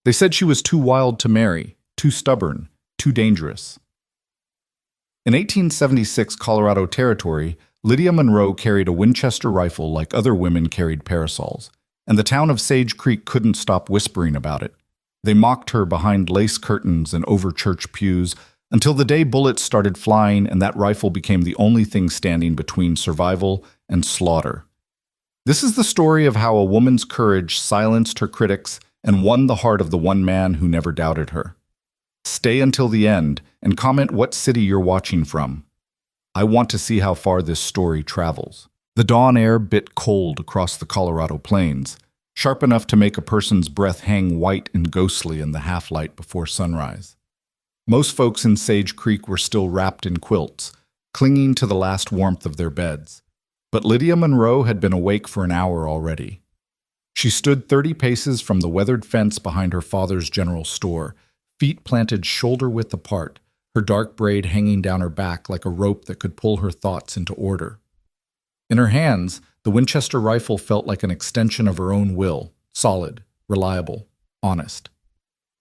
They said she was too wild to marry, too stubborn, too dangerous. In 1876 Colorado Territory, Lydia Monroe carried a Winchester rifle like other women carried parasols, and the town of Sage Creek couldn't stop whispering about it. They mocked her behind lace curtains and over church pews until the day bullets started flying and that rifle became the only thing standing between survival and slaughter. This is the story of how a woman's courage silenced her critics and won the heart of the one man who never doubted her. Stay until the end and comment what city you're watching from. I want to see how far this story travels. The dawn air bit cold across the Colorado plains, sharp enough to make a person's breath hang white and ghostly in the half-light before sunrise. Most folks in Sage Creek were still wrapped in quilts, clinging to the last warmth of their beds. But Lydia Monroe had been awake for an hour already. She stood 30 paces from the weathered fence behind her father's general store, feet planted shoulder-width apart, her dark braid hanging down her back like a rope that could pull her thoughts into order. In her hands, the Winchester rifle felt like an extension of her own will, solid, reliable, honest.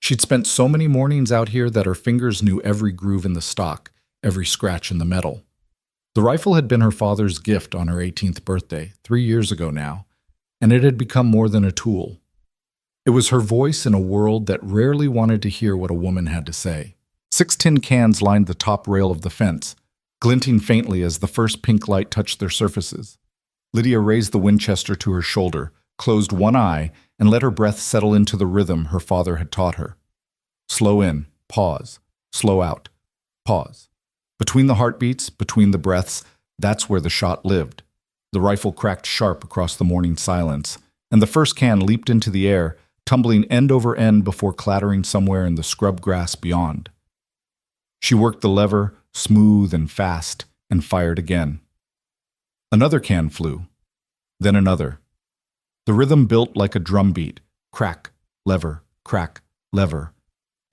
She'd spent so many mornings out here that her fingers knew every groove in the stock, every scratch in the metal. The rifle had been her father's gift on her 18th birthday, 3 years ago now, and it had become more than a tool. It was her voice in a world that rarely wanted to hear what a woman had to say. 6 tin cans lined the top rail of the fence, glinting faintly as the first pink light touched their surfaces. Lydia raised the Winchester to her shoulder, closed one eye, and let her breath settle into the rhythm her father had taught her. Slow in, pause, slow out, pause. Between the heartbeats, between the breaths, that's where the shot lived. The rifle cracked sharp across the morning silence, and the first can leaped into the air, tumbling end over end before clattering somewhere in the scrub grass beyond. She worked the lever, smooth and fast, and fired again. Another can flew, then another. The rhythm built like a drumbeat, crack, lever,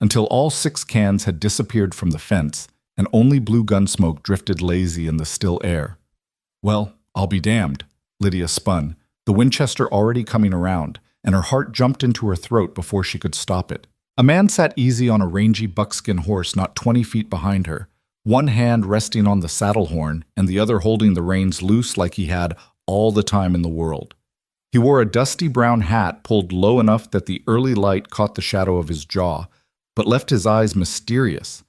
until all 6 cans had disappeared from the fence, and only blue gun smoke drifted lazy in the still air. Well, I'll be damned, Lydia spun, the Winchester already coming around, and her heart jumped into her throat before she could stop it. A man sat easy on a rangy buckskin horse not 20 feet behind her, one hand resting on the saddle horn and the other holding the reins loose like he had all the time in the world. He wore a dusty brown hat pulled low enough that the early light caught the shadow of his jaw, but left his eyes mysterious,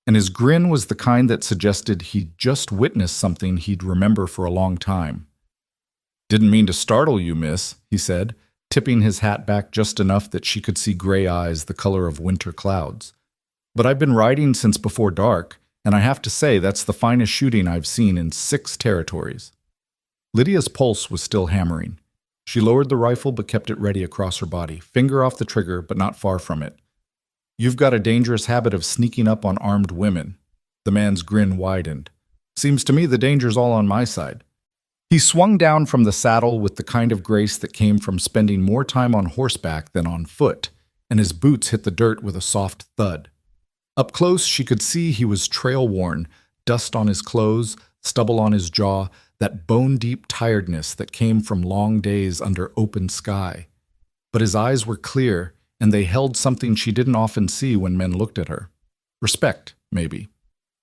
and his grin was the kind that suggested he'd just witnessed something he'd remember for a long time. "Didn't mean to startle you, miss," he said, tipping his hat back just enough that she could see gray eyes the color of winter clouds. "But I've been riding since before dark, and I have to say that's the finest shooting I've seen in 6 territories." Lydia's pulse was still hammering. She lowered the rifle but kept it ready across her body, finger off the trigger but not far from it. "You've got a dangerous habit of sneaking up on armed women." The man's grin widened. "Seems to me the danger's all on my side." He swung down from the saddle with the kind of grace that came from spending more time on horseback than on foot, and his boots hit the dirt with a soft thud. Up close, she could see he was trail-worn, dust on his clothes, stubble on his jaw, that bone-deep tiredness that came from long days under open sky. But his eyes were clear, and they held something she didn't often see when men looked at her. Respect, maybe,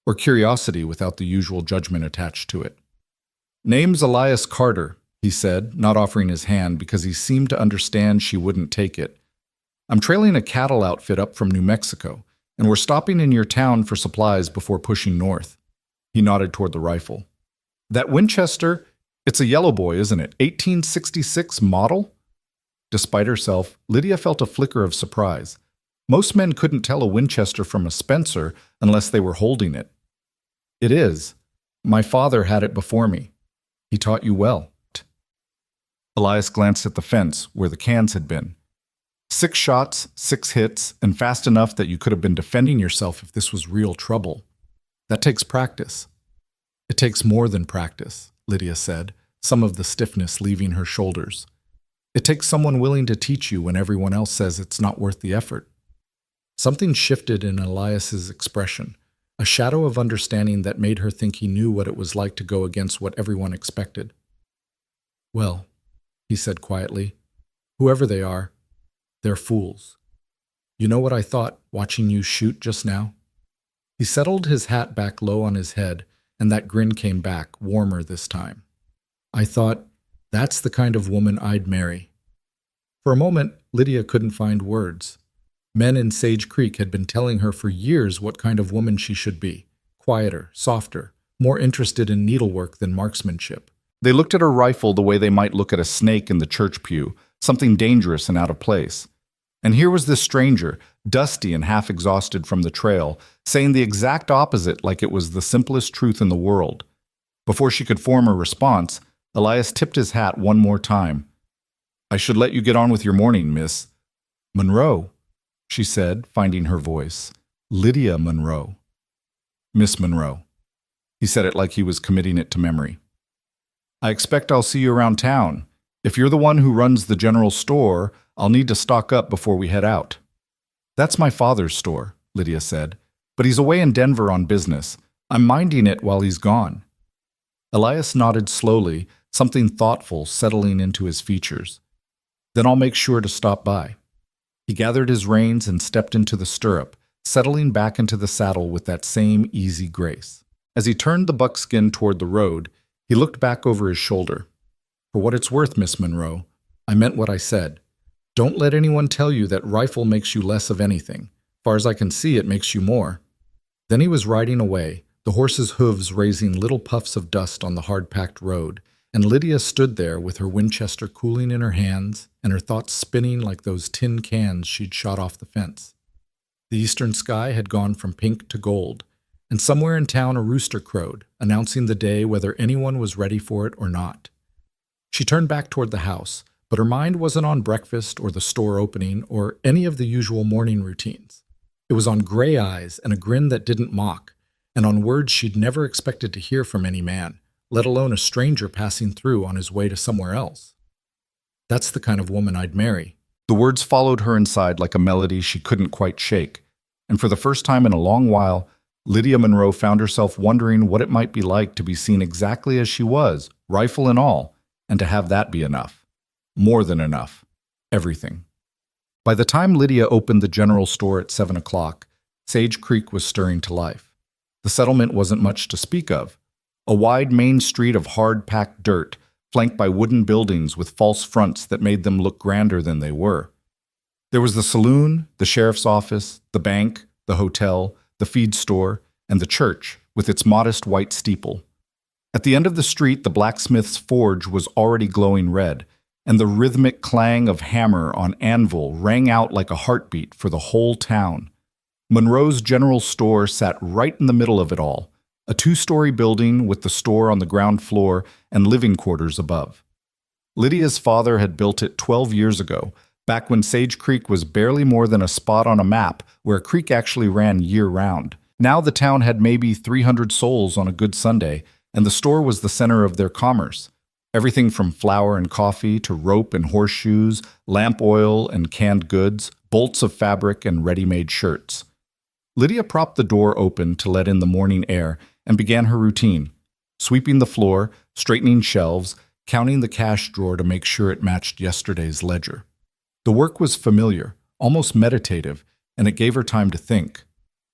or curiosity without the usual judgment attached to it. "Name's Elias Carter," he said, not offering his hand because he seemed to understand she wouldn't take it. "I'm trailing a cattle outfit up from New Mexico, and we're stopping in your town for supplies before pushing north." He nodded toward the rifle. "That Winchester, it's a yellow boy, isn't it? 1866 model?" Despite herself, Lydia felt a flicker of surprise. Most men couldn't tell a Winchester from a Spencer unless they were holding it. "It is. My father had it before me. He taught you well." Elias glanced at the fence where the cans had been. 6 shots, 6 hits, and fast enough that you could have been defending yourself if this was real trouble. That takes practice. "It takes more than practice," Lydia said, some of the stiffness leaving her shoulders. "It takes someone willing to teach you when everyone else says it's not worth the effort." Something shifted in Elias's expression, a shadow of understanding that made her think he knew what it was like to go against what everyone expected. "Well," he said quietly, "whoever they are, they're fools." You know what I thought watching you shoot just now? He settled his hat back low on his head, and that grin came back, warmer this time. I thought, that's the kind of woman I'd marry. For a moment, Lydia couldn't find words. Men in Sage Creek had been telling her for years what kind of woman she should be. Quieter, softer, more interested in needlework than marksmanship. They looked at her rifle the way they might look at a snake in the church pew, something dangerous and out of place. And here was this stranger, dusty and half exhausted from the trail, saying the exact opposite like it was the simplest truth in the world. Before she could form a response, Elias tipped his hat one more time. I should let you get on with your morning, Miss Monroe, she said, finding her voice. Lydia Monroe. Miss Monroe. He said it like he was committing it to memory. I expect I'll see you around town. If you're the one who runs the general store, I'll need to stock up before we head out. That's my father's store, Lydia said, but he's away in Denver on business. I'm minding it while he's gone. Elias nodded slowly, something thoughtful settling into his features. Then I'll make sure to stop by. He gathered his reins and stepped into the stirrup, settling back into the saddle with that same easy grace. As he turned the buckskin toward the road, he looked back over his shoulder. For what it's worth, Miss Monroe, I meant what I said. Don't let anyone tell you that rifle makes you less of anything. Far as I can see, it makes you more. Then he was riding away, the horse's hooves raising little puffs of dust on the hard-packed road, and Lydia stood there with her Winchester cooling in her hands and her thoughts spinning like those tin cans she'd shot off the fence. The eastern sky had gone from pink to gold, and somewhere in town a rooster crowed, announcing the day whether anyone was ready for it or not. She turned back toward the house, but her mind wasn't on breakfast or the store opening or any of the usual morning routines. It was on gray eyes and a grin that didn't mock, and on words she'd never expected to hear from any man, let alone a stranger passing through on his way to somewhere else. That's the kind of woman I'd marry. The words followed her inside like a melody she couldn't quite shake, and for the first time in a long while, Lydia Monroe found herself wondering what it might be like to be seen exactly as she was, rifle and all, and to have that be enough. More than enough. Everything. By the time Lydia opened the general store at 7 o'clock, Sage Creek was stirring to life. The settlement wasn't much to speak of. A wide main street of hard-packed dirt, flanked by wooden buildings with false fronts that made them look grander than they were. There was the saloon, the sheriff's office, the bank, the hotel, the feed store, and the church, with its modest white steeple. At the end of the street, the blacksmith's forge was already glowing red, and the rhythmic clang of hammer on anvil rang out like a heartbeat for the whole town. Monroe's general store sat right in the middle of it all, a 2-story building with the store on the ground floor and living quarters above. Lydia's father had built it 12 years ago, back when Sage Creek was barely more than a spot on a map where a creek actually ran year-round. Now the town had maybe 300 souls on a good Sunday, and the store was the center of their commerce. Everything from flour and coffee to rope and horseshoes, lamp oil and canned goods, bolts of fabric and ready-made shirts. Lydia propped the door open to let in the morning air and began her routine, sweeping the floor, straightening shelves, counting the cash drawer to make sure it matched yesterday's ledger. The work was familiar, almost meditative, and it gave her time to think.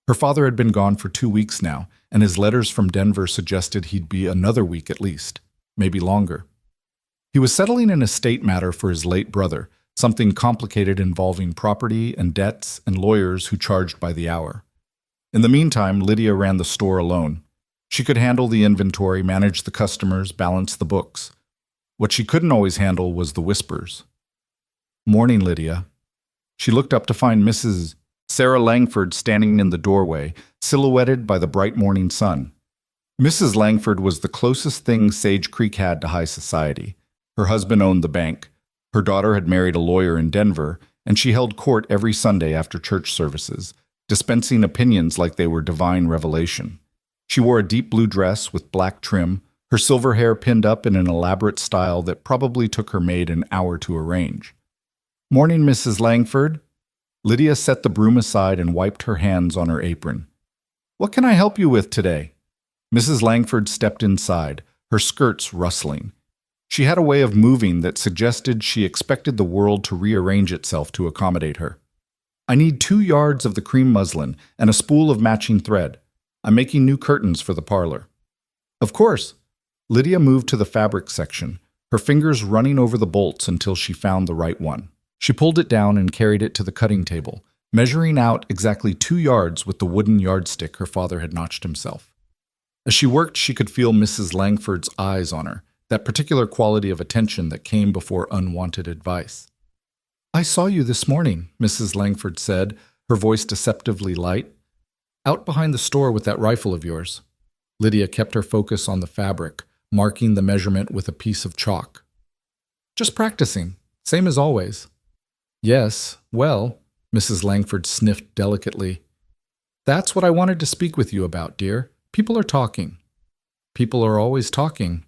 Her father had been gone for 2 weeks now, and his letters from Denver suggested he'd be another week at least, maybe longer. He was settling an estate matter for his late brother, something complicated involving property and debts and lawyers who charged by the hour. In the meantime, Lydia ran the store alone. She could handle the inventory, manage the customers, balance the books. What she couldn't always handle was the whispers. Morning, Lydia. She looked up to find Mrs. Sarah Langford standing in the doorway, silhouetted by the bright morning sun. Mrs. Langford was the closest thing Sage Creek had to high society. Her husband owned the bank. Her daughter had married a lawyer in Denver, and she held court every Sunday after church services, dispensing opinions like they were divine revelation. She wore a deep blue dress with black trim, her silver hair pinned up in an elaborate style that probably took her maid an hour to arrange. Morning, Mrs. Langford. Lydia set the broom aside and wiped her hands on her apron. What can I help you with today? Mrs. Langford stepped inside, her skirts rustling. She had a way of moving that suggested she expected the world to rearrange itself to accommodate her. I need 2 yards of the cream muslin and a spool of matching thread. I'm making new curtains for the parlor." "Of course." Lydia moved to the fabric section, her fingers running over the bolts until she found the right one. She pulled it down and carried it to the cutting table, measuring out exactly 2 yards with the wooden yardstick her father had notched himself. As she worked, she could feel Mrs. Langford's eyes on her, that particular quality of attention that came before unwanted advice. "I saw you this morning," Mrs. Langford said, her voice deceptively light. "Out behind the store with that rifle of yours." Lydia kept her focus on the fabric, marking the measurement with a piece of chalk. "Just practicing, same as always." "Yes, well," Mrs. Langford sniffed delicately. "That's what I wanted to speak with you about, dear. People are talking." "People are always talking."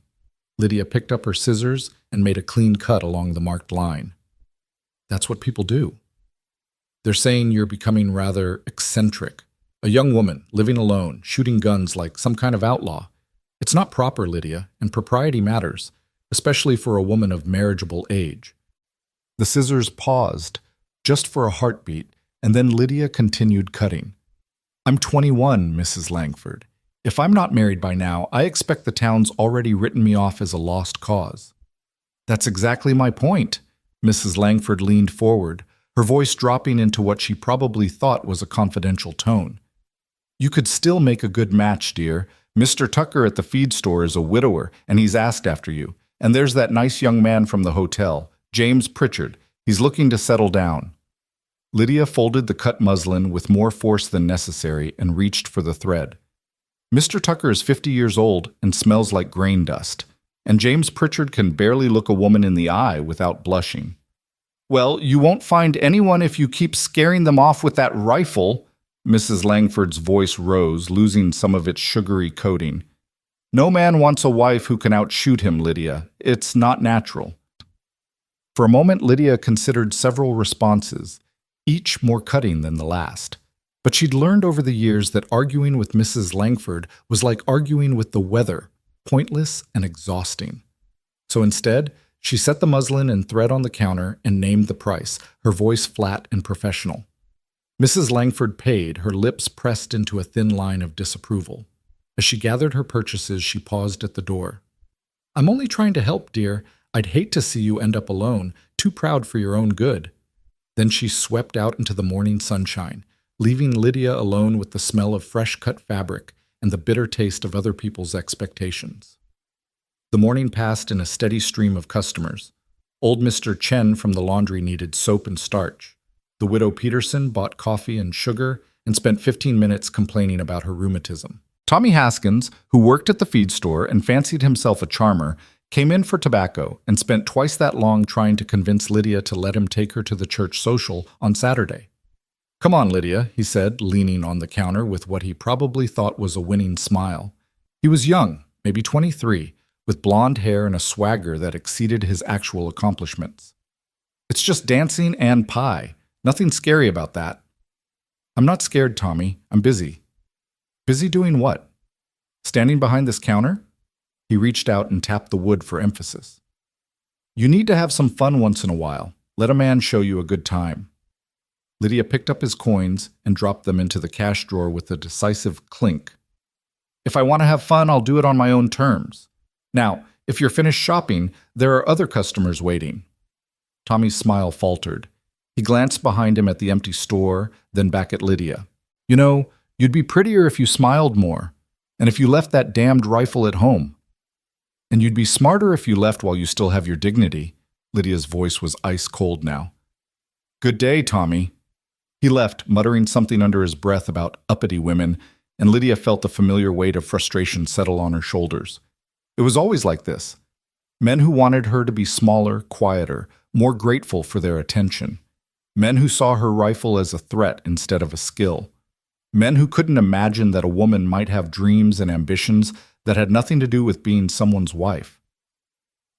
Lydia picked up her scissors and made a clean cut along the marked line. "That's what people do. They're saying you're becoming rather eccentric. A young woman, living alone, shooting guns like some kind of outlaw. It's not proper, Lydia, and propriety matters, especially for a woman of marriageable age." The scissors paused, just for a heartbeat, and then Lydia continued cutting. "I'm 21, Mrs. Langford. If I'm not married by now, I expect the town's already written me off as a lost cause." "That's exactly my point." Mrs. Langford leaned forward, her voice dropping into what she probably thought was a confidential tone. "You could still make a good match, dear. Mr. Tucker at the feed store is a widower, and he's asked after you. And there's that nice young man from the hotel, James Pritchard. He's looking to settle down." Lydia folded the cut muslin with more force than necessary and reached for the thread. "Mr. Tucker is 50 years old and smells like grain dust, and James Pritchard can barely look a woman in the eye without blushing." "Well, you won't find anyone if you keep scaring them off with that rifle." Mrs. Langford's voice rose, losing some of its sugary coating. "No man wants a wife who can outshoot him, Lydia. It's not natural." For a moment, Lydia considered several responses, each more cutting than the last. But she'd learned over the years that arguing with Mrs. Langford was like arguing with the weather, pointless and exhausting. So instead, she set the muslin and thread on the counter and named the price, her voice flat and professional. Mrs. Langford paid, her lips pressed into a thin line of disapproval. As she gathered her purchases, she paused at the door. "I'm only trying to help, dear. I'd hate to see you end up alone, too proud for your own good." Then she swept out into the morning sunshine, leaving Lydia alone with the smell of fresh-cut fabric and the bitter taste of other people's expectations. The morning passed in a steady stream of customers. Old Mr. Chen from the laundry needed soap and starch. The widow Peterson bought coffee and sugar and spent 15 minutes complaining about her rheumatism. Tommy Haskins, who worked at the feed store and fancied himself a charmer, came in for tobacco and spent twice that long trying to convince Lydia to let him take her to the church social on Saturday. "Come on, Lydia," he said, leaning on the counter with what he probably thought was a winning smile. He was young, maybe 23, with blonde hair and a swagger that exceeded his actual accomplishments. "It's just dancing and pie. Nothing scary about that." "I'm not scared, Tommy. I'm busy." "Busy doing what?" "Standing behind this counter?" He reached out and tapped the wood for emphasis. "You need to have some fun once in a while. Let a man show you a good time." Lydia picked up his coins and dropped them into the cash drawer with a decisive clink. "If I want to have fun, I'll do it on my own terms. Now, if you're finished shopping, there are other customers waiting." Tommy's smile faltered. He glanced behind him at the empty store, then back at Lydia. "You know, you'd be prettier if you smiled more, and if you left that damned rifle at home. And you'd be smarter if you left while you still have your dignity." Lydia's voice was ice cold now. "Good day, Tommy." He left, muttering something under his breath about uppity women, and Lydia felt the familiar weight of frustration settle on her shoulders. It was always like this. Men who wanted her to be smaller, quieter, more grateful for their attention. Men who saw her rifle as a threat instead of a skill. Men who couldn't imagine that a woman might have dreams and ambitions that had nothing to do with being someone's wife.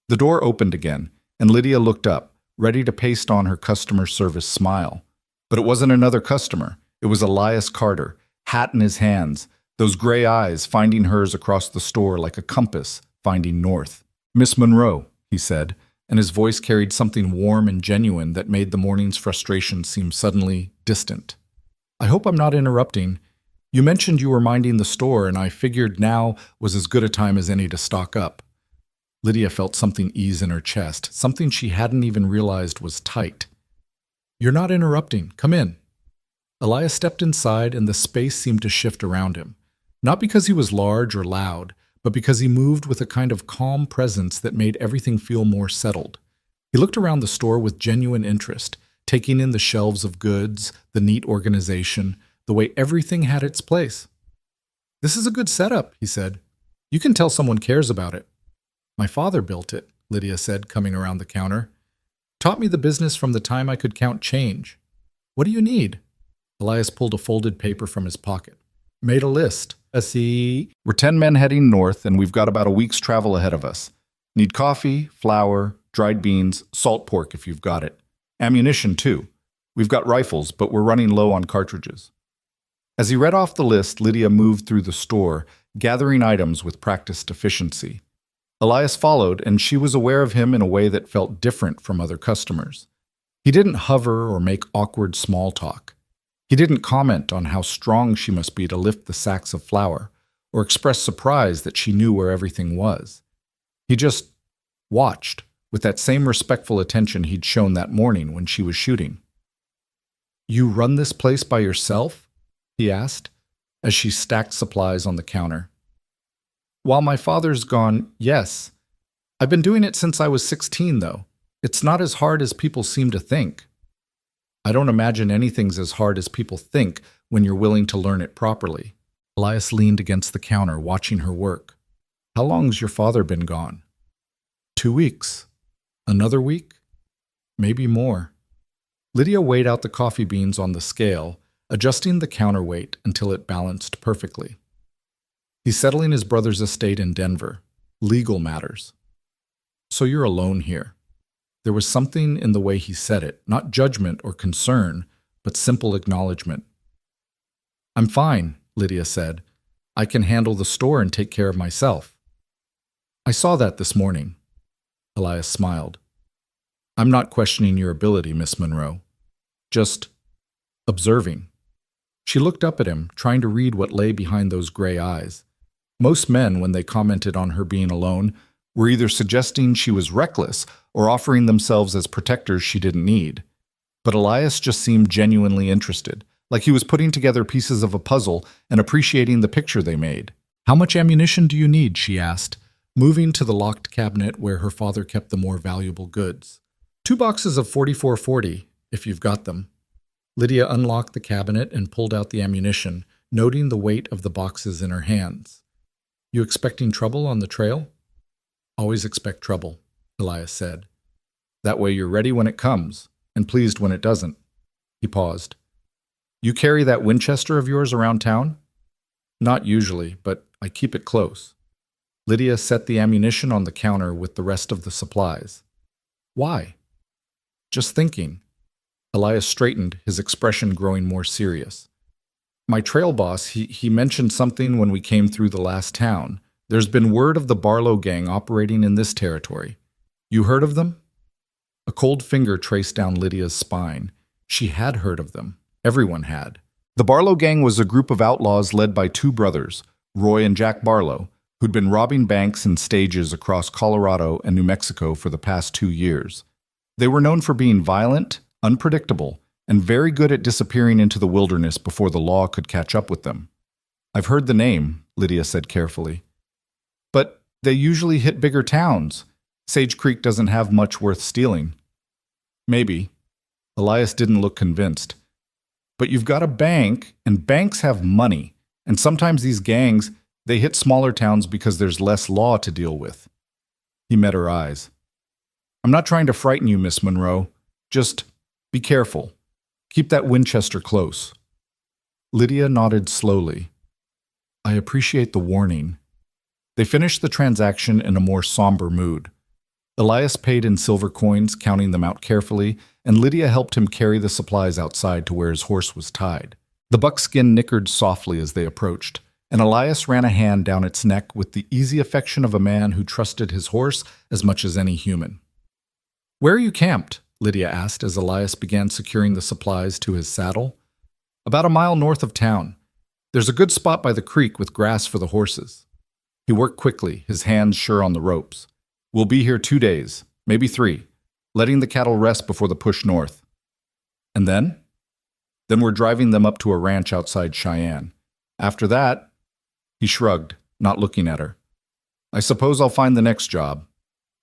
The door opened again, and Lydia looked up, ready to paste on her customer service smile. But it wasn't another customer. It was Elias Carter, hat in his hands, those gray eyes finding hers across the store like a compass finding north. "Miss Monroe," he said, and his voice carried something warm and genuine that made the morning's frustration seem suddenly distant. "I hope I'm not interrupting. You mentioned you were minding the store, and I figured now was as good a time as any to stock up." Lydia felt something ease in her chest, something she hadn't even realized was tight. "You're not interrupting. Come in." Elias stepped inside, and the space seemed to shift around him. Not because he was large or loud, but because he moved with a kind of calm presence that made everything feel more settled. He looked around the store with genuine interest, taking in the shelves of goods, the neat organization, the way everything had its place. "This is a good setup," he said. "You can tell someone cares about it." "My father built it," Lydia said, coming around the counter. "Taught me the business from the time I could count change." "What do you need?" Elias pulled a folded paper from his pocket. "Made a list. We're 10 men heading north, and we've got about a week's travel ahead of us. Need coffee, flour, dried beans, salt pork if you've got it. Ammunition, too. We've got rifles, but we're running low on cartridges." As he read off the list, Lydia moved through the store, gathering items with practiced efficiency. Elias followed, and she was aware of him in a way that felt different from other customers. He didn't hover or make awkward small talk. He didn't comment on how strong she must be to lift the sacks of flour, or express surprise that she knew where everything was. He just watched, with that same respectful attention he'd shown that morning when she was shooting. "You run this place by yourself?" he asked, as she stacked supplies on the counter. "While my father's gone, yes. I've been doing it since I was 16, though. It's not as hard as people seem to think." "I don't imagine anything's as hard as people think when you're willing to learn it properly." Elias leaned against the counter, watching her work. "How long's your father been gone?" 2 weeks. Another week? Maybe more." Lydia weighed out the coffee beans on the scale, adjusting the counterweight until it balanced perfectly. "He's settling his brother's estate in Denver. Legal matters." "So you're alone here." There was something in the way he said it, not judgment or concern, but simple acknowledgement. "I'm fine," Lydia said. "I can handle the store and take care of myself." "I saw that this morning." Elias smiled. "I'm not questioning your ability, Miss Monroe. Just observing." She looked up at him, trying to read what lay behind those gray eyes. Most men, when they commented on her being alone, were either suggesting she was reckless or offering themselves as protectors she didn't need. But Elias just seemed genuinely interested, like he was putting together pieces of a puzzle and appreciating the picture they made. "How much ammunition do you need?" she asked, moving to the locked cabinet where her father kept the more valuable goods. "2 boxes of 44-40, if you've got them." Lydia unlocked the cabinet and pulled out the ammunition, noting the weight of the boxes in her hands. "You expecting trouble on the trail?" "Always expect trouble," Elias said. "That way you're ready when it comes, and pleased when it doesn't." He paused. "You carry that Winchester of yours around town?" "Not usually, but I keep it close." Lydia set the ammunition on the counter with the rest of the supplies. "Why?" "Just thinking." Elias straightened, his expression growing more serious. "My trail boss, he mentioned something when we came through the last town. There's been word of the Barlow gang operating in this territory. You heard of them?" A cold finger traced down Lydia's spine. She had heard of them. Everyone had. The Barlow gang was a group of outlaws led by 2 brothers, Roy and Jack Barlow, who'd been robbing banks and stages across Colorado and New Mexico for the past 2 years. They were known for being violent, unpredictable, and very good at disappearing into the wilderness before the law could catch up with them. "I've heard the name," Lydia said carefully. "But they usually hit bigger towns. Sage Creek doesn't have much worth stealing." "Maybe." Elias didn't look convinced. "But you've got a bank, and banks have money, and sometimes these gangs, they hit smaller towns because there's less law to deal with." He met her eyes. "I'm not trying to frighten you, Miss Monroe. Just be careful. Keep that Winchester close." Lydia nodded slowly. "I appreciate the warning." They finished the transaction in a more somber mood. Elias paid in silver coins, counting them out carefully, and Lydia helped him carry the supplies outside to where his horse was tied. The buckskin nickered softly as they approached, and Elias ran a hand down its neck with the easy affection of a man who trusted his horse as much as any human. Where are you camped? Lydia asked as Elias began securing the supplies to his saddle. About a mile north of town. There's a good spot by the creek with grass for the horses. He worked quickly, his hands sure on the ropes. We'll be here 2 days, maybe 3, letting the cattle rest before the push north. And then? Then we're driving them up to a ranch outside Cheyenne. After that, he shrugged, not looking at her. I suppose I'll find the next job.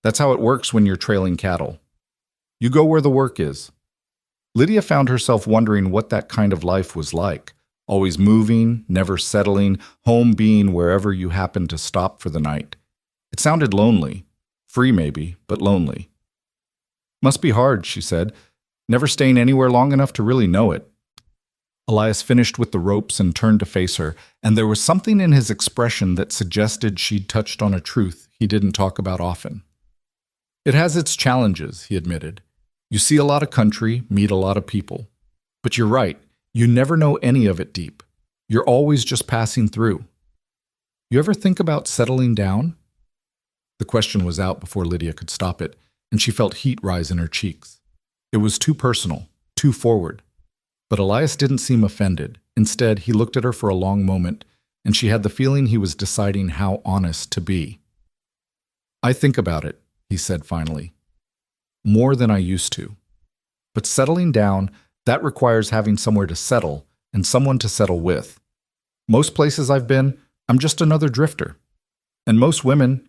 That's how it works when you're trailing cattle. You go where the work is. Lydia found herself wondering what that kind of life was like. Always moving, never settling, home being wherever you happened to stop for the night. It sounded lonely. Free maybe, but lonely. Must be hard, she said, never staying anywhere long enough to really know it. Elias finished with the ropes and turned to face her, and there was something in his expression that suggested she'd touched on a truth he didn't talk about often. It has its challenges, he admitted. You see a lot of country, meet a lot of people. But you're right, you never know any of it deep. You're always just passing through. You ever think about settling down? The question was out before Lydia could stop it, and she felt heat rise in her cheeks. It was too personal, too forward. But Elias didn't seem offended. Instead, he looked at her for a long moment, and she had the feeling he was deciding how honest to be. I think about it, he said finally. More than I used to. But settling down, that requires having somewhere to settle and someone to settle with. Most places I've been, I'm just another drifter. And most women,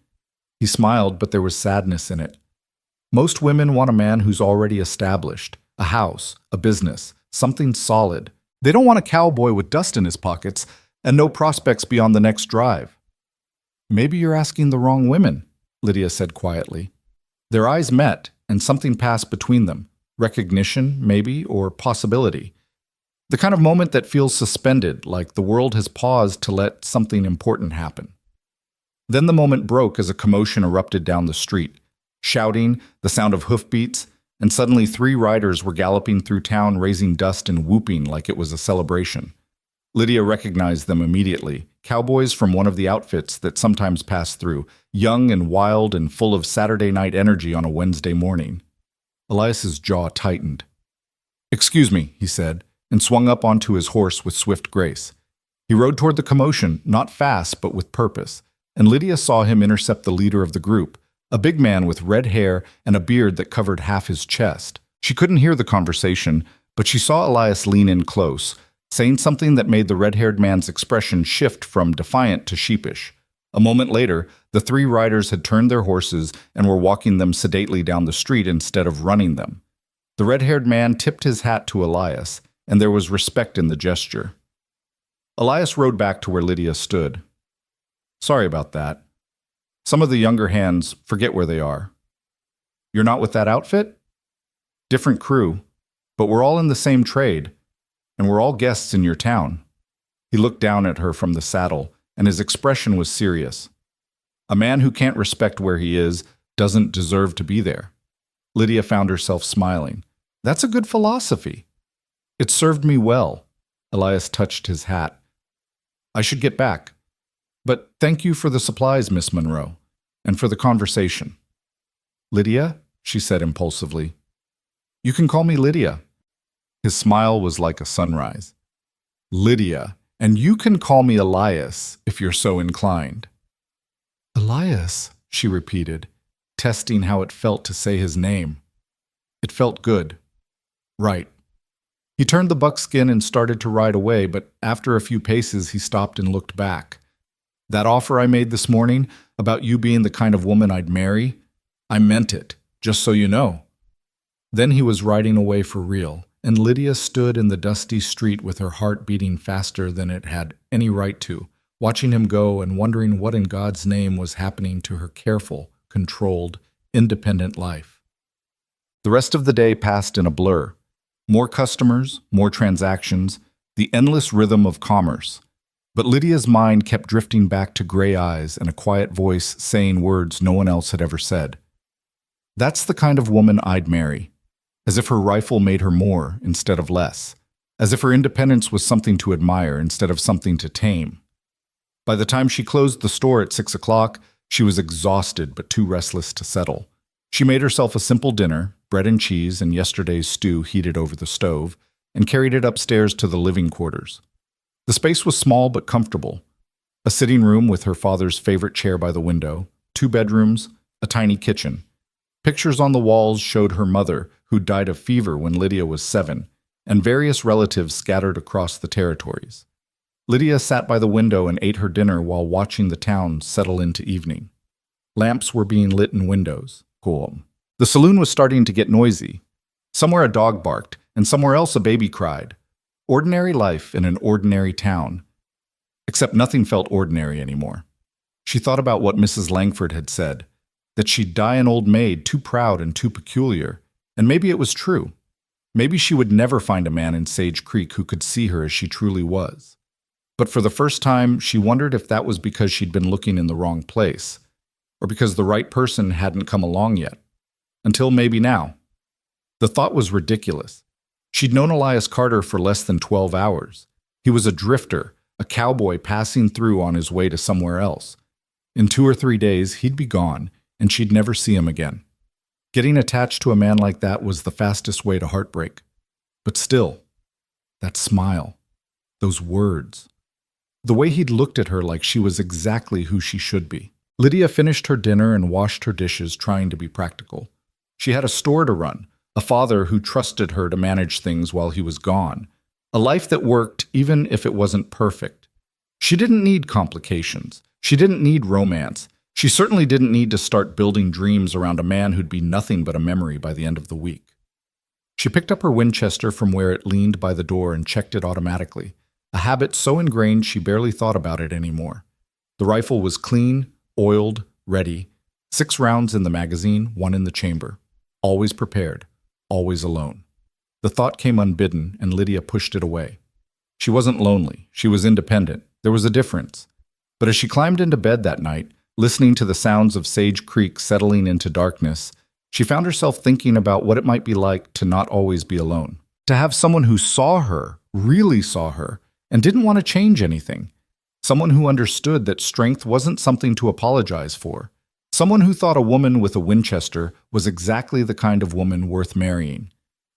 he smiled, but there was sadness in it. Most women want a man who's already established, a house, a business, something solid. They don't want a cowboy with dust in his pockets and no prospects beyond the next drive. Maybe you're asking the wrong women, Lydia said quietly. Their eyes met, and something passed between them. Recognition, maybe, or possibility. The kind of moment that feels suspended, like the world has paused to let something important happen. Then the moment broke as a commotion erupted down the street. Shouting, the sound of hoofbeats, and suddenly 3 riders were galloping through town raising dust and whooping like it was a celebration. Lydia recognized them immediately, cowboys from one of the outfits that sometimes passed through, young and wild and full of Saturday night energy on a Wednesday morning. Elias's jaw tightened. "Excuse me," he said, and swung up onto his horse with swift grace. He rode toward the commotion, not fast but with purpose, and Lydia saw him intercept the leader of the group, a big man with red hair and a beard that covered half his chest. She couldn't hear the conversation, but she saw Elias lean in close, saying something that made the red-haired man's expression shift from defiant to sheepish. A moment later, the 3 riders had turned their horses and were walking them sedately down the street instead of running them. The red-haired man tipped his hat to Elias, and there was respect in the gesture. Elias rode back to where Lydia stood. "Sorry about that. Some of the younger hands forget where they are. You're not with that outfit? Different crew, but we're all in the same trade, and we're all guests in your town." He looked down at her from the saddle, and his expression was serious. A man who can't respect where he is doesn't deserve to be there. Lydia found herself smiling. That's a good philosophy. It served me well. Elias touched his hat. I should get back. But thank you for the supplies, Miss Monroe, and for the conversation. Lydia, she said impulsively. You can call me Lydia. His smile was like a sunrise. Lydia, and you can call me Elias if you're so inclined. Elias, she repeated, testing how it felt to say his name. It felt good. Right. He turned the buckskin and started to ride away, but after a few paces he stopped and looked back. That offer I made this morning about you being the kind of woman I'd marry, I meant it, just so you know. Then he was riding away for real, and Lydia stood in the dusty street with her heart beating faster than it had any right to, watching him go and wondering what in God's name was happening to her careful, controlled, independent life. The rest of the day passed in a blur. More customers, more transactions, the endless rhythm of commerce. But Lydia's mind kept drifting back to gray eyes and a quiet voice saying words no one else had ever said. That's the kind of woman I'd marry. As if her rifle made her more instead of less. As if her independence was something to admire instead of something to tame. By the time she closed the store at 6 o'clock, she was exhausted but too restless to settle. She made herself a simple dinner, bread and cheese and yesterday's stew heated over the stove, and carried it upstairs to the living quarters. The space was small but comfortable. A sitting room with her father's favorite chair by the window, 2 bedrooms, a tiny kitchen. Pictures on the walls showed her mother, who died of fever when Lydia was 7, and various relatives scattered across the territories. Lydia sat by the window and ate her dinner while watching the town settle into evening. Lamps were being lit in windows. Cool. The saloon was starting to get noisy. Somewhere a dog barked, and somewhere else a baby cried. Ordinary life in an ordinary town. Except nothing felt ordinary anymore. She thought about what Mrs. Langford had said, that she'd die an old maid, too proud and too peculiar, and maybe it was true. Maybe she would never find a man in Sage Creek who could see her as she truly was. But for the first time, she wondered if that was because she'd been looking in the wrong place, or because the right person hadn't come along yet. Until maybe now. The thought was ridiculous. She'd known Elias Carter for less than 12 hours. He was a drifter, a cowboy passing through on his way to somewhere else. In 2 or 3 days, he'd be gone, and she'd never see him again. Getting attached to a man like that was the fastest way to heartbreak. But still, that smile, those words, the way he'd looked at her like she was exactly who she should be. Lydia finished her dinner and washed her dishes, trying to be practical. She had a store to run, a father who trusted her to manage things while he was gone, a life that worked even if it wasn't perfect. She didn't need complications. She didn't need romance. She certainly didn't need to start building dreams around a man who'd be nothing but a memory by the end of the week. She picked up her Winchester from where it leaned by the door and checked it automatically, a habit so ingrained she barely thought about it anymore. The rifle was clean, oiled, ready, 6 rounds in the magazine, 1 in the chamber. Always prepared, always alone. The thought came unbidden, and Lydia pushed it away. She wasn't lonely. She was independent. There was a difference. But as she climbed into bed that night, listening to the sounds of Sage Creek settling into darkness, she found herself thinking about what it might be like to not always be alone. To have someone who saw her, really saw her, and didn't want to change anything. Someone who understood that strength wasn't something to apologize for. Someone who thought a woman with a Winchester was exactly the kind of woman worth marrying.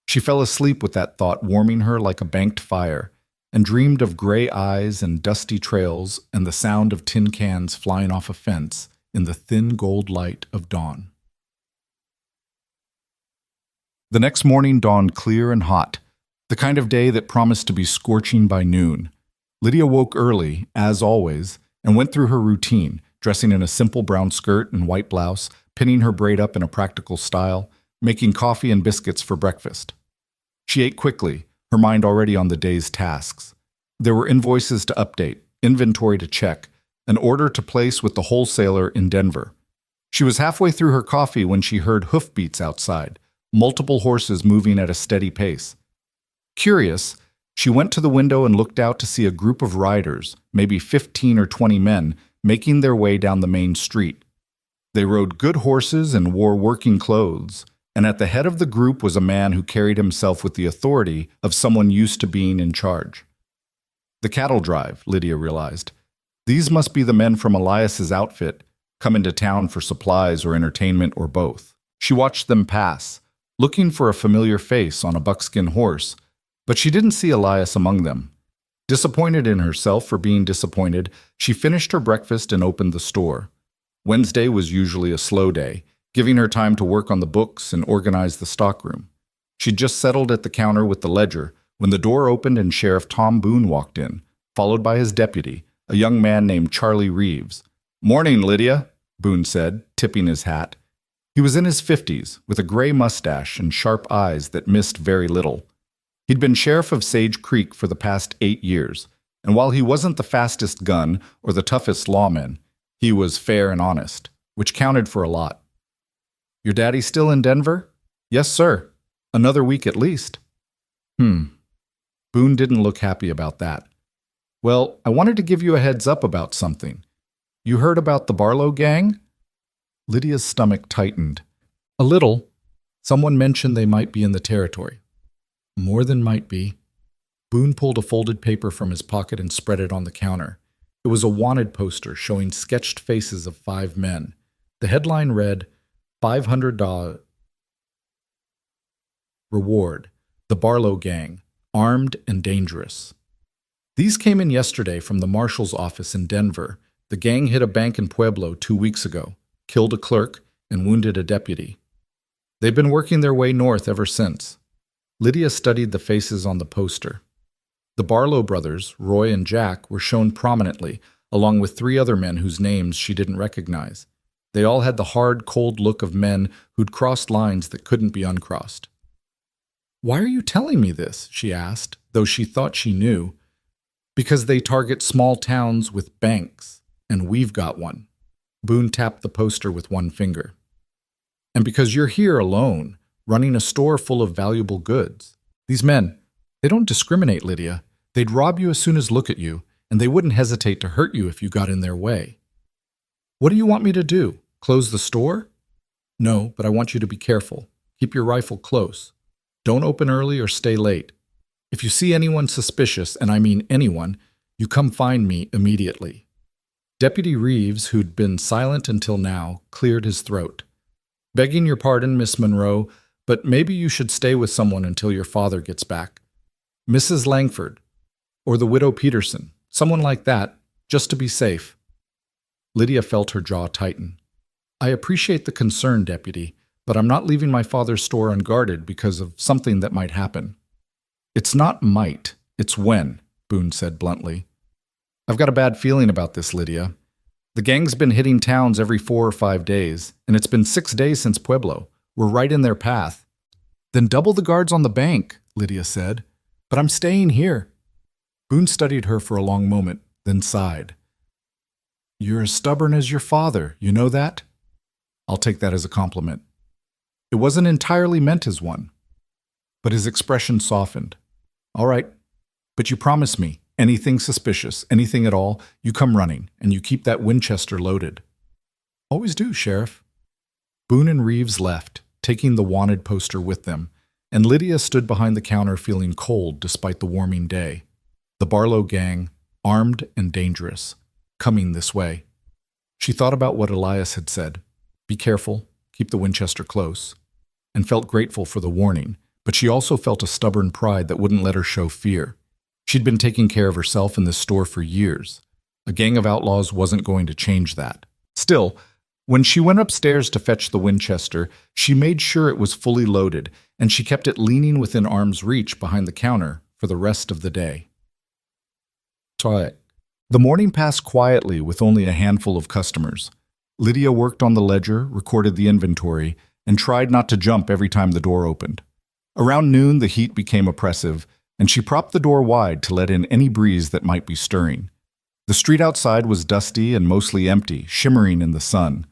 She fell asleep with that thought warming her like a banked fire, and dreamed of gray eyes and dusty trails and the sound of tin cans flying off a fence in the thin gold light of dawn. The next morning dawned clear and hot, the kind of day that promised to be scorching by noon. Lydia woke early, as always, and went through her routine, dressing in a simple brown skirt and white blouse, pinning her braid up in a practical style, making coffee and biscuits for breakfast. She ate quickly, her mind already on the day's tasks. There were invoices to update, inventory to check, an order to place with the wholesaler in Denver. She was halfway through her coffee when she heard hoofbeats outside, multiple horses moving at a steady pace. Curious, she went to the window and looked out to see a group of riders, maybe 15 or 20 men, making their way down the main street. They rode good horses and wore working clothes, and at the head of the group was a man who carried himself with the authority of someone used to being in charge. The cattle drive, Lydia realized. These must be the men from Elias's outfit, come into town for supplies or entertainment or both. She watched them pass, looking for a familiar face on a buckskin horse, but she didn't see Elias among them. Disappointed in herself for being disappointed, she finished her breakfast and opened the store. Wednesday was usually a slow day, giving her time to work on the books and organize the stockroom. She'd just settled at the counter with the ledger when the door opened and Sheriff Tom Boone walked in, followed by his deputy, a young man named Charlie Reeves. "Morning, Lydia," Boone said, tipping his hat. He was in his 50s, with a gray mustache and sharp eyes that missed very little. He'd been sheriff of Sage Creek for the past 8 years, and while he wasn't the fastest gun or the toughest lawman, he was fair and honest, which counted for a lot. "Your daddy still in Denver?" "Yes, sir. Another week at least." Boone didn't look happy about that. "Well, I wanted to give you a heads up about something. You heard about the Barlow gang?" Lydia's stomach tightened. "A little. Someone mentioned they might be in the territory." "More than might be." Boone pulled a folded paper from his pocket and spread it on the counter. It was a wanted poster showing sketched faces of 5 men. The headline read, $500. reward, the Barlow Gang, armed and dangerous. These came in yesterday from the marshal's office in Denver. The gang hit a bank in Pueblo 2 weeks ago, killed a clerk, and wounded a deputy. They've been working their way north ever since. Lydia studied the faces on the poster. The Barlow brothers, Roy and Jack, were shown prominently, along with 3 other men whose names she didn't recognize. They all had the hard, cold look of men who'd crossed lines that couldn't be uncrossed. "Why are you telling me this?" she asked, though she thought she knew. "Because they target small towns with banks, and we've got one." Boone tapped the poster with one finger. "And because you're here alone, running a store full of valuable goods. These men, they don't discriminate, Lydia. They'd rob you as soon as look at you, and they wouldn't hesitate to hurt you if you got in their way." "What do you want me to do? Close the store?" "No, but I want you to be careful. Keep your rifle close. Don't open early or stay late. If you see anyone suspicious, and I mean anyone, you come find me immediately." Deputy Reeves, who'd been silent until now, cleared his throat. "Begging your pardon, Miss Monroe, but maybe you should stay with someone until your father gets back. Mrs. Langford, or the widow Peterson, someone like that, just to be safe." Lydia felt her jaw tighten. "I appreciate the concern, Deputy, but I'm not leaving my father's store unguarded because of something that might happen." "It's not might, it's when," Boone said bluntly. "I've got a bad feeling about this, Lydia. The gang's been hitting towns every 4 or 5 days, and it's been 6 days since Pueblo. We're right in their path." "Then double the guards on the bank," Lydia said. "But I'm staying here." Boone studied her for a long moment, then sighed. "You're as stubborn as your father, you know that?" "I'll take that as a compliment." It wasn't entirely meant as one. But his expression softened. "All right, but you promise me, anything suspicious, anything at all, you come running, and you keep that Winchester loaded." "Always do, Sheriff." Boone and Reeves left, taking the wanted poster with them, and Lydia stood behind the counter feeling cold despite the warming day. The Barlow Gang, armed and dangerous, coming this way. She thought about what Elias had said. Be careful, keep the Winchester close, and felt grateful for the warning, but she also felt a stubborn pride that wouldn't let her show fear. She'd been taking care of herself in this store for years. A gang of outlaws wasn't going to change that. Still, when she went upstairs to fetch the Winchester, she made sure it was fully loaded, and she kept it leaning within arm's reach behind the counter for the rest of the day. The morning passed quietly with only a handful of customers. Lydia worked on the ledger, recorded the inventory, and tried not to jump every time the door opened. Around noon, the heat became oppressive, and she propped the door wide to let in any breeze that might be stirring. The street outside was dusty and mostly empty, shimmering in the sun.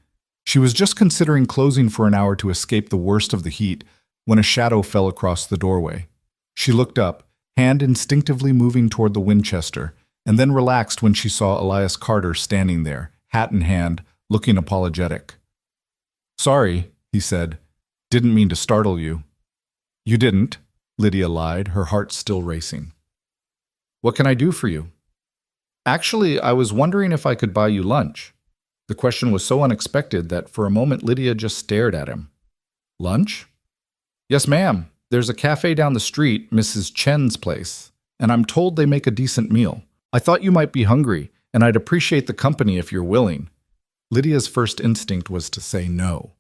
She was just considering closing for an hour to escape the worst of the heat when a shadow fell across the doorway. She looked up, hand instinctively moving toward the Winchester, and then relaxed when she saw Elias Carter standing there, hat in hand, looking apologetic. "Sorry," he said. "Didn't mean to startle you." "You didn't," Lydia lied, her heart still racing. "What can I do for you?" "Actually, I was wondering if I could buy you lunch." The question was so unexpected that for a moment Lydia just stared at him. "Lunch?" "Yes, ma'am. There's a cafe down the street, Mrs. Chen's place, and I'm told they make a decent meal. I thought you might be hungry, and I'd appreciate the company if you're willing." Lydia's first instinct was to say no.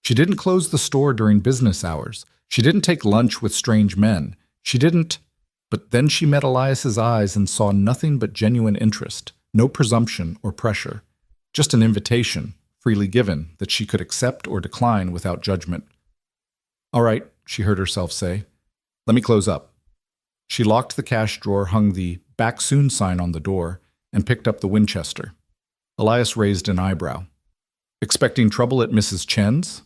She didn't close the store during business hours. She didn't take lunch with strange men. She didn't. But then she met Elias's eyes and saw nothing but genuine interest, no presumption or pressure. Just an invitation, freely given, that she could accept or decline without judgment. "All right," she heard herself say. "Let me close up." She locked the cash drawer, hung the "Back Soon" sign on the door, and picked up the Winchester. Elias raised an eyebrow. "Expecting trouble at Mrs. Chen's?"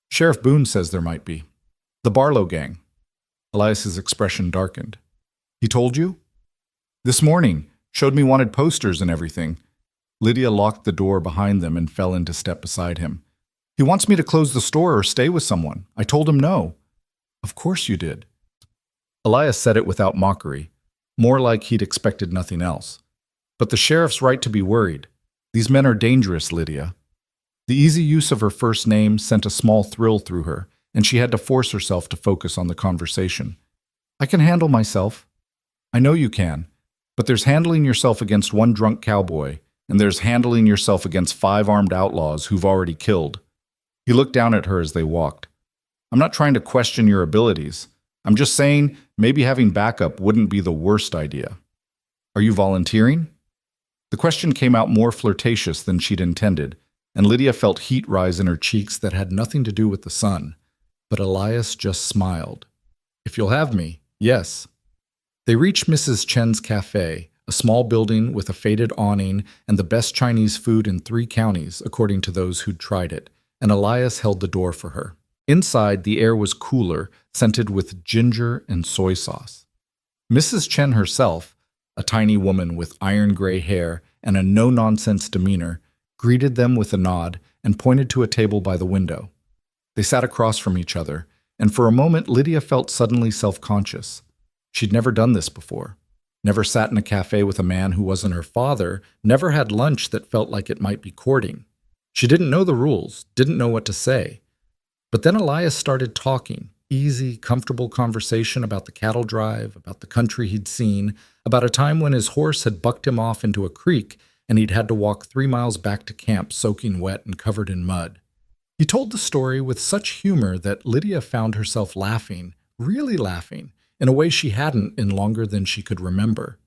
"Sheriff Boone says there might be." "The Barlow Gang." Elias's expression darkened. "He told you?" "This morning. Showed me wanted posters and everything." Lydia locked the door behind them and fell into step beside him. "He wants me to close the store or stay with someone. I told him no." "Of course you did." Elias said it without mockery, more like he'd expected nothing else. "But the sheriff's right to be worried. These men are dangerous, Lydia." The easy use of her first name sent a small thrill through her, and she had to force herself to focus on the conversation. I can handle myself. I know you can, but there's handling yourself against one drunk cowboy, and there's handling yourself against 5 armed outlaws who've already killed. He looked down at her as they walked. I'm not trying to question your abilities. I'm just saying maybe having backup wouldn't be the worst idea. Are you volunteering? The question came out more flirtatious than she'd intended, and Lydia felt heat rise in her cheeks that had nothing to do with the sun. But Elias just smiled. If you'll have me, yes. They reached Mrs. Chen's cafe, a small building with a faded awning and the best Chinese food in 3 counties, according to those who'd tried it, and Elias held the door for her. Inside, the air was cooler, scented with ginger and soy sauce. Mrs. Chen herself, a tiny woman with iron-gray hair and a no-nonsense demeanor, greeted them with a nod and pointed to a table by the window. They sat across from each other, and for a moment Lydia felt suddenly self-conscious. She'd never done this before. Never sat in a cafe with a man who wasn't her father, never had lunch that felt like it might be courting. She didn't know the rules, didn't know what to say. But then Elias started talking, easy, comfortable conversation about the cattle drive, about the country he'd seen, about a time when his horse had bucked him off into a creek and he'd had to walk 3 miles back to camp soaking wet and covered in mud. He told the story with such humor that Lydia found herself laughing, really laughing, in a way she hadn't in longer than she could remember.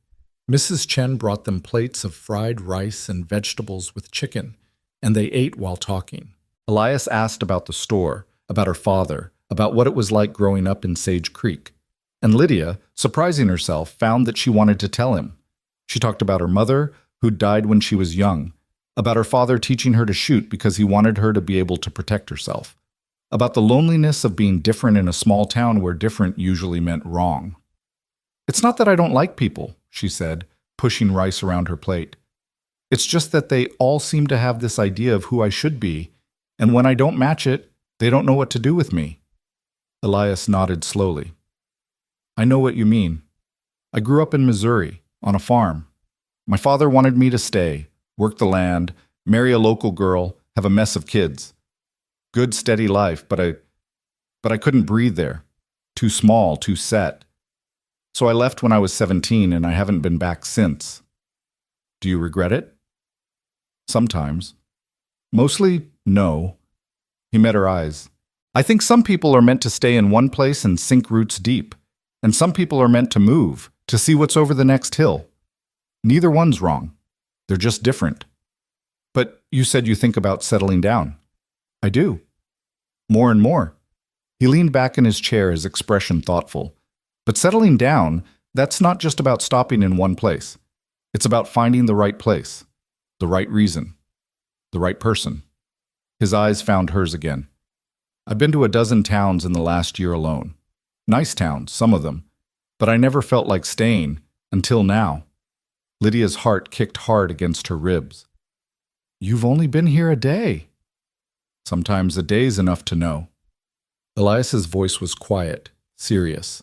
Mrs. Chen brought them plates of fried rice and vegetables with chicken, and they ate while talking. Elias asked about the store, about her father, about what it was like growing up in Sage Creek. And Lydia, surprising herself, found that she wanted to tell him. She talked about her mother, who'd died when she was young, about her father teaching her to shoot because he wanted her to be able to protect herself, about the loneliness of being different in a small town where different usually meant wrong. It's not that I don't like people, she said, pushing rice around her plate. It's just that they all seem to have this idea of who I should be, and when I don't match it, they don't know what to do with me. Elias nodded slowly. I know what you mean. I grew up in Missouri, on a farm. My father wanted me to stay, work the land, marry a local girl, have a mess of kids. Good, steady life, but I couldn't breathe there. Too small, too set. So I left when I was 17 and I haven't been back since. Do you regret it? Sometimes. Mostly, no. He met her eyes. I think some people are meant to stay in one place and sink roots deep, and some people are meant to move, to see what's over the next hill. Neither one's wrong. They're just different. But you said you think about settling down. I do. More and more. He leaned back in his chair, his expression thoughtful. But settling down, that's not just about stopping in one place. It's about finding the right place, the right reason, the right person. His eyes found hers again. I've been to 12 towns in the last year alone. Nice towns, some of them. But I never felt like staying, until now. Lydia's heart kicked hard against her ribs. You've only been here a day. Sometimes a day's enough to know. Elias's voice was quiet, serious.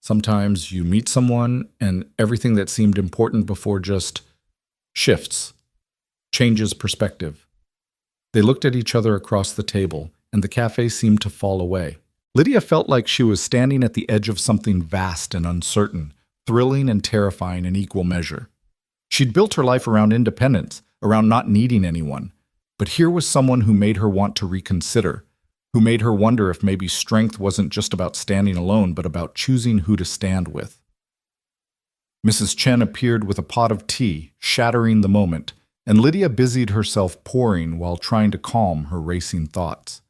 Sometimes you meet someone and everything that seemed important before just shifts, changes perspective. They looked at each other across the table, and the cafe seemed to fall away. Lydia felt like she was standing at the edge of something vast and uncertain, thrilling and terrifying in equal measure. She'd built her life around independence, around not needing anyone, but here was someone who made her want to reconsider, who made her wonder if maybe strength wasn't just about standing alone, but about choosing who to stand with. Mrs. Chen appeared with a pot of tea, shattering the moment, and Lydia busied herself pouring while trying to calm her racing thoughts.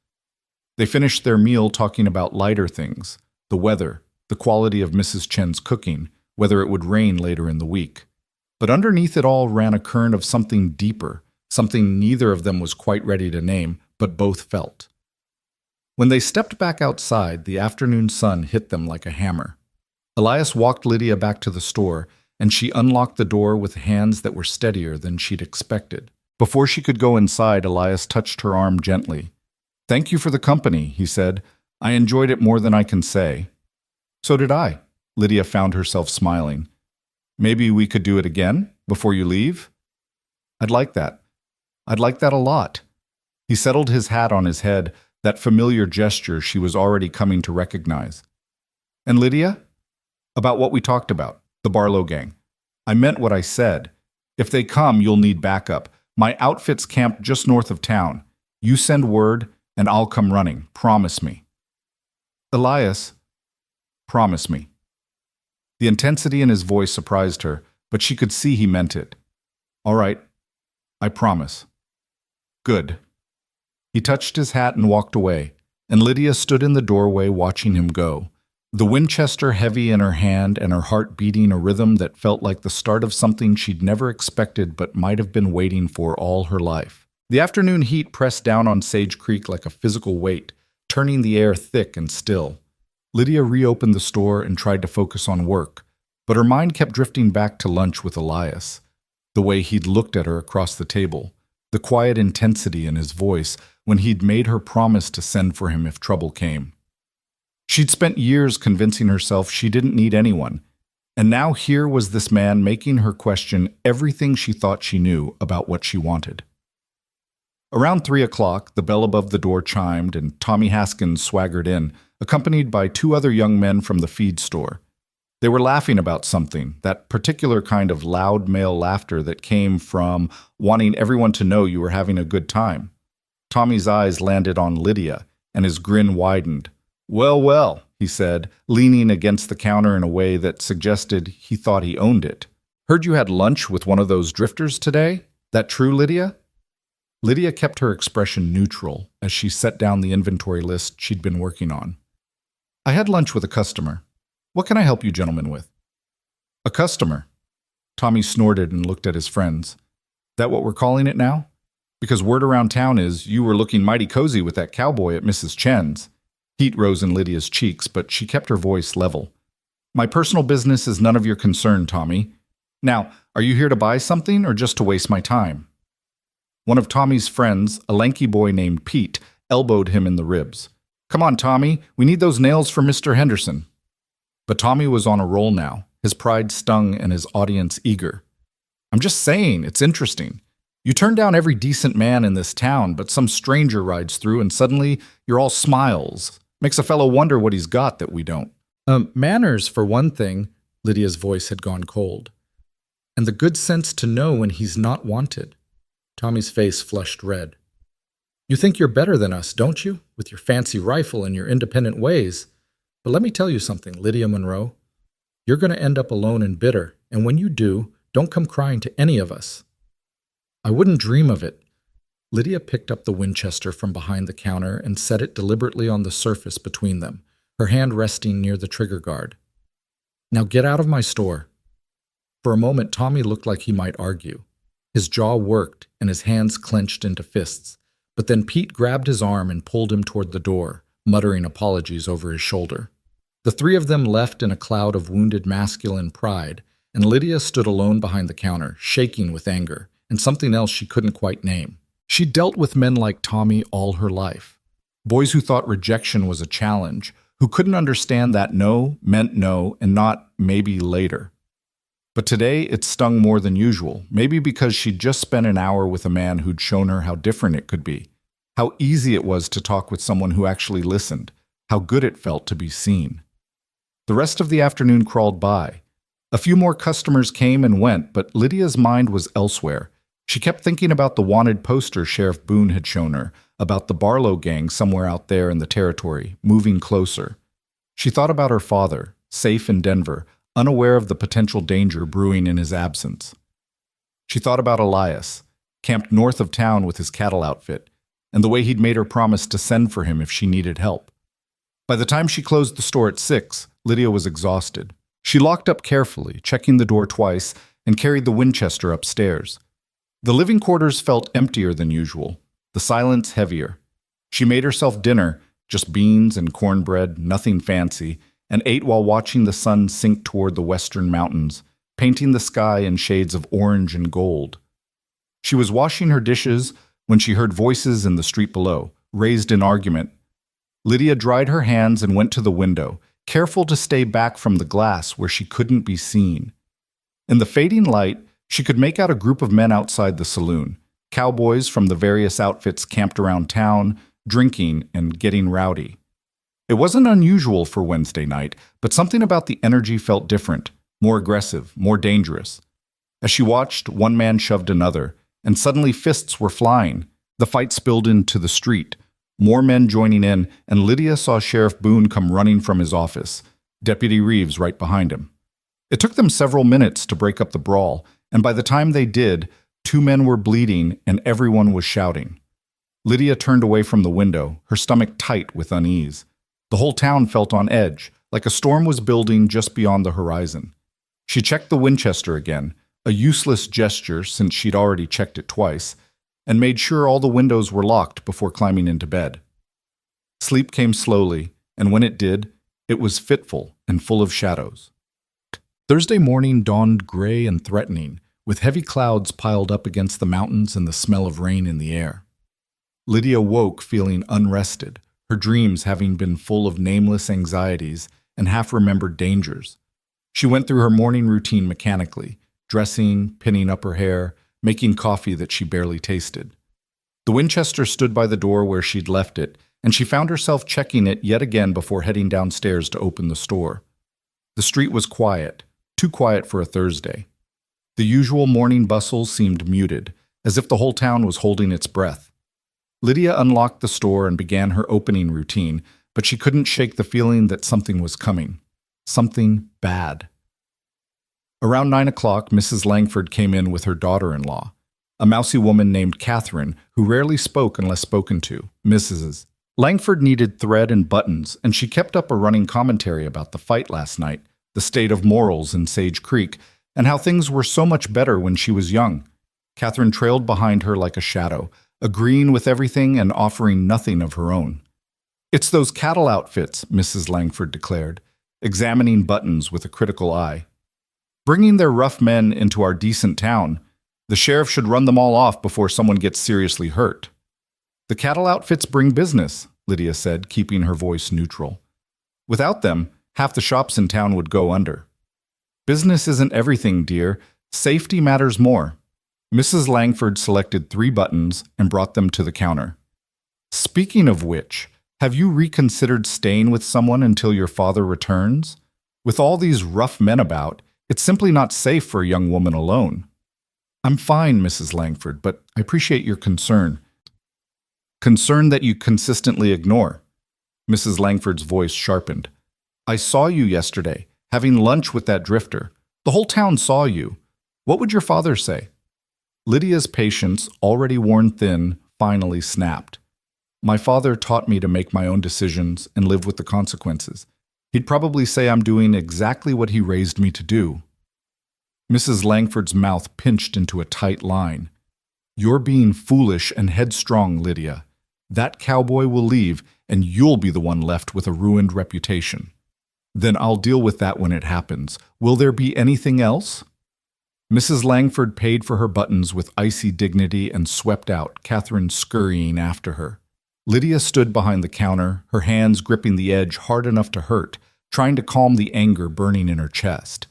They finished their meal talking about lighter things, the weather, the quality of Mrs. Chen's cooking, whether it would rain later in the week. But underneath it all ran a current of something deeper, something neither of them was quite ready to name, but both felt. When they stepped back outside, the afternoon sun hit them like a hammer. Elias walked Lydia back to the store, and she unlocked the door with hands that were steadier than she'd expected. Before she could go inside, Elias touched her arm gently. "Thank you for the company," he said. "I enjoyed it more than I can say." "So did I." Lydia found herself smiling. "Maybe we could do it again, before you leave?" "I'd like that. I'd like that a lot." He settled his hat on his head, that familiar gesture she was already coming to recognize. And Lydia? About what we talked about, the Barlow gang. I meant what I said. If they come, you'll need backup. My outfit's camped just north of town. You send word, and I'll come running. Promise me. Elias, promise me. The intensity in his voice surprised her, but she could see he meant it. All right, I promise. Good. He touched his hat and walked away, and Lydia stood in the doorway watching him go, the Winchester heavy in her hand and her heart beating a rhythm that felt like the start of something she'd never expected but might have been waiting for all her life. The afternoon heat pressed down on Sage Creek like a physical weight, turning the air thick and still. Lydia reopened the store and tried to focus on work, but her mind kept drifting back to lunch with Elias. The way he'd looked at her across the table, the quiet intensity in his voice when he'd made her promise to send for him if trouble came. She'd spent years convincing herself she didn't need anyone, and now here was this man making her question everything she thought she knew about what she wanted. Around 3 o'clock, the bell above the door chimed and Tommy Haskins swaggered in, accompanied by 2 other young men from the feed store. They were laughing about something, that particular kind of loud male laughter that came from wanting everyone to know you were having a good time. Tommy's eyes landed on Lydia, and his grin widened. Well, well, he said, leaning against the counter in a way that suggested he thought he owned it. Heard you had lunch with one of those drifters today? That true, Lydia? Lydia kept her expression neutral as she set down the inventory list she'd been working on. I had lunch with a customer. What can I help you gentlemen with? A customer. Tommy snorted and looked at his friends. That what we're calling it now? Because word around town is you were looking mighty cozy with that cowboy at Mrs. Chen's. Heat rose in Lydia's cheeks, but she kept her voice level. My personal business is none of your concern, Tommy. Now, are you here to buy something or just to waste my time? One of Tommy's friends, a lanky boy named Pete, elbowed him in the ribs. Come on, Tommy, we need those nails for Mr. Henderson. But Tommy was on a roll now, his pride stung and his audience eager. I'm just saying, it's interesting. You turn down every decent man in this town, but some stranger rides through and suddenly you're all smiles. Makes a fellow wonder what he's got that we don't. Manners, for one thing. Lydia's voice had gone cold. And the good sense to know when he's not wanted. Tommy's face flushed red. You think you're better than us, don't you? With your fancy rifle and your independent ways. But let me tell you something, Lydia Monroe. You're going to end up alone and bitter, and when you do, don't come crying to any of us. I wouldn't dream of it. Lydia picked up the Winchester from behind the counter and set it deliberately on the surface between them, her hand resting near the trigger guard. Now get out of my store. For a moment, Tommy looked like he might argue. His jaw worked and his hands clenched into fists, but then Pete grabbed his arm and pulled him toward the door, muttering apologies over his shoulder. The 3 of them left in a cloud of wounded masculine pride, and Lydia stood alone behind the counter, shaking with anger, and something else she couldn't quite name. She dealt with men like Tommy all her life. Boys who thought rejection was a challenge, who couldn't understand that no meant no and not maybe later. But today it stung more than usual, maybe because she'd just spent an hour with a man who'd shown her how different it could be, how easy it was to talk with someone who actually listened, how good it felt to be seen. The rest of the afternoon crawled by. A few more customers came and went, but Lydia's mind was elsewhere. She kept thinking about the wanted poster Sheriff Boone had shown her, about the Barlow gang somewhere out there in the territory, moving closer. She thought about her father, safe in Denver, unaware of the potential danger brewing in his absence. She thought about Elias, camped north of town with his cattle outfit, and the way he'd made her promise to send for him if she needed help. By the time she closed the store at 6, Lydia was exhausted. She locked up carefully, checking the door twice, and carried the Winchester upstairs. The living quarters felt emptier than usual, the silence heavier. She made herself dinner, just beans and cornbread, nothing fancy, and ate while watching the sun sink toward the western mountains, painting the sky in shades of orange and gold. She was washing her dishes when she heard voices in the street below, raised in argument. Lydia dried her hands and went to the window, careful to stay back from the glass where she couldn't be seen. In the fading light, she could make out a group of men outside the saloon, cowboys from the various outfits camped around town, drinking, and getting rowdy. It wasn't unusual for Wednesday night, but something about the energy felt different, more aggressive, more dangerous. As she watched, one man shoved another, and suddenly fists were flying. The fight spilled into the street, more men joining in, and Lydia saw Sheriff Boone come running from his office, Deputy Reeves right behind him. It took them several minutes to break up the brawl, and by the time they did, 2 men were bleeding and everyone was shouting. Lydia turned away from the window, her stomach tight with unease. The whole town felt on edge, like a storm was building just beyond the horizon. She checked the Winchester again, a useless gesture since she'd already checked it twice, and made sure all the windows were locked before climbing into bed. Sleep came slowly, and when it did, it was fitful and full of shadows. Thursday morning dawned gray and threatening, with heavy clouds piled up against the mountains and the smell of rain in the air. Lydia woke feeling unrested, her dreams having been full of nameless anxieties and half-remembered dangers. She went through her morning routine mechanically, dressing, pinning up her hair, making coffee that she barely tasted. The Winchester stood by the door where she'd left it, and she found herself checking it yet again before heading downstairs to open the store. The street was quiet, too quiet for a Thursday. The usual morning bustle seemed muted, as if the whole town was holding its breath. Lydia unlocked the store and began her opening routine, but she couldn't shake the feeling that something was coming. Something bad. Around 9 o'clock, Mrs. Langford came in with her daughter-in-law, a mousy woman named Catherine, who rarely spoke unless spoken to. Mrs. Langford needed thread and buttons, and she kept up a running commentary about the fight last night, the state of morals in Sage Creek, and how things were so much better when she was young. Catherine trailed behind her like a shadow, agreeing with everything and offering nothing of her own. "It's those cattle outfits," Mrs. Langford declared, examining buttons with a critical eye. "Bringing their rough men into our decent town. The sheriff should run them all off before someone gets seriously hurt." "The cattle outfits bring business," Lydia said, keeping her voice neutral. "Without them, half the shops in town would go under." "Business isn't everything, dear. Safety matters more." Mrs. Langford selected 3 buttons and brought them to the counter. "Speaking of which, have you reconsidered staying with someone until your father returns? With all these rough men about, it's simply not safe for a young woman alone." "I'm fine, Mrs. Langford, but I appreciate your concern." "Concern that you consistently ignore." Mrs. Langford's voice sharpened. "I saw you yesterday, having lunch with that drifter. The whole town saw you. What would your father say?" Lydia's patience, already worn thin, finally snapped. "My father taught me to make my own decisions and live with the consequences. He'd probably say I'm doing exactly what he raised me to do." Mrs. Langford's mouth pinched into a tight line. "You're being foolish and headstrong, Lydia. That cowboy will leave, and you'll be the one left with a ruined reputation." "Then I'll deal with that when it happens. Will there be anything else?" Mrs. Langford paid for her buttons with icy dignity and swept out, Catherine scurrying after her. Lydia stood behind the counter, her hands gripping the edge hard enough to hurt, trying to calm the anger burning in her chest.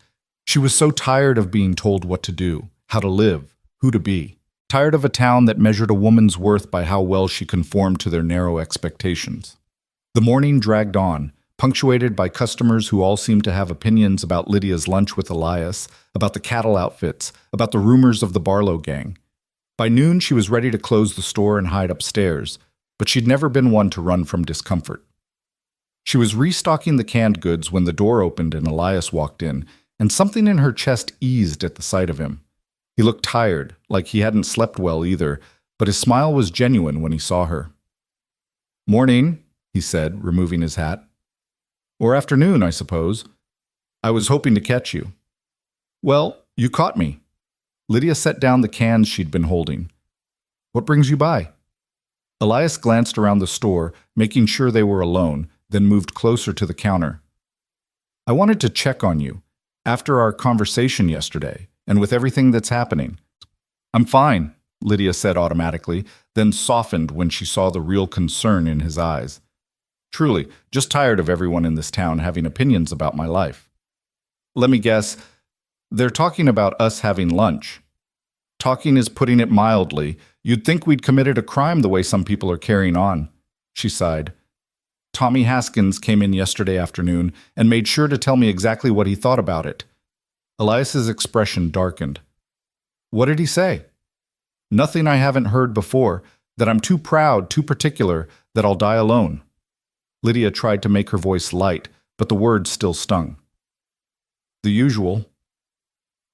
She was so tired of being told what to do, how to live, who to be. Tired of a town that measured a woman's worth by how well she conformed to their narrow expectations. The morning dragged on, punctuated by customers who all seemed to have opinions about Lydia's lunch with Elias, about the cattle outfits, about the rumors of the Barlow gang. By noon, she was ready to close the store and hide upstairs, but she'd never been one to run from discomfort. She was restocking the canned goods when the door opened and Elias walked in, and something in her chest eased at the sight of him. He looked tired, like he hadn't slept well either, but his smile was genuine when he saw her. "Morning," he said, removing his hat. "Or afternoon, I suppose. I was hoping to catch you." "Well, you caught me." Lydia set down the cans she'd been holding. "What brings you by?" Elias glanced around the store, making sure they were alone, then moved closer to the counter. "I wanted to check on you, after our conversation yesterday, and with everything that's happening." "I'm fine," Lydia said automatically, then softened when she saw the real concern in his eyes. "Truly, just tired of everyone in this town having opinions about my life." "Let me guess, they're talking about us having lunch." "Talking is putting it mildly. You'd think we'd committed a crime the way some people are carrying on." she sighed. Tommy Haskins came in yesterday afternoon and made sure to tell me exactly what he thought about it. Elias's expression darkened. What did he say? Nothing I haven't heard before, that I'm too proud, too particular, that I'll die alone. Lydia tried to make her voice light, but the words still stung. The usual.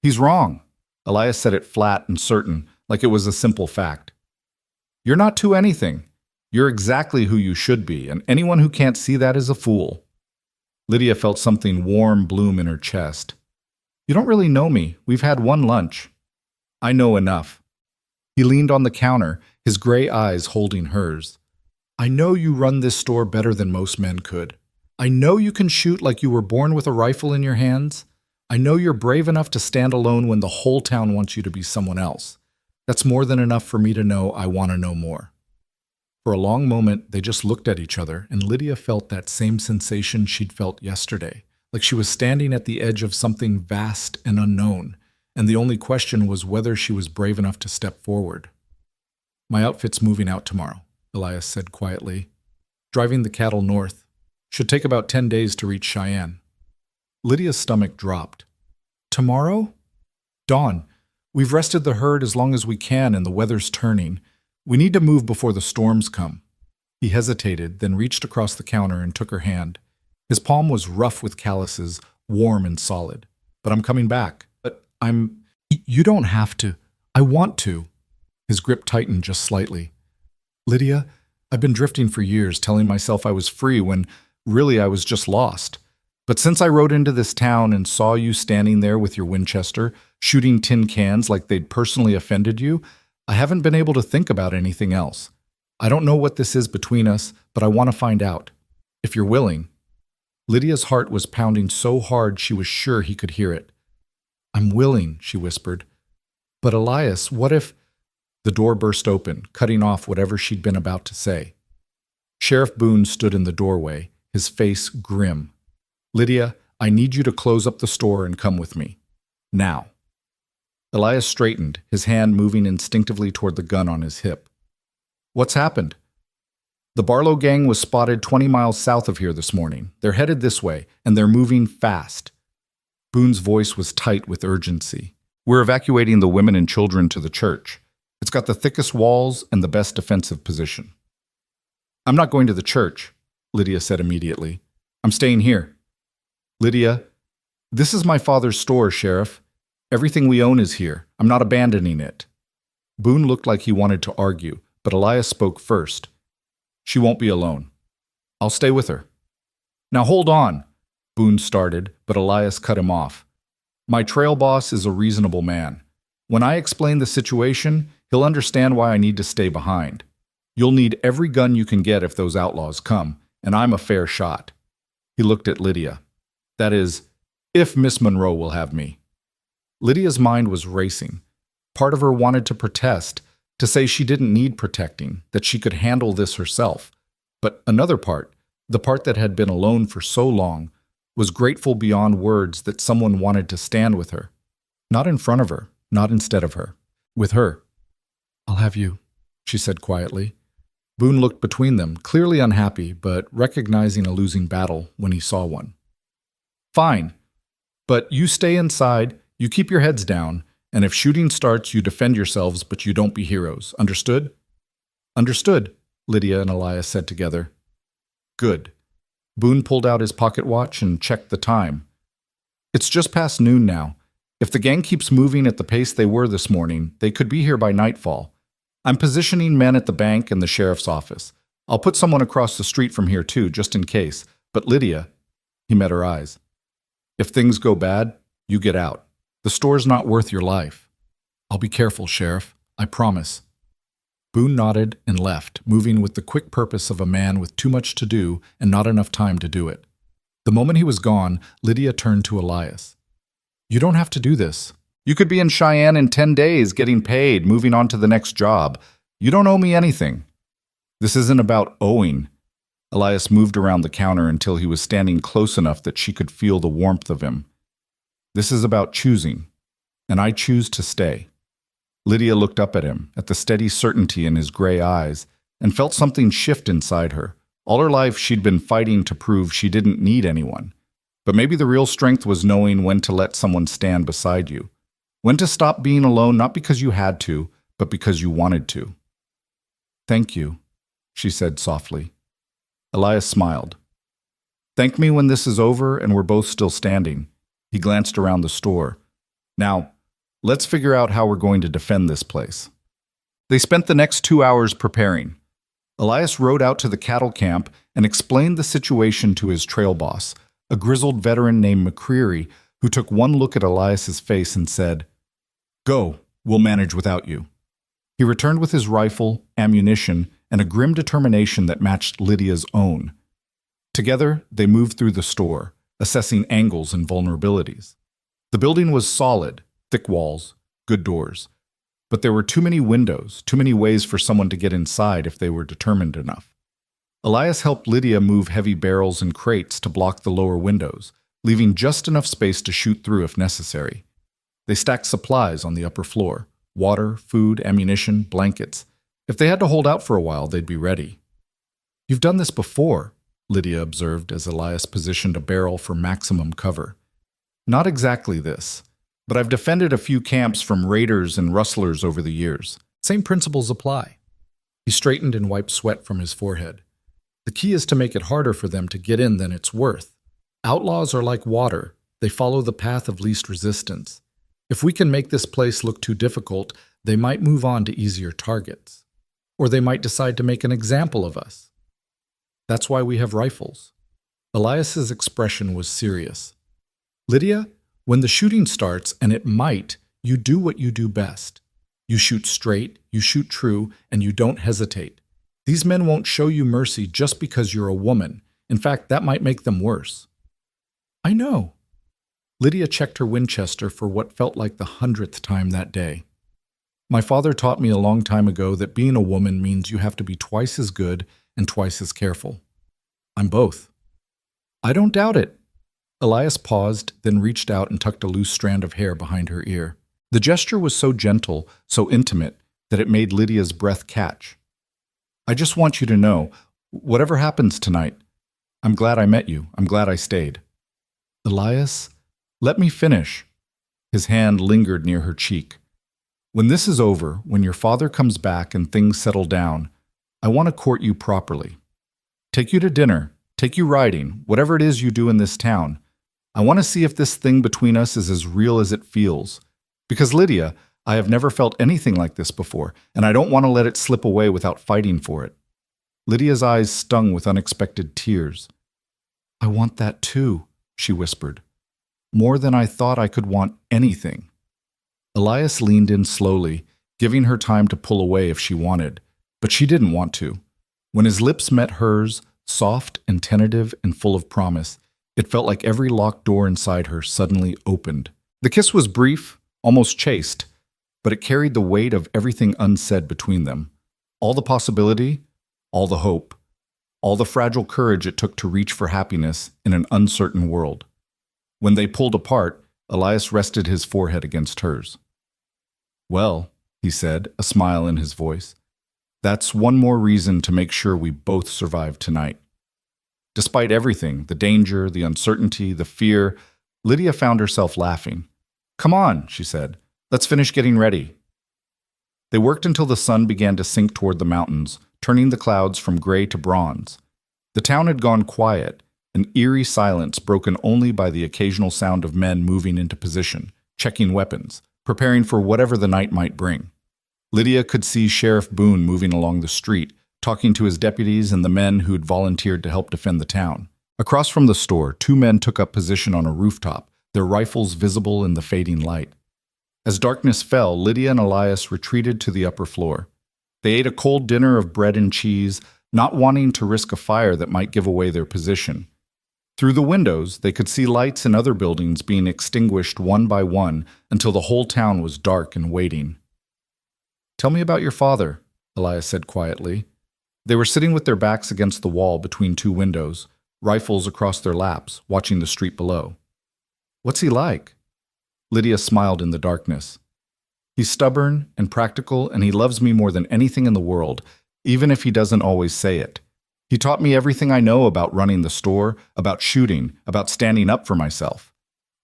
He's wrong. Elias said it flat and certain, like it was a simple fact. You're not too anything. You're exactly who you should be, and anyone who can't see that is a fool. Lydia felt something warm bloom in her chest. You don't really know me. We've had one lunch. I know enough. He leaned on the counter, his gray eyes holding hers. I know you run this store better than most men could. I know you can shoot like you were born with a rifle in your hands. I know you're brave enough to stand alone when the whole town wants you to be someone else. That's more than enough for me to know I want to know more. For a long moment, they just looked at each other, and Lydia felt that same sensation she'd felt yesterday, like she was standing at the edge of something vast and unknown, and the only question was whether she was brave enough to step forward. My outfit's moving out tomorrow, Elias said quietly. Driving the cattle north. Should take about 10 days to reach Cheyenne. Lydia's stomach dropped. Tomorrow? Dawn, we've rested the herd as long as we can and the weather's turning. We need to move before the storms come. He hesitated, then reached across the counter and took her hand. His palm was rough with calluses, warm and solid. But I'm coming back. But You don't have to. I want to. His grip tightened just slightly. Lydia, I've been drifting for years, telling myself I was free when really I was just lost. But since I rode into this town and saw you standing there with your Winchester, shooting tin cans like they'd personally offended you, I haven't been able to think about anything else. I don't know what this is between us, but I want to find out. If you're willing. Lydia's heart was pounding so hard she was sure he could hear it. I'm willing, she whispered. But Elias, what if... The door burst open, cutting off whatever she'd been about to say. Sheriff Boone stood in the doorway, his face grim. Lydia, I need you to close up the store and come with me. Now. Elias straightened, his hand moving instinctively toward the gun on his hip. What's happened? The Barlow gang was spotted 20 miles south of here this morning. They're headed this way, and they're moving fast. Boone's voice was tight with urgency. We're evacuating the women and children to the church. It's got the thickest walls and the best defensive position. I'm not going to the church, Lydia said immediately. I'm staying here. Lydia, this is my father's store, Sheriff. Everything we own is here. I'm not abandoning it. Boone looked like he wanted to argue, but Elias spoke first. She won't be alone. I'll stay with her. Now hold on, Boone started, but Elias cut him off. My trail boss is a reasonable man. When I explain the situation, he'll understand why I need to stay behind. You'll need every gun you can get if those outlaws come, and I'm a fair shot. He looked at Lydia. That is, if Miss Monroe will have me. Lydia's mind was racing. Part of her wanted to protest, to say she didn't need protecting, that she could handle this herself. But another part, the part that had been alone for so long, was grateful beyond words that someone wanted to stand with her. Not in front of her, not instead of her. With her. I'll have you, she said quietly. Boone looked between them, clearly unhappy, but recognizing a losing battle when he saw one. Fine. But you stay inside, you keep your heads down, and if shooting starts, you defend yourselves, but you don't be heroes. Understood? Understood, Lydia and Elias said together. Good. Boone pulled out his pocket watch and checked the time. It's just past noon now. If the gang keeps moving at the pace they were this morning, they could be here by nightfall. I'm positioning men at the bank and the sheriff's office. I'll put someone across the street from here too, just in case. But Lydia, he met her eyes. If things go bad, you get out. The store's not worth your life. I'll be careful, Sheriff. I promise. Boone nodded and left, moving with the quick purpose of a man with too much to do and not enough time to do it. The moment he was gone, Lydia turned to Elias. You don't have to do this. You could be in Cheyenne in 10 days, getting paid, moving on to the next job. You don't owe me anything. This isn't about owing. Elias moved around the counter until he was standing close enough that she could feel the warmth of him. This is about choosing, and I choose to stay. Lydia looked up at him, at the steady certainty in his gray eyes, and felt something shift inside her. All her life, she'd been fighting to prove she didn't need anyone. But maybe the real strength was knowing when to let someone stand beside you. When to stop being alone, not because you had to, but because you wanted to. "Thank you," she said softly. Elias smiled. "Thank me when this is over and we're both still standing." He glanced around the store. "Now, let's figure out how we're going to defend this place." They spent the next 2 hours preparing. Elias rode out to the cattle camp and explained the situation to his trail boss, a grizzled veteran named McCreary, who took one look at Elias's face and said, "Go, we'll manage without you." He returned with his rifle, ammunition, and a grim determination that matched Lydia's own. Together, they moved through the store, assessing angles and vulnerabilities. The building was solid, thick walls, good doors. But there were too many windows, too many ways for someone to get inside if they were determined enough. Elias helped Lydia move heavy barrels and crates to block the lower windows, leaving just enough space to shoot through if necessary. They stacked supplies on the upper floor: water, food, ammunition, blankets. If they had to hold out for a while, they'd be ready. "You've done this before," Lydia observed as Elias positioned a barrel for maximum cover. "Not exactly this, but I've defended a few camps from raiders and rustlers over the years. Same principles apply." He straightened and wiped sweat from his forehead. "The key is to make it harder for them to get in than it's worth. Outlaws are like water. They follow the path of least resistance. If we can make this place look too difficult, they might move on to easier targets. Or they might decide to make an example of us. That's why we have rifles." Elias's expression was serious. "Lydia, when the shooting starts, and it might, you do what you do best. You shoot straight, you shoot true, and you don't hesitate. These men won't show you mercy just because you're a woman. In fact, that might make them worse." "I know." Lydia checked her Winchester for what felt like the 100th time that day. "My father taught me a long time ago that being a woman means you have to be twice as good and twice as careful. I'm both." "I don't doubt it." Elias paused, then reached out and tucked a loose strand of hair behind her ear. The gesture was so gentle, so intimate, that it made Lydia's breath catch. "I just want you to know, whatever happens tonight, I'm glad I met you. I'm glad I stayed." "Elias, let me finish." His hand lingered near her cheek. "When this is over, when your father comes back and things settle down, I want to court you properly. Take you to dinner, take you riding, whatever it is you do in this town. I want to see if this thing between us is as real as it feels. Because, Lydia, I have never felt anything like this before, and I don't want to let it slip away without fighting for it." Lydia's eyes stung with unexpected tears. "I want that too," she whispered. "More than I thought I could want anything." Elias leaned in slowly, giving her time to pull away if she wanted, but she didn't want to. When his lips met hers, soft and tentative and full of promise, it felt like every locked door inside her suddenly opened. The kiss was brief, almost chaste, but it carried the weight of everything unsaid between them. All the possibility, all the hope, all the fragile courage it took to reach for happiness in an uncertain world. When they pulled apart, Elias rested his forehead against hers. "Well," he said, a smile in his voice, "that's one more reason to make sure we both survive tonight." Despite everything, the danger, the uncertainty, the fear, Lydia found herself laughing. "Come on," she said. "Let's finish getting ready." They worked until the sun began to sink toward the mountains, turning the clouds from gray to bronze. The town had gone quiet, an eerie silence broken only by the occasional sound of men moving into position, checking weapons, preparing for whatever the night might bring. Lydia could see Sheriff Boone moving along the street, talking to his deputies and the men who'd volunteered to help defend the town. Across from the store, 2 men took up position on a rooftop, their rifles visible in the fading light. As darkness fell, Lydia and Elias retreated to the upper floor. They ate a cold dinner of bread and cheese, not wanting to risk a fire that might give away their position. Through the windows, they could see lights in other buildings being extinguished one by one until the whole town was dark and waiting. "Tell me about your father," Elias said quietly. They were sitting with their backs against the wall between 2 windows, rifles across their laps, watching the street below. "What's he like?" Lydia smiled in the darkness. "He's stubborn and practical, and he loves me more than anything in the world. even if he doesn't always say it. He taught me everything I know about running the store, about shooting, about standing up for myself.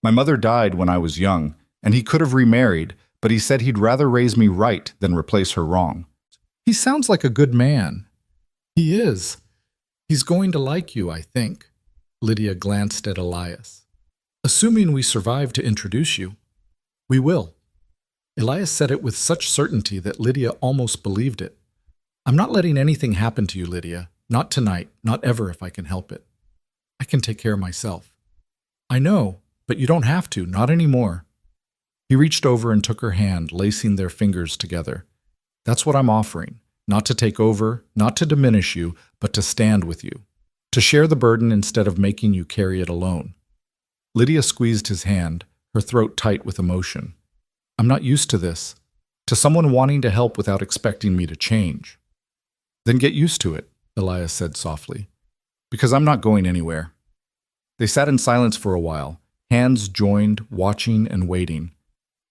My mother died when I was young, and he could have remarried, but he said he'd rather raise me right than replace her wrong. He sounds like a good man. He is. He's going to like you, I think. Lydia glanced at Elias. Assuming we survive to introduce you. We will. Elias said it with such certainty that Lydia almost believed it. I'm not letting anything happen to you, Lydia. Not tonight, not ever if I can help it. I can take care of myself. I know, but you don't have to, not anymore. He reached over and took her hand, lacing their fingers together. That's what I'm offering. Not to take over, not to diminish you, but to stand with you. To share the burden instead of making you carry it alone. Lydia squeezed his hand, her throat tight with emotion. I'm not used to this. To someone wanting to help without expecting me to change. Then get used to it, Elias said softly. Because I'm not going anywhere. They sat in silence for a while, hands joined, watching and waiting.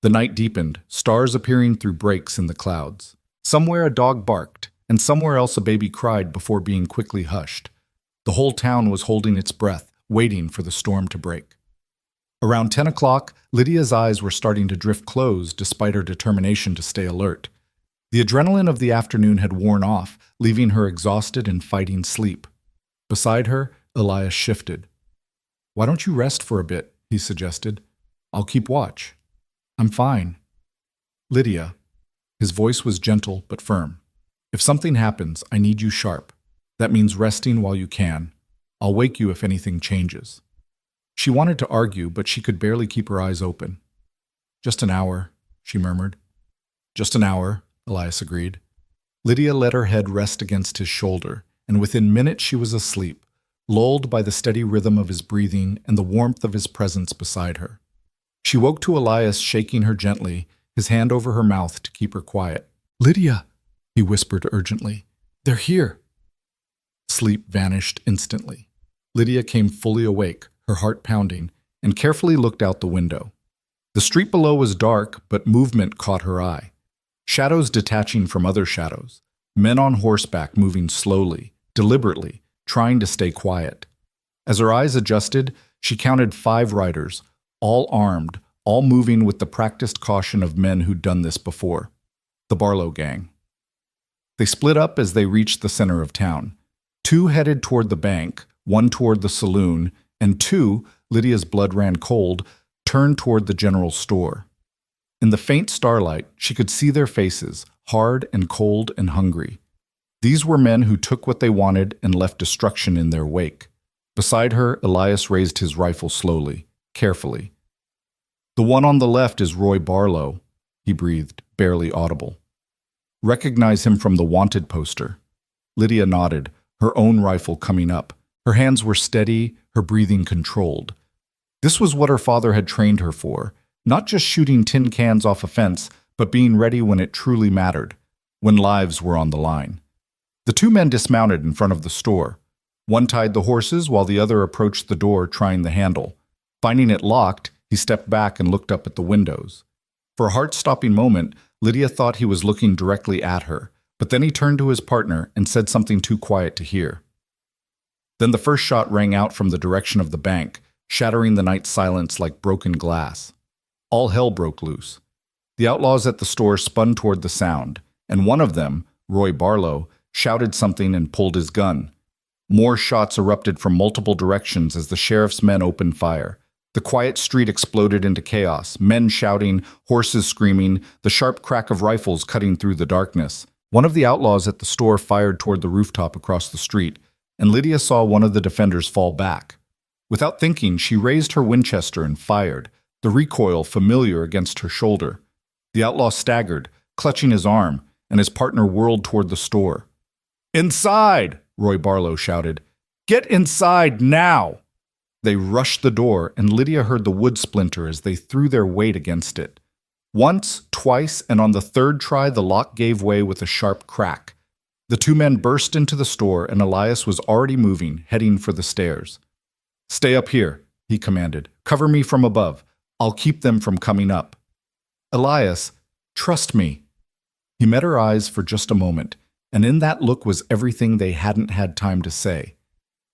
The night deepened, stars appearing through breaks in the clouds. Somewhere a dog barked, and somewhere else a baby cried before being quickly hushed. The whole town was holding its breath, waiting for the storm to break. Around 10 o'clock, Lydia's eyes were starting to drift closed despite her determination to stay alert. The adrenaline of the afternoon had worn off, leaving her exhausted and fighting sleep. Beside her, Elias shifted. Why don't you rest for a bit, he suggested. I'll keep watch. I'm fine. Lydia. His voice was gentle but firm. If something happens, I need you sharp. That means resting while you can. I'll wake you if anything changes. She wanted to argue, but she could barely keep her eyes open. Just an hour, she murmured. Just an hour, Elias agreed. Lydia let her head rest against his shoulder, and within minutes she was asleep, lulled by the steady rhythm of his breathing and the warmth of his presence beside her. She woke to Elias shaking her gently, his hand over her mouth to keep her quiet. Lydia, he whispered urgently. They're here. Sleep vanished instantly. Lydia came fully awake, her heart pounding, and carefully looked out the window. The street below was dark, but movement caught her eye. Shadows detaching from other shadows. Men on horseback moving slowly, deliberately, trying to stay quiet. As her eyes adjusted, she counted 5 riders, all armed, all moving with the practiced caution of men who'd done this before. The Barlow gang. They split up as they reached the center of town. 2 headed toward the bank, 1 toward the saloon, and 2, Lydia's blood ran cold, turned toward the general store. In the faint starlight, she could see their faces, hard and cold and hungry. These were men who took what they wanted and left destruction in their wake. Beside her, Elias raised his rifle slowly, carefully. The one on the left is Roy Barlow, he breathed, barely audible. Recognize him from the wanted poster. Lydia nodded, her own rifle coming up. Her hands were steady, her breathing controlled. This was what her father had trained her for, not just shooting tin cans off a fence, but being ready when it truly mattered, when lives were on the line. The 2 men dismounted in front of the store. One tied the horses while the other approached the door trying the handle. Finding it locked, he stepped back and looked up at the windows. For a heart-stopping moment, Lydia thought he was looking directly at her, but then he turned to his partner and said something too quiet to hear. Then the first shot rang out from the direction of the bank, shattering the night silence like broken glass. All hell broke loose. The outlaws at the store spun toward the sound, and one of them, Roy Barlow, shouted something and pulled his gun. More shots erupted from multiple directions as the sheriff's men opened fire. The quiet street exploded into chaos, men shouting, horses screaming, the sharp crack of rifles cutting through the darkness. One of the outlaws at the store fired toward the rooftop across the street, and Lydia saw one of the defenders fall back. Without thinking, she raised her Winchester and fired, the recoil familiar against her shoulder. The outlaw staggered, clutching his arm, and his partner whirled toward the store. "Inside!" Roy Barlow shouted. "Get inside now!" They rushed the door, and Lydia heard the wood splinter as they threw their weight against it. Once, twice, and on the third try, the lock gave way with a sharp crack. The 2 men burst into the store, and Elias was already moving, heading for the stairs. "Stay up here," he commanded. "Cover me from above. I'll keep them from coming up." "Elias, trust me." He met her eyes for just a moment, and in that look was everything they hadn't had time to say.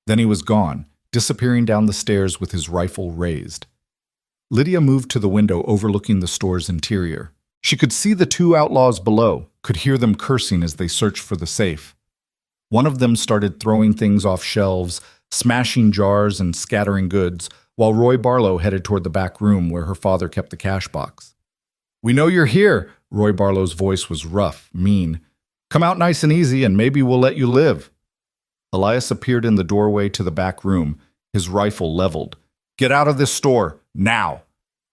Then he was gone, disappearing down the stairs with his rifle raised. Lydia moved to the window overlooking the store's interior. She could see the two outlaws below, could hear them cursing as they searched for the safe. One of them started throwing things off shelves, smashing jars and scattering goods, while Roy Barlow headed toward the back room where her father kept the cash box. "We know you're here." Roy Barlow's voice was rough, mean. "Come out nice and easy and maybe we'll let you live." Elias appeared in the doorway to the back room, his rifle leveled. "Get out of this store, now!"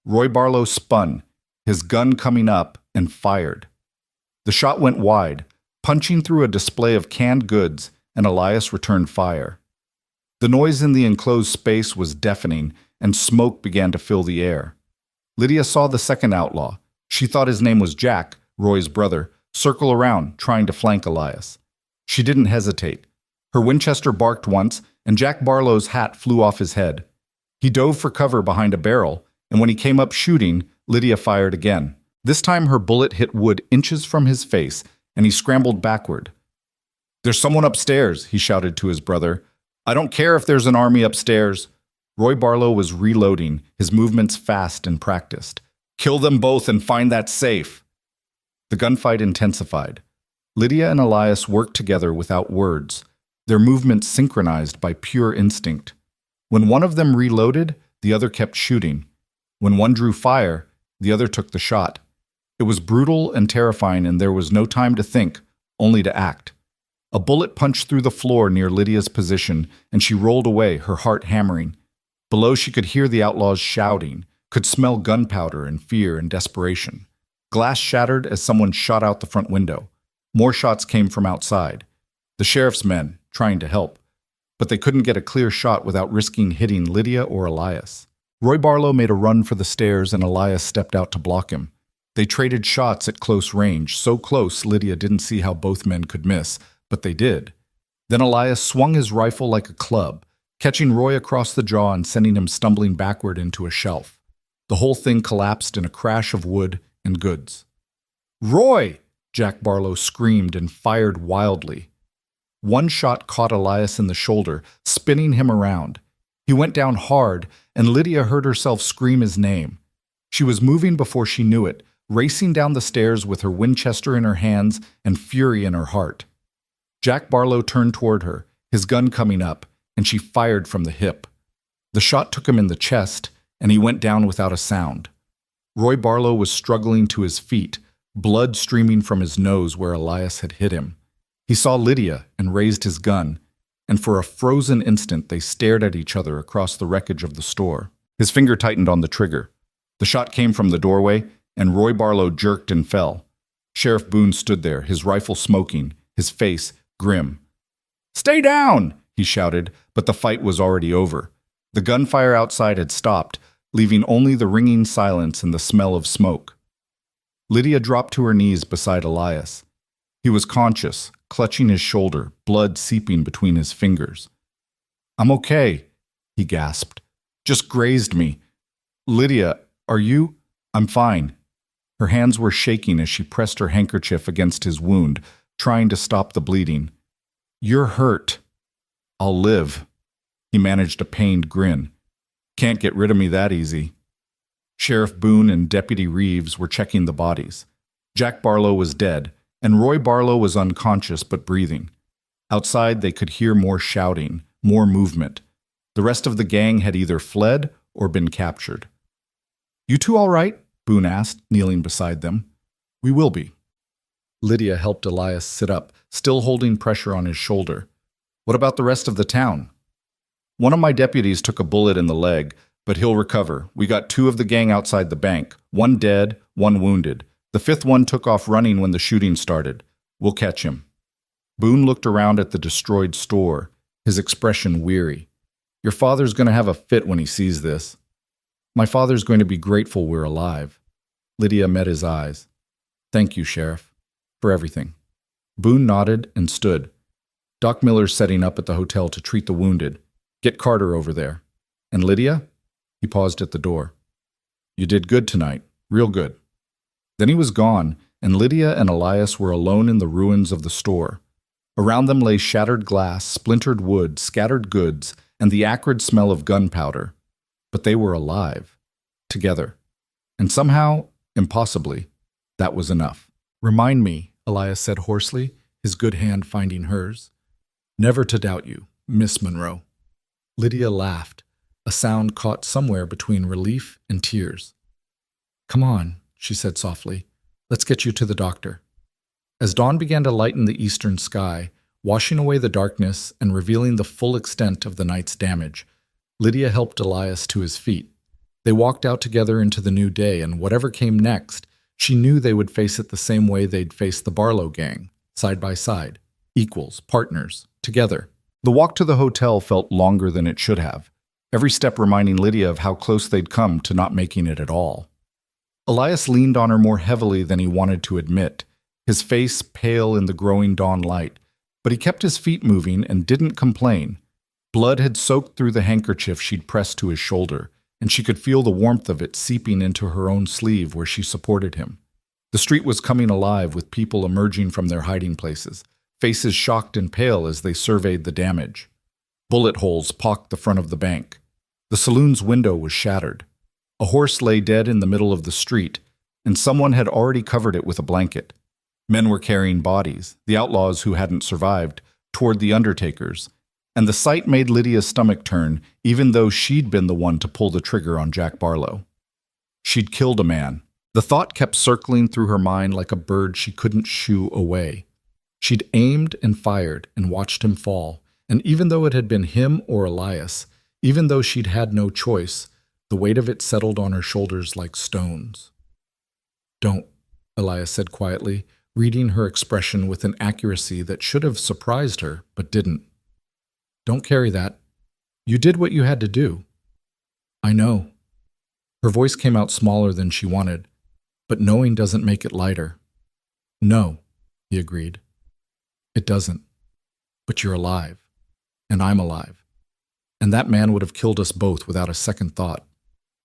Roy Barlow spun, his gun coming up, and fired. The shot went wide, punching through a display of canned goods, and Elias returned fire. The noise in the enclosed space was deafening, and smoke began to fill the air. Lydia saw the second outlaw. She thought his name was Jack, Roy's brother, circle around, trying to flank Elias. She didn't hesitate. Her Winchester barked once, and Jack Barlow's hat flew off his head. He dove for cover behind a barrel, and when he came up shooting, Lydia fired again. This time her bullet hit wood inches from his face, and he scrambled backward. "There's someone upstairs," he shouted to his brother. "I don't care if there's an army upstairs." Roy Barlow was reloading, his movements fast and practiced. "Kill them both and find that safe." The gunfight intensified. Lydia and Elias worked together without words, their movements synchronized by pure instinct. When one of them reloaded, the other kept shooting. When one drew fire, the other took the shot. It was brutal and terrifying, and there was no time to think, only to act. A bullet punched through the floor near Lydia's position, and she rolled away, her heart hammering. Below she could hear the outlaws shouting, could smell gunpowder and fear and desperation. Glass shattered as someone shot out the front window. More shots came from outside. The sheriff's men, trying to help. But they couldn't get a clear shot without risking hitting Lydia or Elias. Roy Barlow made a run for the stairs, and Elias stepped out to block him. They traded shots at close range, so close Lydia didn't see how both men could miss, but they did. Then Elias swung his rifle like a club, catching Roy across the jaw and sending him stumbling backward into a shelf. The whole thing collapsed in a crash of wood and goods. "Roy!" Jack Barlow screamed and fired wildly. One shot caught Elias in the shoulder, spinning him around. He went down hard, and Lydia heard herself scream his name. She was moving before she knew it, racing down the stairs with her Winchester in her hands and fury in her heart. Jack Barlow turned toward her, his gun coming up, and she fired from the hip. The shot took him in the chest, and he went down without a sound. Roy Barlow was struggling to his feet, blood streaming from his nose where Elias had hit him. He saw Lydia and raised his gun, and for a frozen instant they stared at each other across the wreckage of the store. His finger tightened on the trigger. The shot came from the doorway, and Roy Barlow jerked and fell. Sheriff Boone stood there, his rifle smoking, his face grim. "Stay down!" he shouted, but the fight was already over. The gunfire outside had stopped, leaving only the ringing silence and the smell of smoke. Lydia dropped to her knees beside Elias. He was conscious, clutching his shoulder, blood seeping between his fingers. "I'm okay," he gasped. "Just grazed me. Lydia, are you?" "I'm fine." Her hands were shaking as she pressed her handkerchief against his wound, trying to stop the bleeding. "You're hurt." "I'll live." He managed a pained grin. "Can't get rid of me that easy." Sheriff Boone and Deputy Reeves were checking the bodies. Jack Barlow was dead, and Roy Barlow was unconscious but breathing. Outside they could hear more shouting, more movement. The rest of the gang had either fled or been captured. "You two all right?" Boone asked, kneeling beside them. "We will be." Lydia helped Elias sit up, still holding pressure on his shoulder. "What about the rest of the town?" "One of my deputies took a bullet in the leg, but he'll recover. We got 2 of the gang outside the bank, 1 dead, 1 wounded. The 5th one took off running when the shooting started. We'll catch him." Boone looked around at the destroyed store, his expression weary. "Your father's going to have a fit when he sees this." "My father's going to be grateful we're alive." Lydia met his eyes. "Thank you, Sheriff, for everything." Boone nodded and stood. "Doc Miller's setting up at the hotel to treat the wounded. Get Carter over there. And Lydia?" He paused at the door. "You did good tonight, real good." Then he was gone, and Lydia and Elias were alone in the ruins of the store. Around them lay shattered glass, splintered wood, scattered goods, and the acrid smell of gunpowder. But they were alive, together. And somehow, impossibly, that was enough. "Remind me," Elias said hoarsely, his good hand finding hers. "Never to doubt you, Miss Monroe." Lydia laughed, a sound caught somewhere between relief and tears. "Come on," she said softly. "Let's get you to the doctor." As dawn began to lighten the eastern sky, washing away the darkness and revealing the full extent of the night's damage, Lydia helped Elias to his feet. They walked out together into the new day, and whatever came next, she knew they would face it the same way they'd faced the Barlow gang, side by side, equals, partners, together. The walk to the hotel felt longer than it should have, every step reminding Lydia of how close they'd come to not making it at all. Elias leaned on her more heavily than he wanted to admit, his face pale in the growing dawn light, but he kept his feet moving and didn't complain. Blood had soaked through the handkerchief she'd pressed to his shoulder, and she could feel the warmth of it seeping into her own sleeve where she supported him. The street was coming alive with people emerging from their hiding places, faces shocked and pale as they surveyed the damage. Bullet holes pocked the front of the bank. The saloon's window was shattered. A horse lay dead in the middle of the street, and someone had already covered it with a blanket. Men were carrying bodies, the outlaws who hadn't survived, toward the undertakers, and the sight made Lydia's stomach turn, even though she'd been the one to pull the trigger on Jack Barlow. She'd killed a man. The thought kept circling through her mind like a bird she couldn't shoo away. She'd aimed and fired and watched him fall, and even though it had been him or Elias, even though she'd had no choice, the weight of it settled on her shoulders like stones. "Don't," Elias said quietly, reading her expression with an accuracy that should have surprised her, but didn't. "Don't carry that. You did what you had to do." "I know." Her voice came out smaller than she wanted, but knowing doesn't make it lighter. "No," he agreed. "It doesn't. But you're alive. And I'm alive. And that man would have killed us both without a second thought.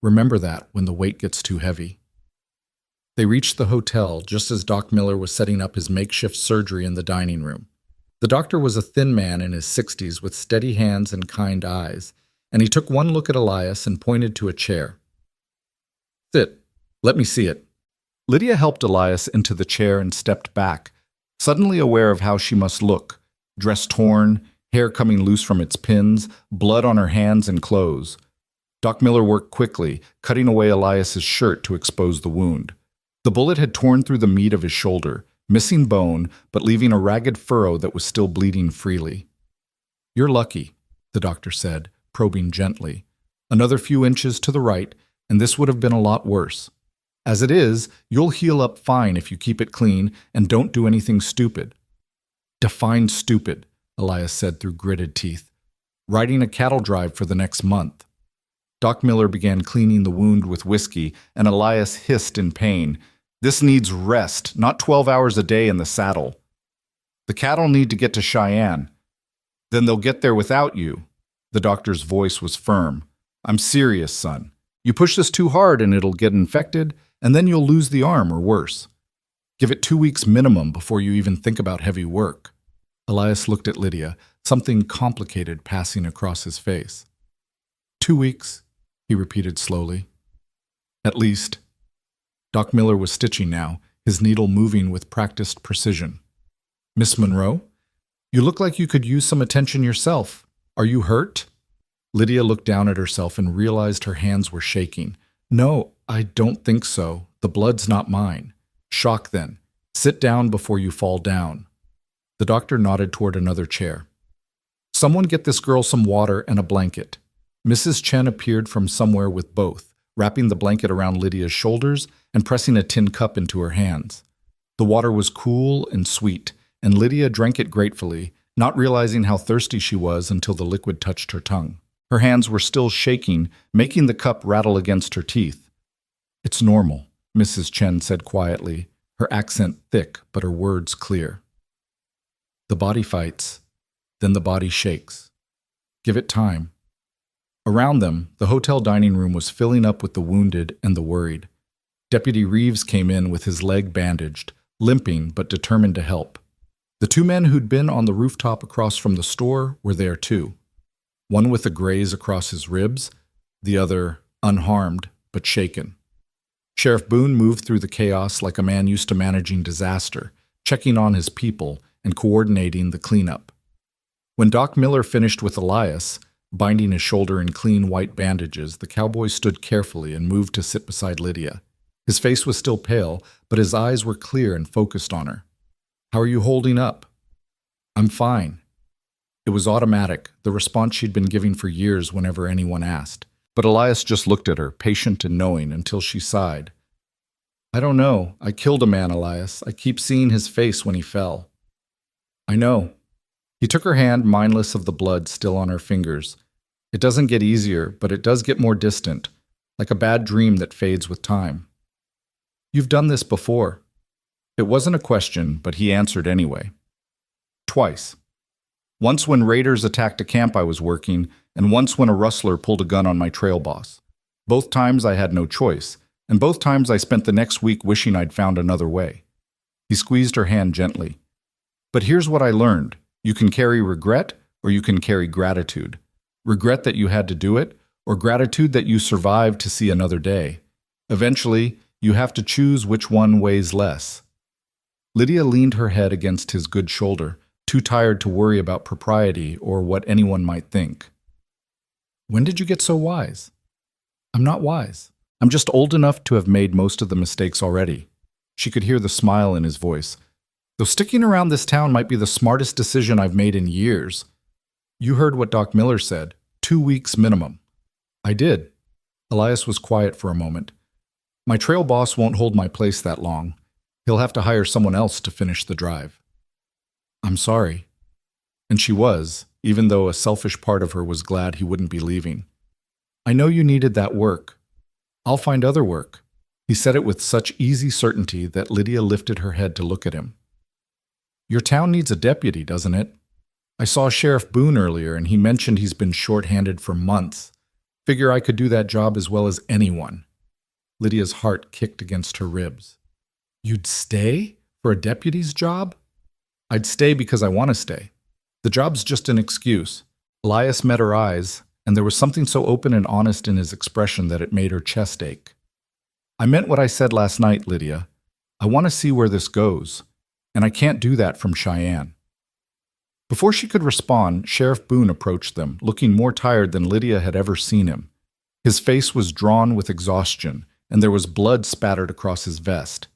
Remember that when the weight gets too heavy." They reached the hotel just as Doc Miller was setting up his makeshift surgery in the dining room. The doctor was a thin man in his 60s with steady hands and kind eyes, and he took one look at Elias and pointed to a chair. "Sit. Let me see it." Lydia helped Elias into the chair and stepped back, suddenly aware of how she must look, dress torn, hair coming loose from its pins, blood on her hands and clothes. Doc Miller worked quickly, cutting away Elias's shirt to expose the wound. The bullet had torn through the meat of his shoulder, missing bone, but leaving a ragged furrow that was still bleeding freely. "You're lucky," the doctor said, probing gently. "Another few inches to the right, and this would have been a lot worse. As it is, you'll heal up fine if you keep it clean and don't do anything stupid." "Define stupid," Elias said through gritted teeth. "Riding a cattle drive for the next month." Doc Miller began cleaning the wound with whiskey, and Elias hissed in pain. "This needs rest, not 12 hours a day in the saddle. The cattle need to get to Cheyenne. Then they'll get there without you." The doctor's voice was firm. "I'm serious, son. You push this too hard and it'll get infected, and then you'll lose the arm or worse. Give it 2 weeks minimum before you even think about heavy work." Elias looked at Lydia, something complicated passing across his face. 2 weeks, he repeated slowly. "At least." Doc Miller was stitching now, his needle moving with practiced precision. "Miss Monroe, you look like you could use some attention yourself. Are you hurt?" Lydia looked down at herself and realized her hands were shaking. "No, I don't think so. The blood's not mine." "Shock then. Sit down before you fall down." The doctor nodded toward another chair. "Someone get this girl some water and a blanket." Mrs. Chen appeared from somewhere with both, wrapping the blanket around Lydia's shoulders and pressing a tin cup into her hands. The water was cool and sweet, and Lydia drank it gratefully, not realizing how thirsty she was until the liquid touched her tongue. Her hands were still shaking, making the cup rattle against her teeth. "It's normal," Mrs. Chen said quietly, her accent thick but her words clear. "The body fights, then the body shakes. Give it time." Around them, the hotel dining room was filling up with the wounded and the worried. Deputy Reeves came in with his leg bandaged, limping but determined to help. The two men who'd been on the rooftop across from the store were there too. One with a graze across his ribs, the other unharmed but shaken. Sheriff Boone moved through the chaos like a man used to managing disaster, checking on his people and coordinating the cleanup. When Doc Miller finished with Elias, binding his shoulder in clean white bandages, the cowboy stood carefully and moved to sit beside Lydia. His face was still pale, but his eyes were clear and focused on her. "How are you holding up?" "I'm fine." It was automatic, the response she'd been giving for years whenever anyone asked. But Elias just looked at her, patient and knowing, until she sighed. "I don't know. I killed a man, Elias. I keep seeing his face when he fell." "I know." He took her hand, mindless of the blood still on her fingers. "It doesn't get easier, but it does get more distant, like a bad dream that fades with time." "You've done this before." It wasn't a question, but he answered anyway. "Twice. Once when raiders attacked a camp I was working, and once when a rustler pulled a gun on my trail boss. Both times I had no choice, and both times I spent the next week wishing I'd found another way." He squeezed her hand gently. "But here's what I learned. You can carry regret, or you can carry gratitude. Regret that you had to do it, or gratitude that you survived to see another day. Eventually, you have to choose which one weighs less." Lydia leaned her head against his good shoulder, too tired to worry about propriety or what anyone might think. "When did you get so wise?" "I'm not wise. I'm just old enough to have made most of the mistakes already." She could hear the smile in his voice. "Though sticking around this town might be the smartest decision I've made in years." "You heard what Doc Miller said. 2 weeks minimum." "I did." Elias was quiet for a moment. "My trail boss won't hold my place that long. He'll have to hire someone else to finish the drive." "I'm sorry." And she was, even though a selfish part of her was glad he wouldn't be leaving. "I know you needed that work. I'll find other work." He said it with such easy certainty that Lydia lifted her head to look at him. "Your town needs a deputy, doesn't it? I saw Sheriff Boone earlier, and he mentioned he's been short-handed for months. Figure I could do that job as well as anyone." Lydia's heart kicked against her ribs. "You'd stay for a deputy's job?" "I'd stay because I want to stay. The job's just an excuse." Elias met her eyes, and there was something so open and honest in his expression that it made her chest ache. "I meant what I said last night, Lydia. I want to see where this goes, and I can't do that from Cheyenne." Before she could respond, Sheriff Boone approached them, looking more tired than Lydia had ever seen him. His face was drawn with exhaustion, and there was blood spattered across his vest.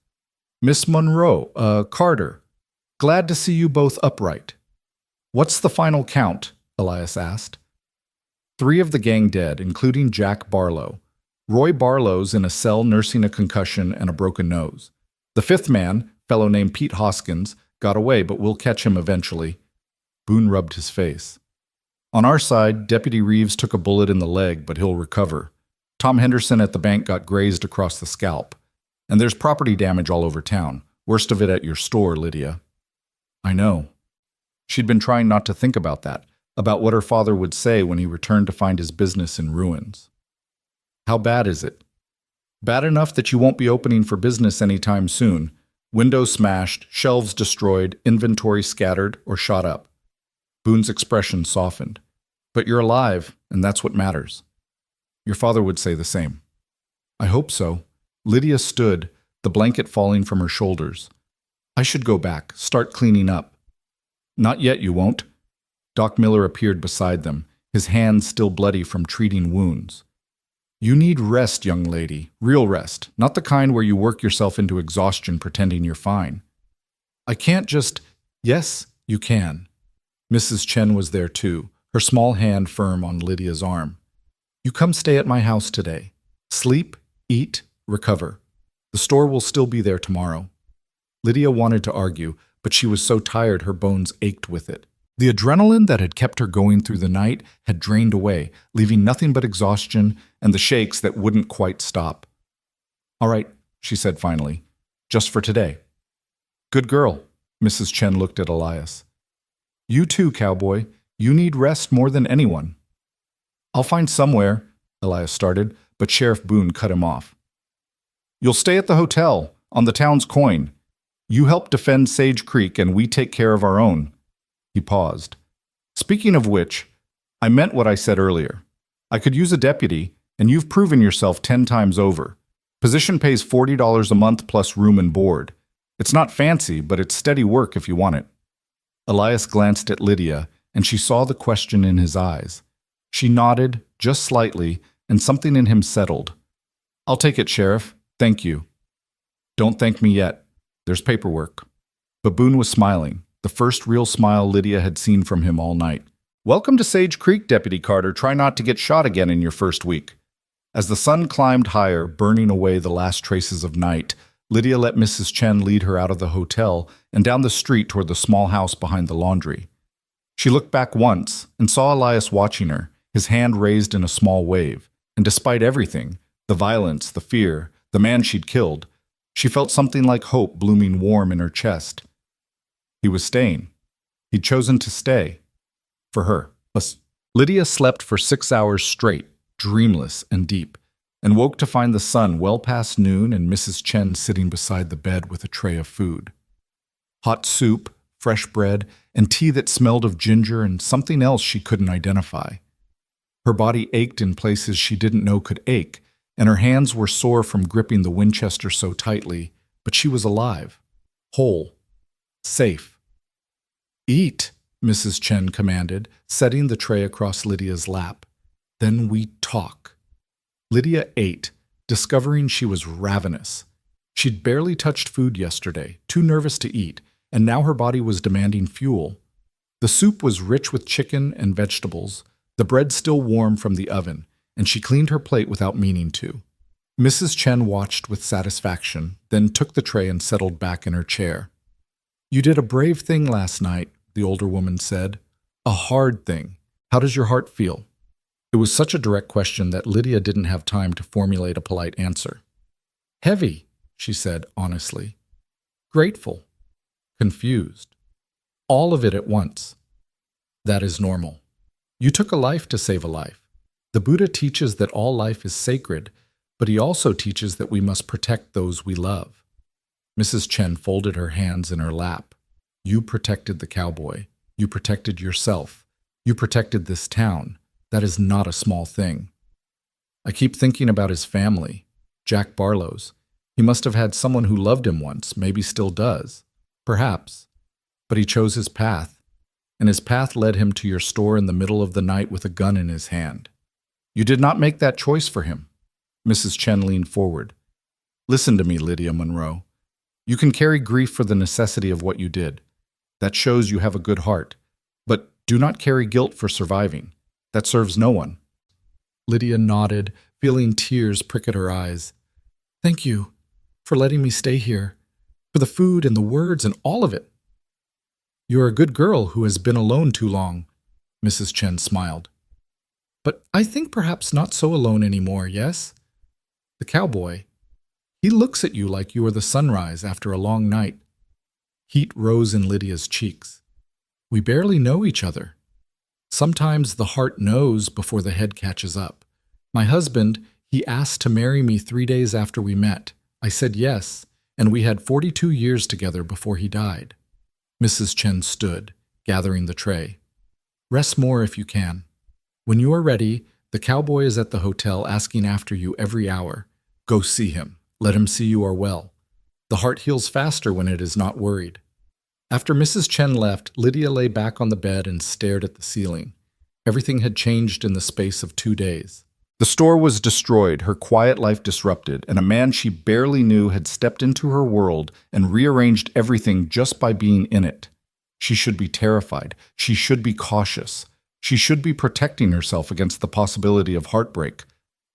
"Miss Monroe, Carter, glad to see you both upright." "What's the final count?" Elias asked. 3 of the gang dead, including Jack Barlow. Roy Barlow's in a cell nursing a concussion and a broken nose. The 5th man, fellow named Pete Hoskins, got away, but we'll catch him eventually. Boone rubbed his face. "On our side, Deputy Reeves took a bullet in the leg, but he'll recover. Tom Henderson at the bank got grazed across the scalp. And there's property damage all over town. Worst of it at your store, Lydia." "I know." She'd been trying not to think about that, about what her father would say when he returned to find his business in ruins. "How bad is it?" "Bad enough that you won't be opening for business anytime soon. Windows smashed, shelves destroyed, inventory scattered or shot up." Boone's expression softened. "But you're alive, and that's what matters." "Your father would say the same." "I hope so." Lydia stood, the blanket falling from her shoulders. "I should go back, start cleaning up." "Not yet, you won't." Doc Miller appeared beside them, his hands still bloody from treating wounds. "You need rest, young lady, real rest, not the kind where you work yourself into exhaustion pretending you're fine." "I can't just—" "Yes, you can." Mrs. Chen was there too, her small hand firm on Lydia's arm. "You come stay at my house today. Sleep, eat, recover. The store will still be there tomorrow." Lydia wanted to argue, but she was so tired her bones ached with it. The adrenaline that had kept her going through the night had drained away, leaving nothing but exhaustion and the shakes that wouldn't quite stop. "All right," she said finally, "just for today." "Good girl." Mrs. Chen looked at Elias. "You too, Cowboy. You need rest more than anyone." "I'll find somewhere," Elias started, but Sheriff Boone cut him off. "You'll stay at the hotel, on the town's coin. You help defend Sage Creek and we take care of our own. He paused. Speaking of which, I meant what I said earlier. I could use a deputy, and you've proven yourself 10 times over. Position pays $40 a month plus room and board. It's not fancy, but it's steady work if you want it. Elias glanced at Lydia, and she saw the question in his eyes. She nodded, just slightly, and something in him settled. I'll take it, Sheriff. Thank you. Don't thank me yet. There's paperwork. Baboon was smiling, the first real smile Lydia had seen from him all night. Welcome to Sage Creek, Deputy Carter. Try not to get shot again in your first week. As the sun climbed higher, burning away the last traces of night, Lydia let Mrs. Chen lead her out of the hotel and down the street toward the small house behind the laundry. She looked back once and saw Elias watching her, his hand raised in a small wave, and despite everything, the violence, the fear, the man she'd killed, she felt something like hope blooming warm in her chest. He was staying. He'd chosen to stay. For her. Lydia slept for 6 hours straight, dreamless and deep, and woke to find the sun well past noon and Mrs. Chen sitting beside the bed with a tray of food. Hot soup, fresh bread, and tea that smelled of ginger and something else she couldn't identify. Her body ached in places she didn't know could ache, and her hands were sore from gripping the Winchester so tightly, but she was alive, whole, safe. Eat, Mrs. Chen commanded, setting the tray across Lydia's lap. Then we talk. Lydia ate, discovering she was ravenous. She'd barely touched food yesterday, too nervous to eat, and now her body was demanding fuel. The soup was rich with chicken and vegetables, the bread still warm from the oven, and she cleaned her plate without meaning to. Mrs. Chen watched with satisfaction, then took the tray and settled back in her chair. You did a brave thing last night, the older woman said. A hard thing. How does your heart feel? It was such a direct question that Lydia didn't have time to formulate a polite answer. Heavy, she said honestly. Grateful. Confused. All of it at once. That is normal. You took a life to save a life. The Buddha teaches that all life is sacred, but he also teaches that we must protect those we love. Mrs. Chen folded her hands in her lap. You protected the cowboy. You protected yourself. You protected this town. That is not a small thing. I keep thinking about his family, Jack Barlow's. He must have had someone who loved him once, maybe still does. Perhaps. But he chose his path, and his path led him to your store in the middle of the night with a gun in his hand. You did not make that choice for him. Mrs. Chen leaned forward. Listen to me, Lydia Monroe. You can carry grief for the necessity of what you did. That shows you have a good heart. But do not carry guilt for surviving. That serves no one. Lydia nodded, feeling tears prick at her eyes. Thank you for letting me stay here, for the food and the words and all of it. You're a good girl who has been alone too long, Mrs. Chen smiled. But I think perhaps not so alone anymore, yes? The cowboy, he looks at you like you are the sunrise after a long night. Heat rose in Lydia's cheeks. We barely know each other. Sometimes the heart knows before the head catches up. My husband, he asked to marry me 3 days after we met. I said yes, and we had 42 years together before he died. Mrs. Chen stood, gathering the tray. Rest more if you can. When you are ready, the cowboy is at the hotel asking after you every hour. Go see him. Let him see you are well. The heart heals faster when it is not worried. After Mrs. Chen left, Lydia lay back on the bed and stared at the ceiling. Everything had changed in the space of 2 days. The store was destroyed, her quiet life disrupted, and a man she barely knew had stepped into her world and rearranged everything just by being in it. She should be terrified. She should be cautious. She should be protecting herself against the possibility of heartbreak.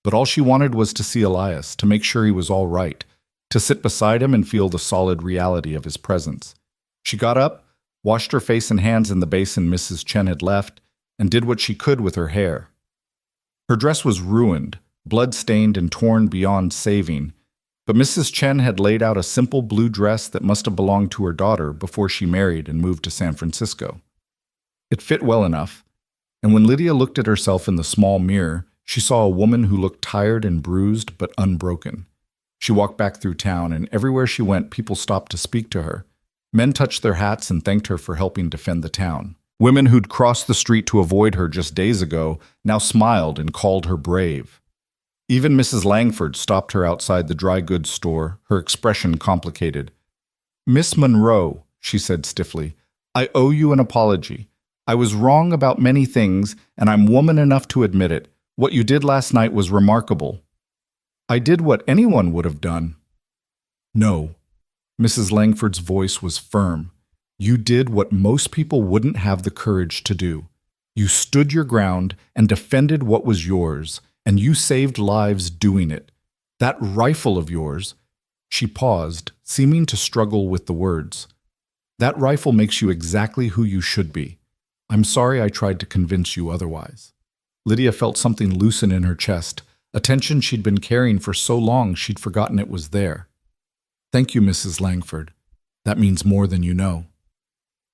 But all she wanted was to see Elias, to make sure he was all right, to sit beside him and feel the solid reality of his presence. She got up, washed her face and hands in the basin Mrs. Chen had left, and did what she could with her hair. Her dress was ruined, blood-stained and torn beyond saving, but Mrs. Chen had laid out a simple blue dress that must have belonged to her daughter before she married and moved to San Francisco. It fit well enough, and when Lydia looked at herself in the small mirror, she saw a woman who looked tired and bruised but unbroken. She walked back through town, and everywhere she went, people stopped to speak to her. Men touched their hats and thanked her for helping defend the town. Women who'd crossed the street to avoid her just days ago now smiled and called her brave. Even Mrs. Langford stopped her outside the dry goods store, her expression complicated. "Miss Monroe," she said stiffly, "I owe you an apology. I was wrong about many things, and I'm woman enough to admit it. What you did last night was remarkable." "I did what anyone would have done." "No." Mrs. Langford's voice was firm. "You did what most people wouldn't have the courage to do. You stood your ground and defended what was yours, and you saved lives doing it. That rifle of yours—" She paused, seeming to struggle with the words. "That rifle makes you exactly who you should be. I'm sorry I tried to convince you otherwise." Lydia felt something loosen in her chest, a tension she'd been carrying for so long she'd forgotten it was there. "Thank you, Mrs. Langford. That means more than you know."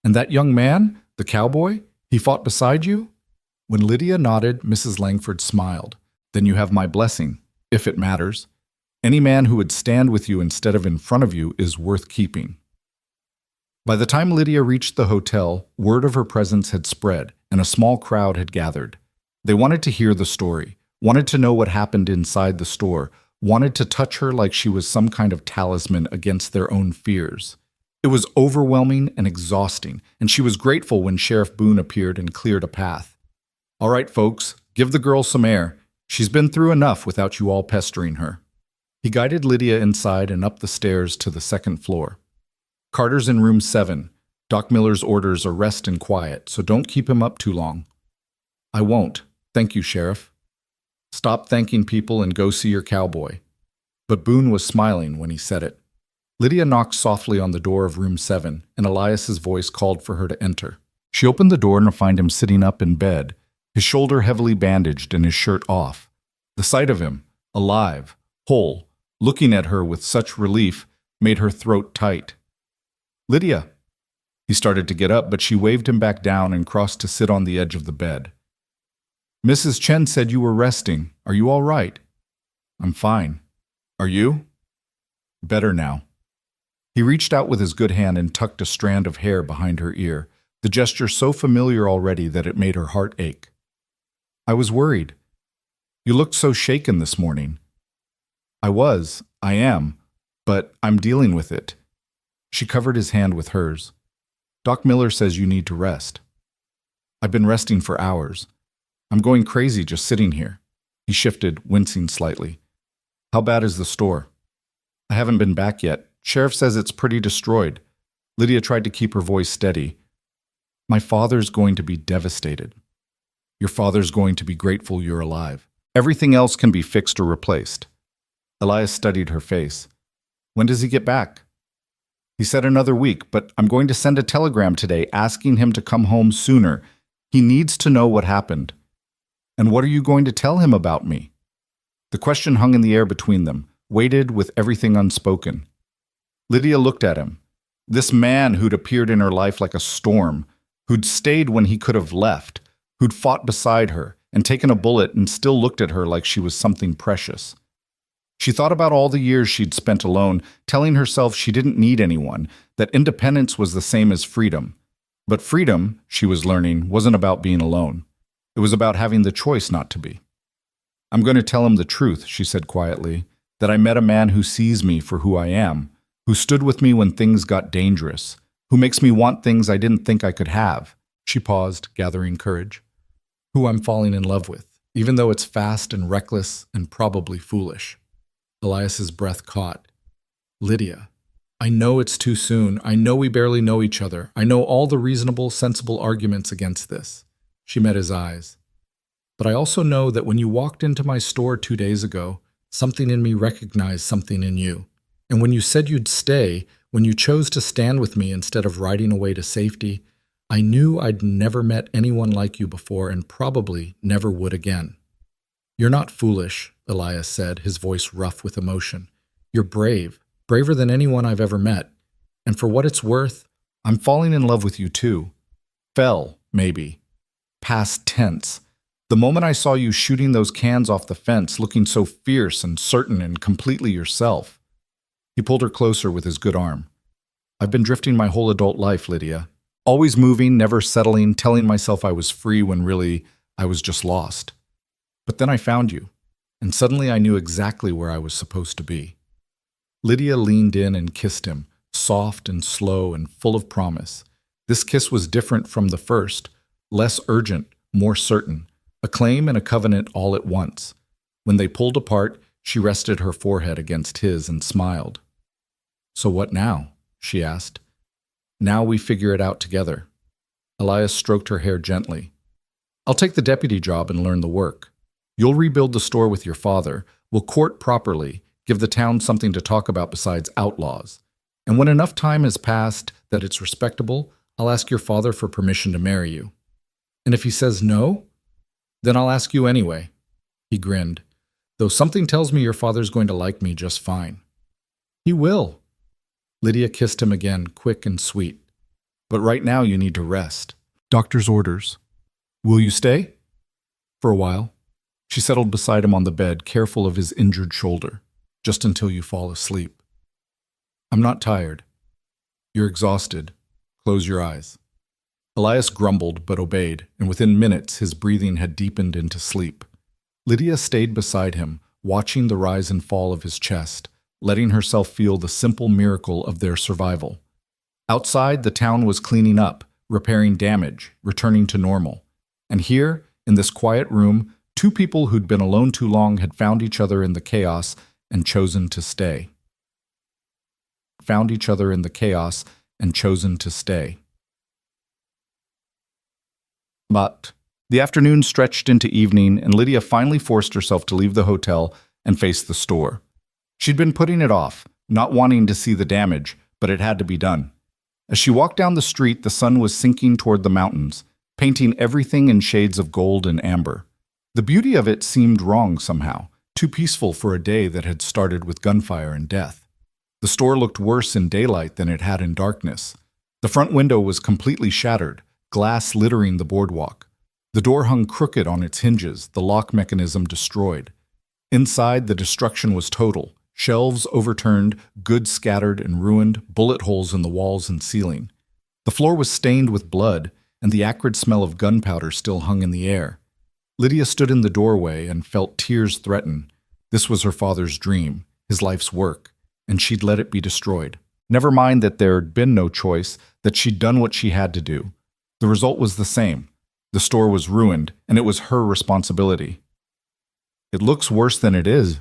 "And that young man, the cowboy, he fought beside you?" When Lydia nodded, Mrs. Langford smiled. "Then you have my blessing, if it matters. Any man who would stand with you instead of in front of you is worth keeping." By the time Lydia reached the hotel, word of her presence had spread, and a small crowd had gathered. They wanted to hear the story, wanted to know what happened inside the store, wanted to touch her like she was some kind of talisman against their own fears. It was overwhelming and exhausting, and she was grateful when Sheriff Boone appeared and cleared a path. "All right, folks, give the girl some air. She's been through enough without you all pestering her." He guided Lydia inside and up the stairs to the second floor. "Carter's in room 7. Doc Miller's orders are rest and quiet, so don't keep him up too long." "I won't. Thank you, Sheriff." "Stop thanking people and go see your cowboy." But Boone was smiling when he said it. Lydia knocked softly on the door of room 7, and Elias's voice called for her to enter. She opened the door to find him sitting up in bed, his shoulder heavily bandaged and his shirt off. The sight of him, alive, whole, looking at her with such relief, made her throat tight. "Lydia." He started to get up, but she waved him back down and crossed to sit on the edge of the bed. "Mrs. Chen said you were resting. Are you all right?" "I'm fine. Are you?" "Better now." He reached out with his good hand and tucked a strand of hair behind her ear, the gesture so familiar already that it made her heart ache. "I was worried. You looked so shaken this morning." I am, but I'm dealing with it." She covered his hand with hers. "Doc Miller says you need to rest." "I've been resting for hours. I'm going crazy just sitting here." He shifted, wincing slightly. "How bad is the store?" "I haven't been back yet. Sheriff says it's pretty destroyed." Lydia tried to keep her voice steady. "My father's going to be devastated." "Your father's going to be grateful you're alive. Everything else can be fixed or replaced." Elias studied her face. "When does he get back?" "He said another week, but I'm going to send a telegram today asking him to come home sooner. He needs to know what happened." "And what are you going to tell him about me?" The question hung in the air between them, weighted with everything unspoken. Lydia looked at him. This man who'd appeared in her life like a storm, who'd stayed when he could have left, who'd fought beside her and taken a bullet and still looked at her like she was something precious. She thought about all the years she'd spent alone, telling herself she didn't need anyone, that independence was the same as freedom. But freedom, she was learning, wasn't about being alone. It was about having the choice not to be. "I'm going to tell him the truth," she said quietly, "that I met a man who sees me for who I am, who stood with me when things got dangerous, who makes me want things I didn't think I could have." She paused, gathering courage. "Who I'm falling in love with, even though it's fast and reckless and probably foolish." Elias's breath caught. "Lydia, I know it's too soon. I know we barely know each other. I know all the reasonable, sensible arguments against this." She met his eyes. "But I also know that when you walked into my store 2 days ago, something in me recognized something in you. And when you said you'd stay, when you chose to stand with me instead of riding away to safety, I knew I'd never met anyone like you before and probably never would again." "You're not foolish," Elias said, his voice rough with emotion. "You're brave, braver than anyone I've ever met. And for what it's worth, I'm falling in love with you too. Fell, maybe. Past tense. The moment I saw you shooting those cans off the fence, looking so fierce and certain and completely yourself. He pulled her closer with his good arm. I've been drifting my whole adult life, Lydia. Always moving, never settling, telling myself I was free when really I was just lost. But then I found you, and suddenly I knew exactly where I was supposed to be. Lydia leaned in and kissed him, soft and slow and full of promise. This kiss was different from the first, less urgent, more certain, a claim and a covenant all at once. When they pulled apart, she rested her forehead against his and smiled. So what now? She asked. Now we figure it out together. Elias stroked her hair gently. I'll take the deputy job and learn the work. You'll rebuild the store with your father. We'll court properly, give the town something to talk about besides outlaws. And when enough time has passed that it's respectable, I'll ask your father for permission to marry you. And if he says no, then I'll ask you anyway. He grinned. Though something tells me your father's going to like me just fine. He will. Lydia kissed him again, quick and sweet. But right now you need to rest. Doctor's orders. Will you stay? For a while. She settled beside him on the bed, careful of his injured shoulder. Just until you fall asleep. I'm not tired. You're exhausted. Close your eyes. Elias grumbled but obeyed, and within minutes his breathing had deepened into sleep. Lydia stayed beside him, watching the rise and fall of his chest, letting herself feel the simple miracle of their survival. Outside, the town was cleaning up, repairing damage, returning to normal. And here, in this quiet room, two people who'd been alone too long had found each other in the chaos and chosen to stay. But the afternoon stretched into evening, and Lydia finally forced herself to leave the hotel and face the store. She'd been putting it off, not wanting to see the damage, but it had to be done. As she walked down the street, the sun was sinking toward the mountains, painting everything in shades of gold and amber. The beauty of it seemed wrong somehow, too peaceful for a day that had started with gunfire and death. The store looked worse in daylight than it had in darkness. The front window was completely shattered, glass littering the boardwalk. The door hung crooked on its hinges, the lock mechanism destroyed. Inside, the destruction was total. Shelves overturned, goods scattered and ruined, bullet holes in the walls and ceiling. The floor was stained with blood, and the acrid smell of gunpowder still hung in the air. Lydia stood in the doorway and felt tears threaten. This was her father's dream, his life's work, and she'd let it be destroyed. Never mind that there'd been no choice, that she'd done what she had to do. The result was the same. The store was ruined, and it was her responsibility. It looks worse than it is.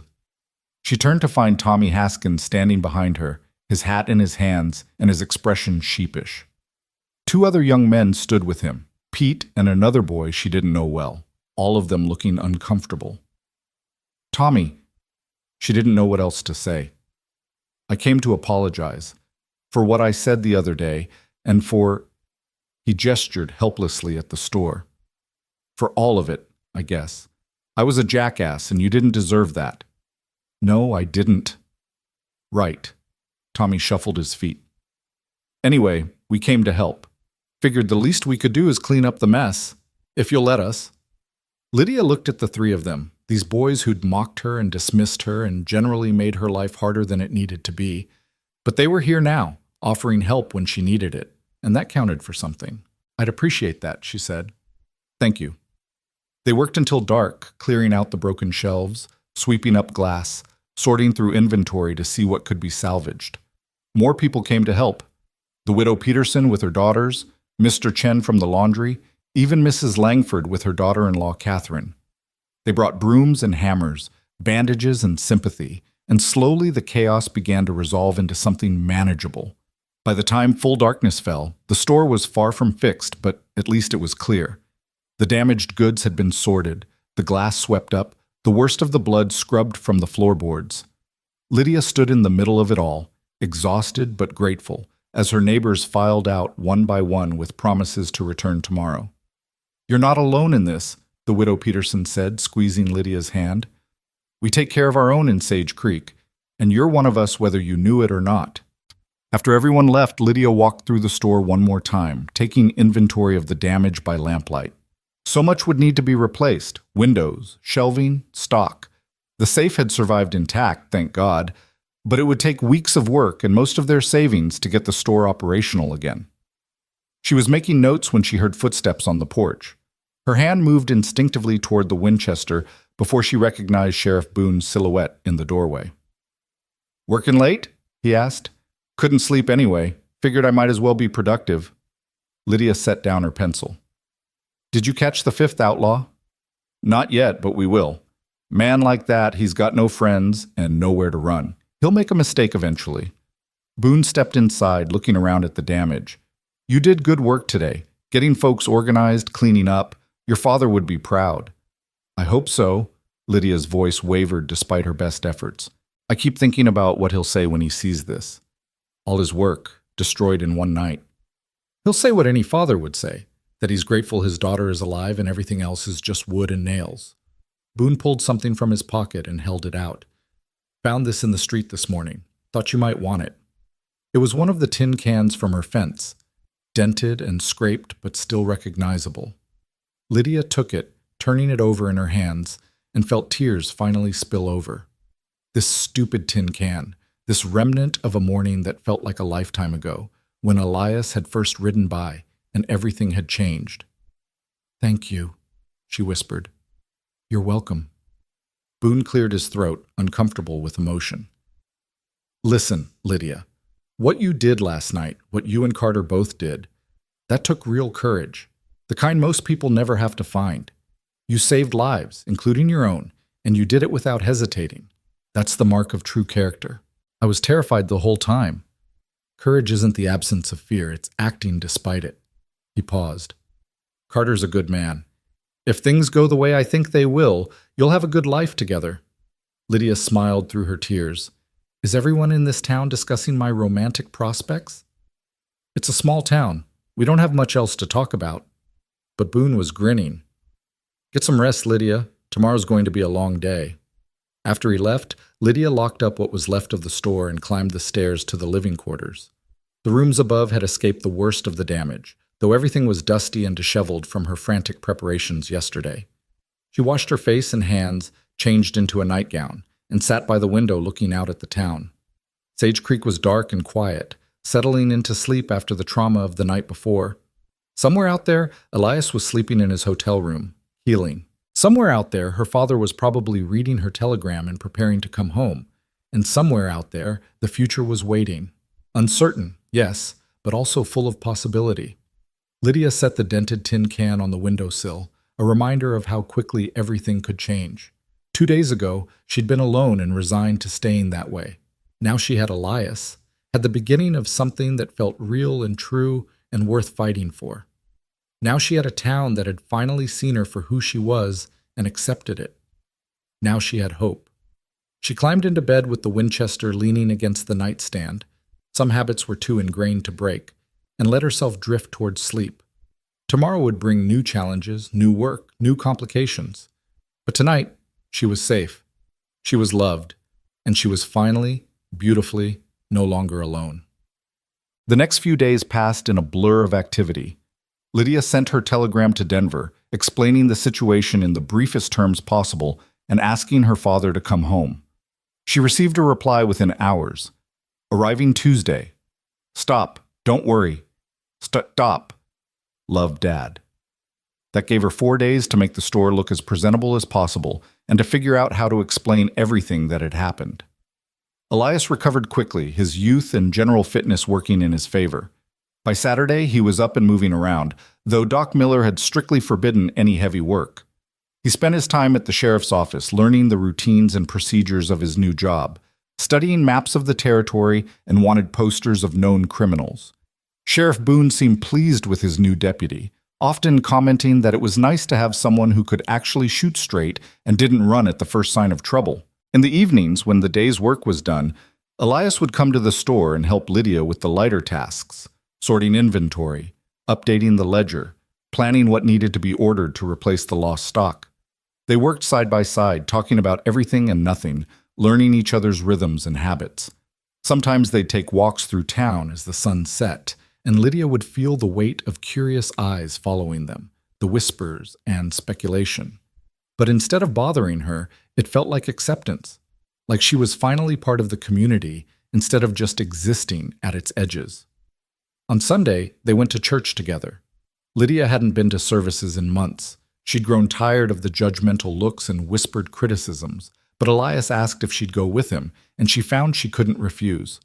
She turned to find Tommy Haskins standing behind her, his hat in his hands and his expression sheepish. Two other young men stood with him, Pete and another boy she didn't know well, all of them looking uncomfortable. Tommy, she didn't know what else to say. I came to apologize for what I said the other day and for, he gestured helplessly at the store. For all of it, I guess. I was a jackass and you didn't deserve that. No, I didn't. Right. Tommy shuffled his feet. Anyway, we came to help. Figured the least we could do is clean up the mess, if you'll let us. Lydia looked at the three of them, these boys who'd mocked her and dismissed her and generally made her life harder than it needed to be. But they were here now, offering help when she needed it, and that counted for something. I'd appreciate that, she said. Thank you. They worked until dark, clearing out the broken shelves, sweeping up glass, sorting through inventory to see what could be salvaged. More people came to help. The widow Peterson with her daughters, Mr. Chen from the laundry, even Mrs. Langford with her daughter-in-law Catherine. They brought brooms and hammers, bandages and sympathy, and slowly the chaos began to resolve into something manageable. By the time full darkness fell, the store was far from fixed, but at least it was clear. The damaged goods had been sorted, the glass swept up, the worst of the blood scrubbed from the floorboards. Lydia stood in the middle of it all, exhausted but grateful, as her neighbors filed out one by one with promises to return tomorrow. You're not alone in this, the widow Peterson said, squeezing Lydia's hand. We take care of our own in Sage Creek, and you're one of us whether you knew it or not. After everyone left, Lydia walked through the store one more time, taking inventory of the damage by lamplight. So much would need to be replaced: windows, shelving, stock. The safe had survived intact, thank God, but it would take weeks of work and most of their savings to get the store operational again. She was making notes when she heard footsteps on the porch. Her hand moved instinctively toward the Winchester before she recognized Sheriff Boone's silhouette in the doorway. "Working late?" he asked. "Couldn't sleep anyway. Figured I might as well be productive." Lydia set down her pencil. "Did you catch the fifth outlaw?" "Not yet, but we will. Man like that, he's got no friends and nowhere to run. He'll make a mistake eventually." Boone stepped inside, looking around at the damage. "You did good work today, getting folks organized, cleaning up. Your father would be proud." "I hope so." Lydia's voice wavered despite her best efforts. "I keep thinking about what he'll say when he sees this. All his work, destroyed in one night." "He'll say what any father would say, that he's grateful his daughter is alive and everything else is just wood and nails." Boone pulled something from his pocket and held it out. "Found this in the street this morning. Thought you might want it." It was one of the tin cans from her fence, dented and scraped but still recognizable. Lydia took it, turning it over in her hands, and felt tears finally spill over. This stupid tin can, this remnant of a morning that felt like a lifetime ago, when Elias had first ridden by and everything had changed. "Thank you," she whispered. "You're welcome." Boone cleared his throat, uncomfortable with emotion. "Listen, Lydia, what you did last night, what you and Carter both did, that took real courage, the kind most people never have to find. You saved lives, including your own, and you did it without hesitating. That's the mark of true character. I was terrified the whole time. Courage isn't the absence of fear, it's acting despite it." He paused. "Carter's a good man. If things go the way I think they will, you'll have a good life together." Lydia smiled through her tears. "Is everyone in this town discussing my romantic prospects?" "It's a small town. We don't have much else to talk about." But Boone was grinning. "Get some rest, Lydia. Tomorrow's going to be a long day." After he left, Lydia locked up what was left of the store and climbed the stairs to the living quarters. The rooms above had escaped the worst of the damage, though everything was dusty and disheveled from her frantic preparations yesterday. She washed her face and hands, changed into a nightgown, and sat by the window looking out at the town. Sage Creek was dark and quiet, settling into sleep after the trauma of the night before. Somewhere out there, Elias was sleeping in his hotel room, healing. Somewhere out there, her father was probably reading her telegram and preparing to come home. And somewhere out there, the future was waiting. Uncertain, yes, but also full of possibility. Lydia set the dented tin can on the windowsill, a reminder of how quickly everything could change. 2 days ago, she'd been alone and resigned to staying that way. Now she had Elias, had the beginning of something that felt real and true and worth fighting for. Now she had a town that had finally seen her for who she was and accepted it. Now she had hope. She climbed into bed with the Winchester leaning against the nightstand. Some habits were too ingrained to break, and let herself drift towards sleep. Tomorrow would bring new challenges, new work, new complications. But tonight, she was safe. She was loved, and she was finally, beautifully, no longer alone. The next few days passed in a blur of activity. Lydia sent her telegram to Denver, explaining the situation in the briefest terms possible and asking her father to come home. She received a reply within hours. "Arriving Tuesday. Stop. Don't worry. Stop. Love, Dad." That gave her 4 days to make the store look as presentable as possible and to figure out how to explain everything that had happened. Elias recovered quickly, his youth and general fitness working in his favor. By Saturday, he was up and moving around, though Doc Miller had strictly forbidden any heavy work. He spent his time at the sheriff's office, learning the routines and procedures of his new job, studying maps of the territory, and wanted posters of known criminals. Sheriff Boone seemed pleased with his new deputy, often commenting that it was nice to have someone who could actually shoot straight and didn't run at the first sign of trouble. In the evenings, when the day's work was done, Elias would come to the store and help Lydia with the lighter tasks, sorting inventory, updating the ledger, planning what needed to be ordered to replace the lost stock. They worked side by side, talking about everything and nothing, learning each other's rhythms and habits. Sometimes they'd take walks through town as the sun set, and Lydia would feel the weight of curious eyes following them, the whispers and speculation. But instead of bothering her, it felt like acceptance. like she was finally part of the community instead of just existing at its edges. On Sunday, they went to church together. Lydia hadn't been to services in months. She'd grown tired of the judgmental looks and whispered criticisms, but Elias asked if she'd go with him, and she found she couldn't refuse.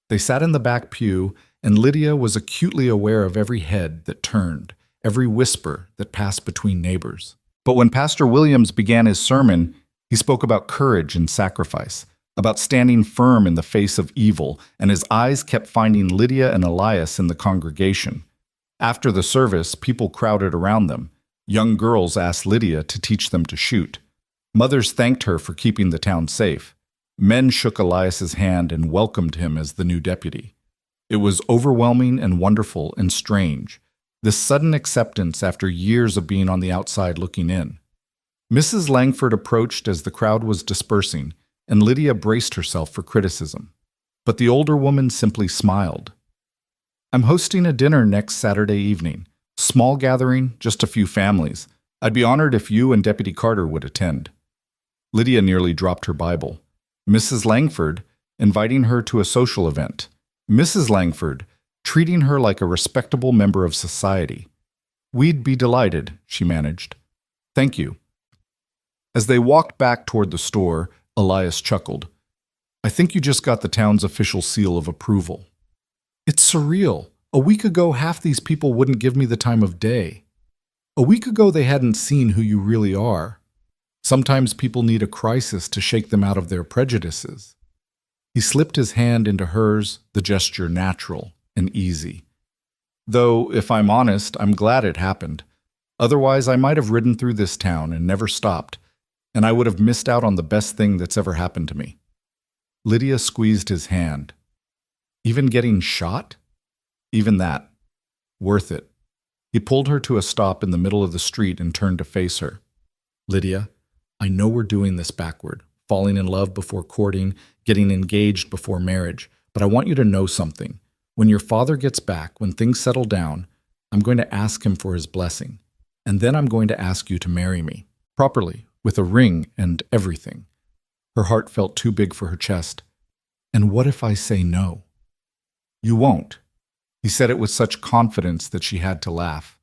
They sat in the back pew, and Lydia was acutely aware of every head that turned, every whisper that passed between neighbors. But when Pastor Williams began his sermon, he spoke about courage and sacrifice, about standing firm in the face of evil, and his eyes kept finding Lydia and Elias in the congregation. After the service, people crowded around them. Young girls asked Lydia to teach them to shoot. Mothers thanked her for keeping the town safe. Men shook Elias's hand and welcomed him as the new deputy. It was overwhelming and wonderful and strange, this sudden acceptance after years of being on the outside looking in. Mrs. Langford approached as the crowd was dispersing, and Lydia braced herself for criticism. But the older woman simply smiled. "I'm hosting a dinner next Saturday evening. Small gathering, just a few families. I'd be honored if you and Deputy Carter would attend." Lydia nearly dropped her Bible. Mrs. Langford, inviting her to a social event. Mrs. Langford, treating her like a respectable member of society. "We'd be delighted," she managed. "Thank you." As they walked back toward the store, Elias chuckled. "I think you just got the town's official seal of approval." "It's surreal. A week ago, half these people wouldn't give me the time of day. A week ago, they hadn't seen who you really are. Sometimes people need a crisis to shake them out of their prejudices." He slipped his hand into hers, the gesture natural and easy. "Though, if I'm honest, I'm glad it happened. Otherwise, I might have ridden through this town and never stopped, and I would have missed out on the best thing that's ever happened to me." Lydia squeezed his hand. "Even getting shot?" "Even that. Worth it." He pulled her to a stop in the middle of the street and turned to face her. "Lydia, I know we're doing this backward, falling in love before courting, getting engaged before marriage, but I want you to know something. When your father gets back, when things settle down, I'm going to ask him for his blessing, and then I'm going to ask you to marry me, properly, with a ring and everything." Her heart felt too big for her chest. "And what if I say no?" "You won't." He said it with such confidence that she had to laugh.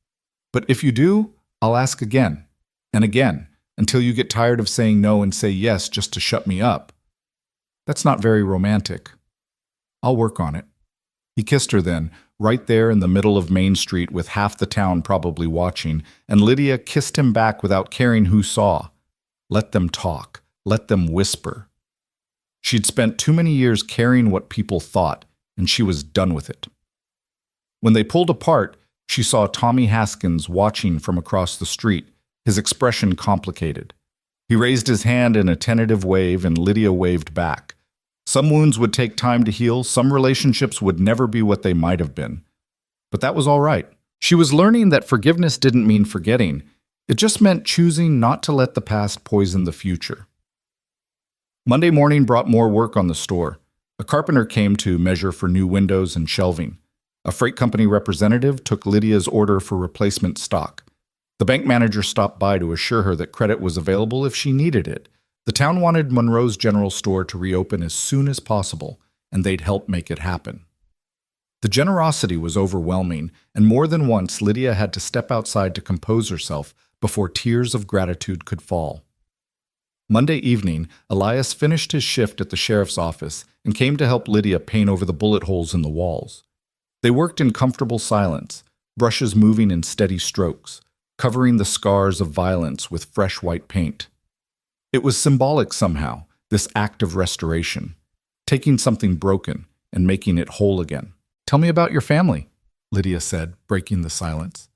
"But if you do, I'll ask again, and again, until you get tired of saying no and say yes just to shut me up." "That's not very romantic." "I'll work on it." He kissed her then, right there in the middle of Main Street with half the town probably watching, and Lydia kissed him back without caring who saw. Let them talk. Let them whisper. She'd spent too many years caring what people thought, and she was done with it. When they pulled apart, she saw Tommy Haskins watching from across the street, his expression complicated. He raised his hand in a tentative wave, and Lydia waved back. Some wounds would take time to heal, some relationships would never be what they might have been. But that was all right. She was learning that forgiveness didn't mean forgetting. It just meant choosing not to let the past poison the future. Monday morning brought more work on the store. A carpenter came to measure for new windows and shelving. A freight company representative took Lydia's order for replacement stock. The bank manager stopped by to assure her that credit was available if she needed it. The town wanted Monroe's General Store to reopen as soon as possible, and they'd help make it happen. The generosity was overwhelming, and more than once Lydia had to step outside to compose herself before tears of gratitude could fall. Monday evening, Elias finished his shift at the sheriff's office and came to help Lydia paint over the bullet holes in the walls. They worked in comfortable silence, brushes moving in steady strokes, covering the scars of violence with fresh white paint. It was symbolic somehow, this act of restoration, taking something broken and making it whole again. "Tell me about your family," Lydia said, breaking the silence.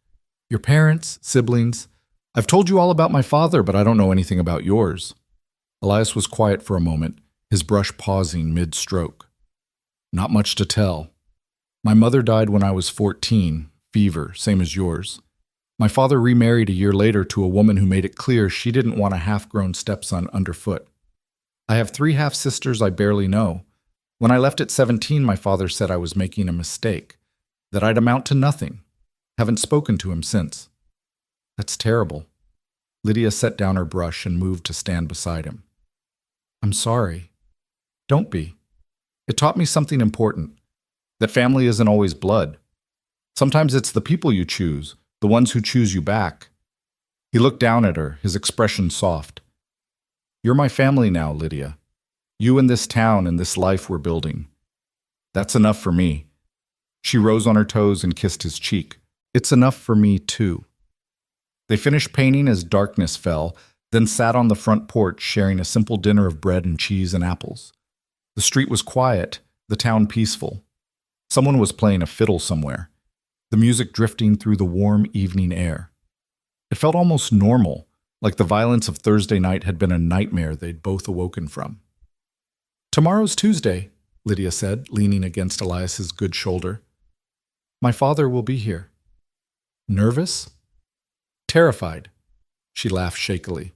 "Your parents, siblings. I've told you all about my father, but I don't know anything about yours." Elias was quiet for a moment, his brush pausing mid-stroke. "Not much to tell. My mother died when I was 14, fever, same as yours. My father remarried a year later to a woman who made it clear she didn't want a half-grown stepson underfoot. I have 3 half-sisters I barely know. When I left at 17, my father said I was making a mistake, that I'd amount to nothing. Haven't spoken to him since." "That's terrible." Lydia set down her brush and moved to stand beside him. "I'm sorry." Don't be. It taught me something important, that family isn't always blood. Sometimes it's the people you choose, the ones who choose you back. He looked down at her, his expression soft. You're my family now, Lydia. You and this town and this life we're building. That's enough for me. She rose on her toes and kissed his cheek. It's enough for me, too. They finished painting as darkness fell, then sat on the front porch sharing a simple dinner of bread and cheese and apples. The street was quiet, the town peaceful. Someone was playing a fiddle somewhere, the music drifting through the warm evening air. It felt almost normal, like the violence of Thursday night had been a nightmare they'd both awoken from. Tomorrow's Tuesday, Lydia said, leaning against Elias's good shoulder. My father will be here. Nervous? Terrified. She laughed shakily.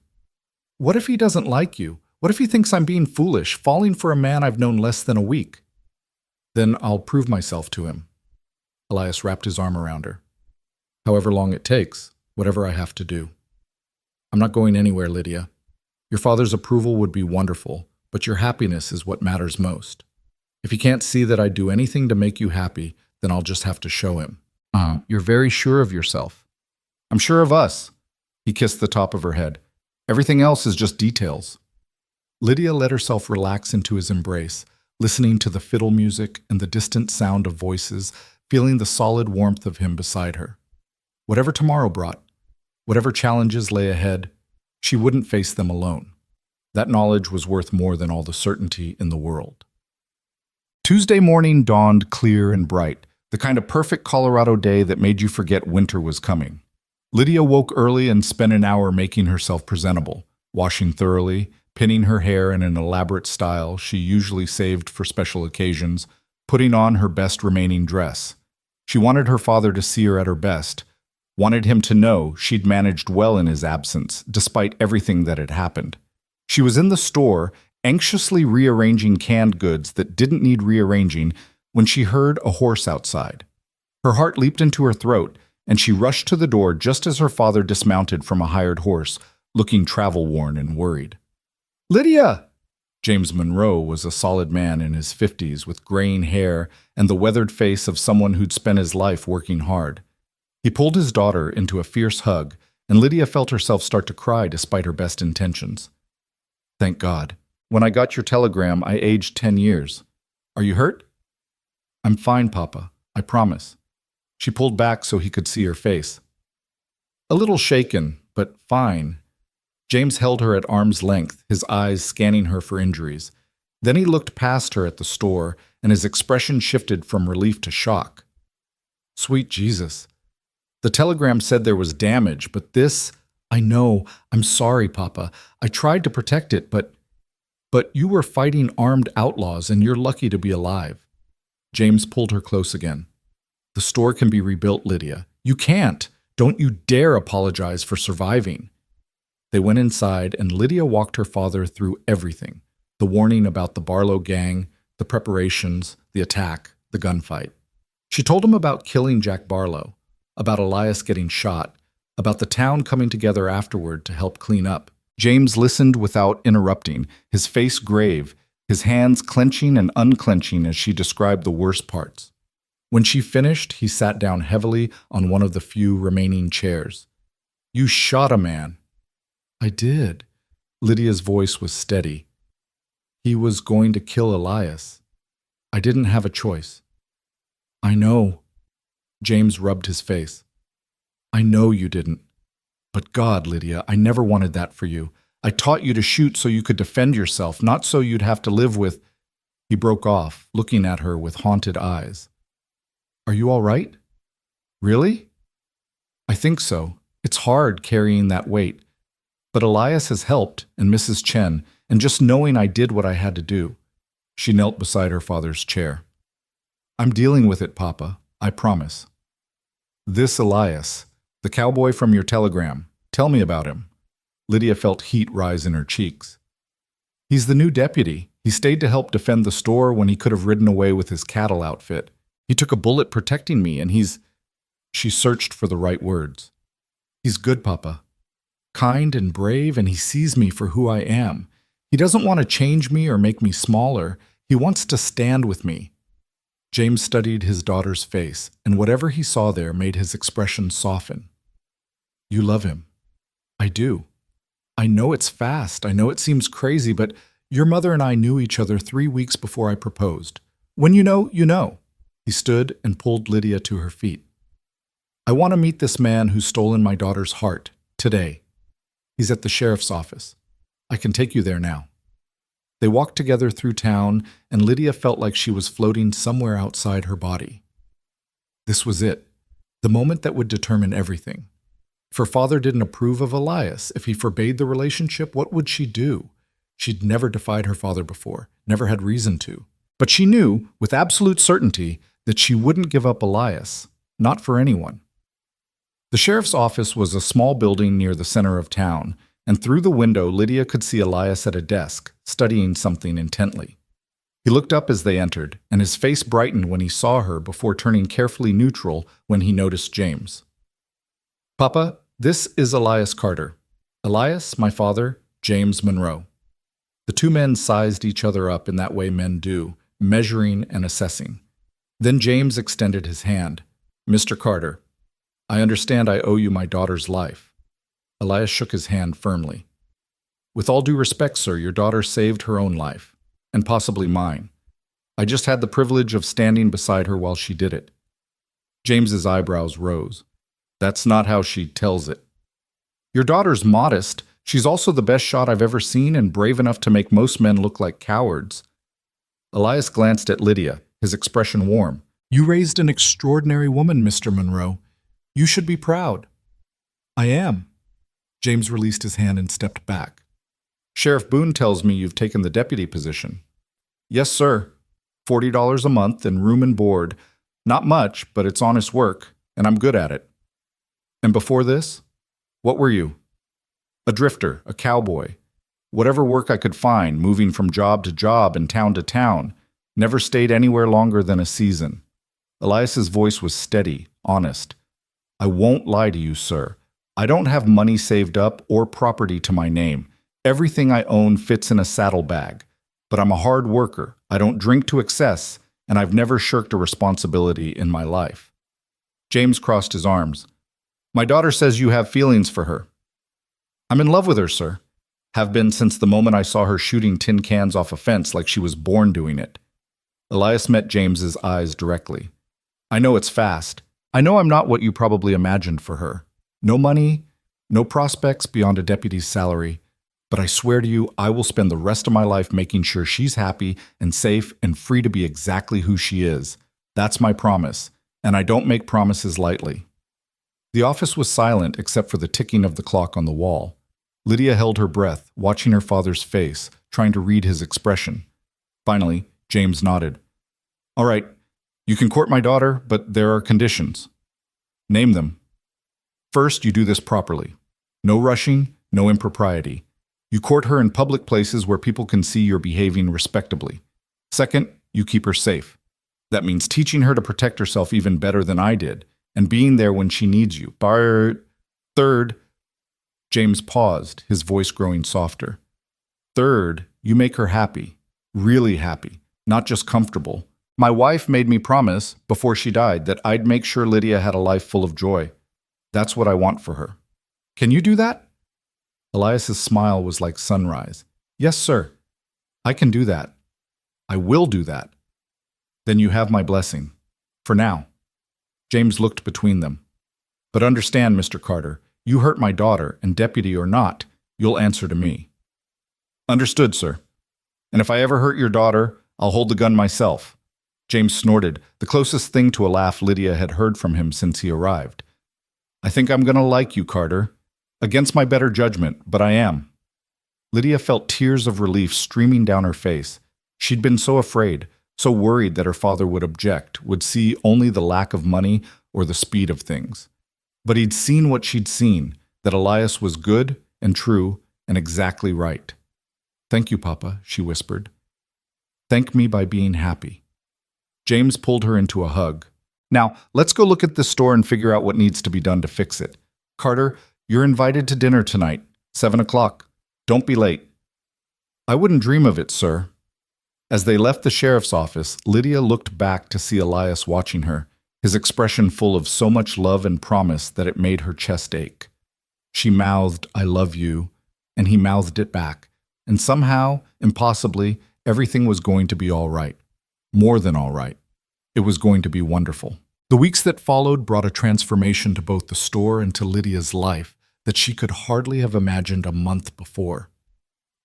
What if he doesn't like you? What if he thinks I'm being foolish, falling for a man I've known less than a week? Then I'll prove myself to him. Elias wrapped his arm around her. However long it takes, whatever I have to do. I'm not going anywhere, Lydia. Your father's approval would be wonderful, but your happiness is what matters most. If he can't see that I'd do anything to make you happy, then I'll just have to show him. You're very sure of yourself. I'm sure of us. He kissed the top of her head. Everything else is just details. Lydia let herself relax into his embrace, listening to the fiddle music and the distant sound of voices, feeling the solid warmth of him beside her. Whatever tomorrow brought, whatever challenges lay ahead, she wouldn't face them alone. That knowledge was worth more than all the certainty in the world. Tuesday morning dawned clear and bright, the kind of perfect Colorado day that made you forget winter was coming. Lydia woke early and spent an hour making herself presentable, washing thoroughly, pinning her hair in an elaborate style she usually saved for special occasions, putting on her best remaining dress. She wanted her father to see her at her best, wanted him to know she'd managed well in his absence, despite everything that had happened. She was in the store, anxiously rearranging canned goods that didn't need rearranging, when she heard a horse outside. Her heart leaped into her throat, and she rushed to the door just as her father dismounted from a hired horse, looking travel-worn and worried. Lydia! James Monroe was a solid man in his 50s with graying hair and the weathered face of someone who'd spent his life working hard. He pulled his daughter into a fierce hug, and Lydia felt herself start to cry despite her best intentions. Thank God. When I got your telegram, I aged 10 years. Are you hurt? I'm fine, Papa. I promise. She pulled back so he could see her face. A little shaken, but fine. James held her at arm's length, his eyes scanning her for injuries. Then he looked past her at the store, and his expression shifted from relief to shock. Sweet Jesus. The telegram said there was damage, but this... I know. I'm sorry, Papa. I tried to protect it, but you were fighting armed outlaws, and you're lucky to be alive. James pulled her close again. The store can be rebuilt, Lydia. You can't. Don't you dare apologize for surviving. They went inside, and Lydia walked her father through everything. The warning about the Barlow gang, the preparations, the attack, the gunfight. She told him about killing Jack Barlow, about Elias getting shot, about the town coming together afterward to help clean up. James listened without interrupting, his face grave, his hands clenching and unclenching as she described the worst parts. When she finished, he sat down heavily on one of the few remaining chairs. You shot a man. I did. Lydia's voice was steady. He was going to kill Elias. I didn't have a choice. I know. James rubbed his face. I know you didn't. But God, Lydia, I never wanted that for you. I taught you to shoot so you could defend yourself, not so you'd have to live with... He broke off, looking at her with haunted eyes. Are you all right? Really? I think so. It's hard carrying that weight. But Elias has helped, and Mrs. Chen, and just knowing I did what I had to do. She knelt beside her father's chair. I'm dealing with it, Papa. I promise. This Elias, the cowboy from your telegram. Tell me about him. Lydia felt heat rise in her cheeks. He's the new deputy. He stayed to help defend the store when he could have ridden away with his cattle outfit. He took a bullet protecting me, and he's... She searched for the right words. He's good, Papa. Kind and brave, and he sees me for who I am. He doesn't want to change me or make me smaller. He wants to stand with me. James studied his daughter's face, and whatever he saw there made his expression soften. You love him. I do. I know it's fast. I know it seems crazy, but your mother and I knew each other 3 weeks before I proposed. When you know, you know. He stood and pulled Lydia to her feet. I want to meet this man who's stolen my daughter's heart, today. He's at the sheriff's office. I can take you there now. They walked together through town, and Lydia felt like she was floating somewhere outside her body. This was it, the moment that would determine everything. If her father didn't approve of Elias, if he forbade the relationship, what would she do? She'd never defied her father before, never had reason to. But she knew, with absolute certainty, that she wouldn't give up Elias, not for anyone. The sheriff's office was a small building near the center of town, and through the window Lydia could see Elias at a desk, studying something intently. He looked up as they entered, and his face brightened when he saw her before turning carefully neutral when he noticed James. Papa, this is Elias Carter. Elias, my father, James Monroe. The two men sized each other up in that way men do, measuring and assessing. Then James extended his hand. Mr. Carter, I understand I owe you my daughter's life. Elias shook his hand firmly. With all due respect, sir, your daughter saved her own life, and possibly mine. I just had the privilege of standing beside her while she did it. James's eyebrows rose. That's not how she tells it. Your daughter's modest. She's also the best shot I've ever seen and brave enough to make most men look like cowards. Elias glanced at Lydia, his expression warm. You raised an extraordinary woman, Mr. Monroe. You should be proud. I am. James released his hand and stepped back. Sheriff Boone tells me you've taken the deputy position. Yes, sir. $40 a month and room and board. Not much, but it's honest work, and I'm good at it. And before this, what were you? A drifter, a cowboy. Whatever work I could find, moving from job to job and town to town. Never stayed anywhere longer than a season. Elias's voice was steady, honest. I won't lie to you, sir. I don't have money saved up or property to my name. Everything I own fits in a saddlebag. But I'm a hard worker. I don't drink to excess, and I've never shirked a responsibility in my life. James crossed his arms. My daughter says you have feelings for her. I'm in love with her, sir. Have been since the moment I saw her shooting tin cans off a fence like she was born doing it. Elias met James's eyes directly. I know it's fast. I know I'm not what you probably imagined for her. No money, no prospects beyond a deputy's salary. But I swear to you, I will spend the rest of my life making sure she's happy and safe and free to be exactly who she is. That's my promise, and I don't make promises lightly. The office was silent except for the ticking of the clock on the wall. Lydia held her breath, watching her father's face, trying to read his expression. Finally, James nodded. All right, you can court my daughter, but there are conditions. Name them. First, you do this properly. No rushing, no impropriety. You court her in public places where people can see you're behaving respectably. Second, you keep her safe. That means teaching her to protect herself even better than I did, and being there when she needs you. Third, James paused, his voice growing softer. Third, you make her happy, really happy, not just comfortable. My wife made me promise, before she died, that I'd make sure Lydia had a life full of joy. That's what I want for her. Can you do that? Elias's smile was like sunrise. Yes, sir. I can do that. I will do that. Then you have my blessing. For now. James looked between them. But understand, Mr. Carter, you hurt my daughter, and deputy or not, you'll answer to me. Understood, sir. And if I ever hurt your daughter, I'll hold the gun myself. James snorted, the closest thing to a laugh Lydia had heard from him since he arrived. I think I'm going to like you, Carter. Against my better judgment, but I am. Lydia felt tears of relief streaming down her face. She'd been so afraid, so worried that her father would object, would see only the lack of money or the speed of things. But he'd seen what she'd seen, that Elias was good and true and exactly right. Thank you, Papa, she whispered. Thank me by being happy. James pulled her into a hug. Now, let's go look at this store and figure out what needs to be done to fix it. Carter, you're invited to dinner tonight, 7 o'clock. Don't be late. I wouldn't dream of it, sir. As they left the sheriff's office, Lydia looked back to see Elias watching her, his expression full of so much love and promise that it made her chest ache. She mouthed, "I love you," and he mouthed it back, and somehow, impossibly, everything was going to be all right. More than all right. It was going to be wonderful. The weeks that followed brought a transformation to both the store and to Lydia's life that she could hardly have imagined a month before.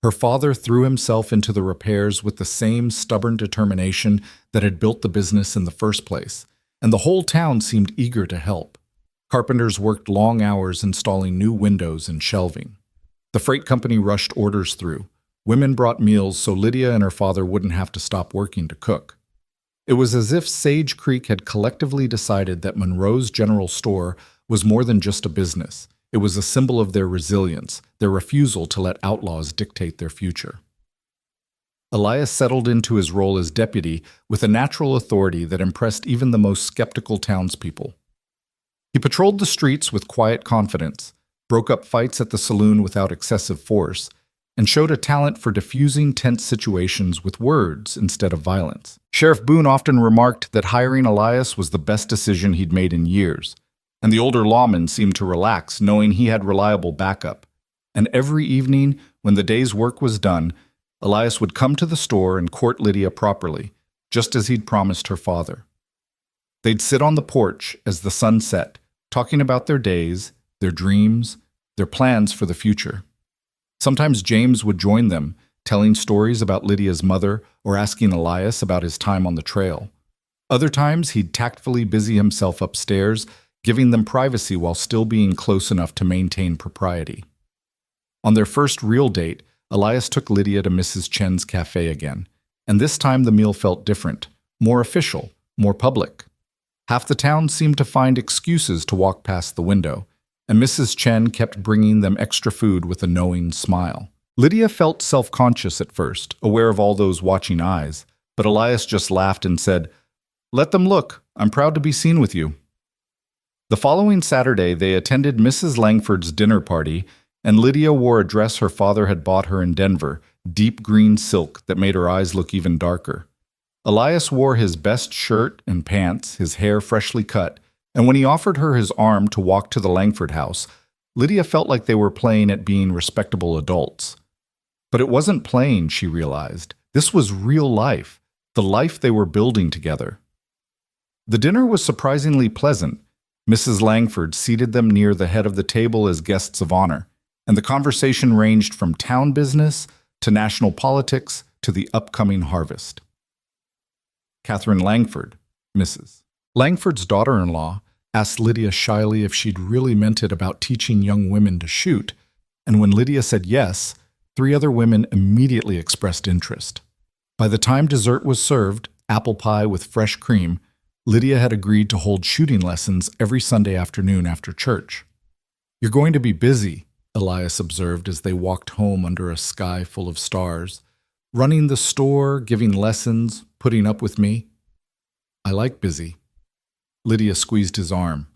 Her father threw himself into the repairs with the same stubborn determination that had built the business in the first place, and the whole town seemed eager to help. Carpenters worked long hours installing new windows and shelving. The freight company rushed orders through. Women brought meals so Lydia and her father wouldn't have to stop working to cook. It was as if Sage Creek had collectively decided that Monroe's General Store was more than just a business. It was a symbol of their resilience, their refusal to let outlaws dictate their future. Elias settled into his role as deputy with a natural authority that impressed even the most skeptical townspeople. He patrolled the streets with quiet confidence, broke up fights at the saloon without excessive force, and showed a talent for diffusing tense situations with words instead of violence. Sheriff Boone often remarked that hiring Elias was the best decision he'd made in years, and the older lawman seemed to relax knowing he had reliable backup. And every evening, when the day's work was done, Elias would come to the store and court Lydia properly, just as he'd promised her father. They'd sit on the porch as the sun set, talking about their days, their dreams, their plans for the future. Sometimes James would join them, telling stories about Lydia's mother or asking Elias about his time on the trail. Other times, he'd tactfully busy himself upstairs, giving them privacy while still being close enough to maintain propriety. On their first real date, Elias took Lydia to Mrs. Chen's cafe again, and this time the meal felt different, more official, more public. Half the town seemed to find excuses to walk past the window, and Mrs. Chen kept bringing them extra food with a knowing smile. Lydia felt self-conscious at first, aware of all those watching eyes, but Elias just laughed and said, "Let them look. I'm proud to be seen with you." The following Saturday, they attended Mrs. Langford's dinner party, and Lydia wore a dress her father had bought her in Denver, deep green silk that made her eyes look even darker. Elias wore his best shirt and pants, his hair freshly cut, and when he offered her his arm to walk to the Langford house, Lydia felt like they were playing at being respectable adults. But it wasn't playing, she realized. This was real life, the life they were building together. The dinner was surprisingly pleasant. Mrs. Langford seated them near the head of the table as guests of honor, and the conversation ranged from town business to national politics to the upcoming harvest. Catherine Langford, Mrs. Langford's daughter-in-law, asked Lydia shyly if she'd really meant it about teaching young women to shoot, and when Lydia said yes, 3 other women immediately expressed interest. By the time dessert was served, apple pie with fresh cream, Lydia had agreed to hold shooting lessons every Sunday afternoon after church. "You're going to be busy," Elias observed as they walked home under a sky full of stars. "Running the store, giving lessons, putting up with me." "I like busy." Lydia squeezed his arm.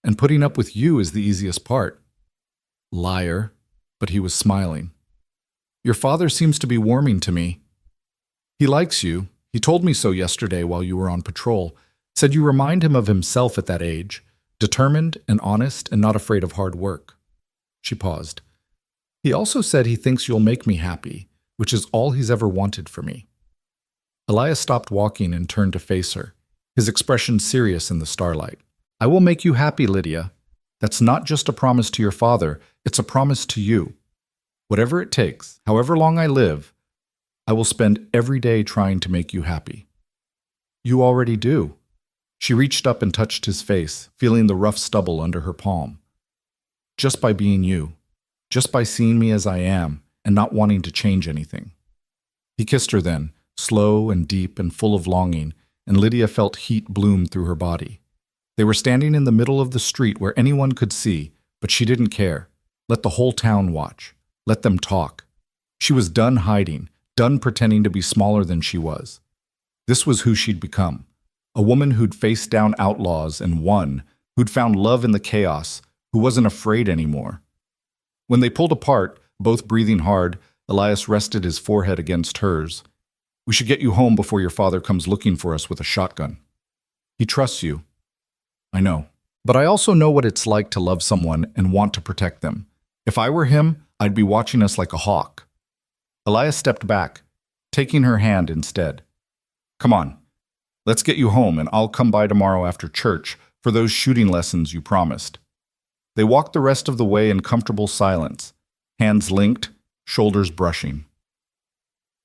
"And putting up with you is the easiest part." Liar, but he was smiling. "Your father seems to be warming to me." "He likes you. He told me so yesterday while you were on patrol. Said you remind him of himself at that age, determined and honest and not afraid of hard work." She paused. "He also said he thinks you'll make me happy, which is all he's ever wanted for me." Elias stopped walking and turned to face her, his expression serious in the starlight. "I will make you happy, Lydia. That's not just a promise to your father, it's a promise to you. Whatever it takes, however long I live, I will spend every day trying to make you happy." "You already do." She reached up and touched his face, feeling the rough stubble under her palm. "Just by being you, just by seeing me as I am and not wanting to change anything." He kissed her then, slow and deep and full of longing, and Lydia felt heat bloom through her body. They were standing in the middle of the street where anyone could see, but she didn't care. Let the whole town watch. Let them talk. She was done hiding, done pretending to be smaller than she was. This was who she'd become. A woman who'd faced down outlaws and won, who'd found love in the chaos, who wasn't afraid anymore. When they pulled apart, both breathing hard, Elias rested his forehead against hers. We should get you home before your father comes looking for us with a shotgun. He trusts you. I know. But I also know what it's like to love someone and want to protect them. If I were him, I'd be watching us like a hawk. Elias stepped back, taking her hand instead. Come on, let's get you home and I'll come by tomorrow after church for those shooting lessons you promised. They walked the rest of the way in comfortable silence, hands linked, shoulders brushing.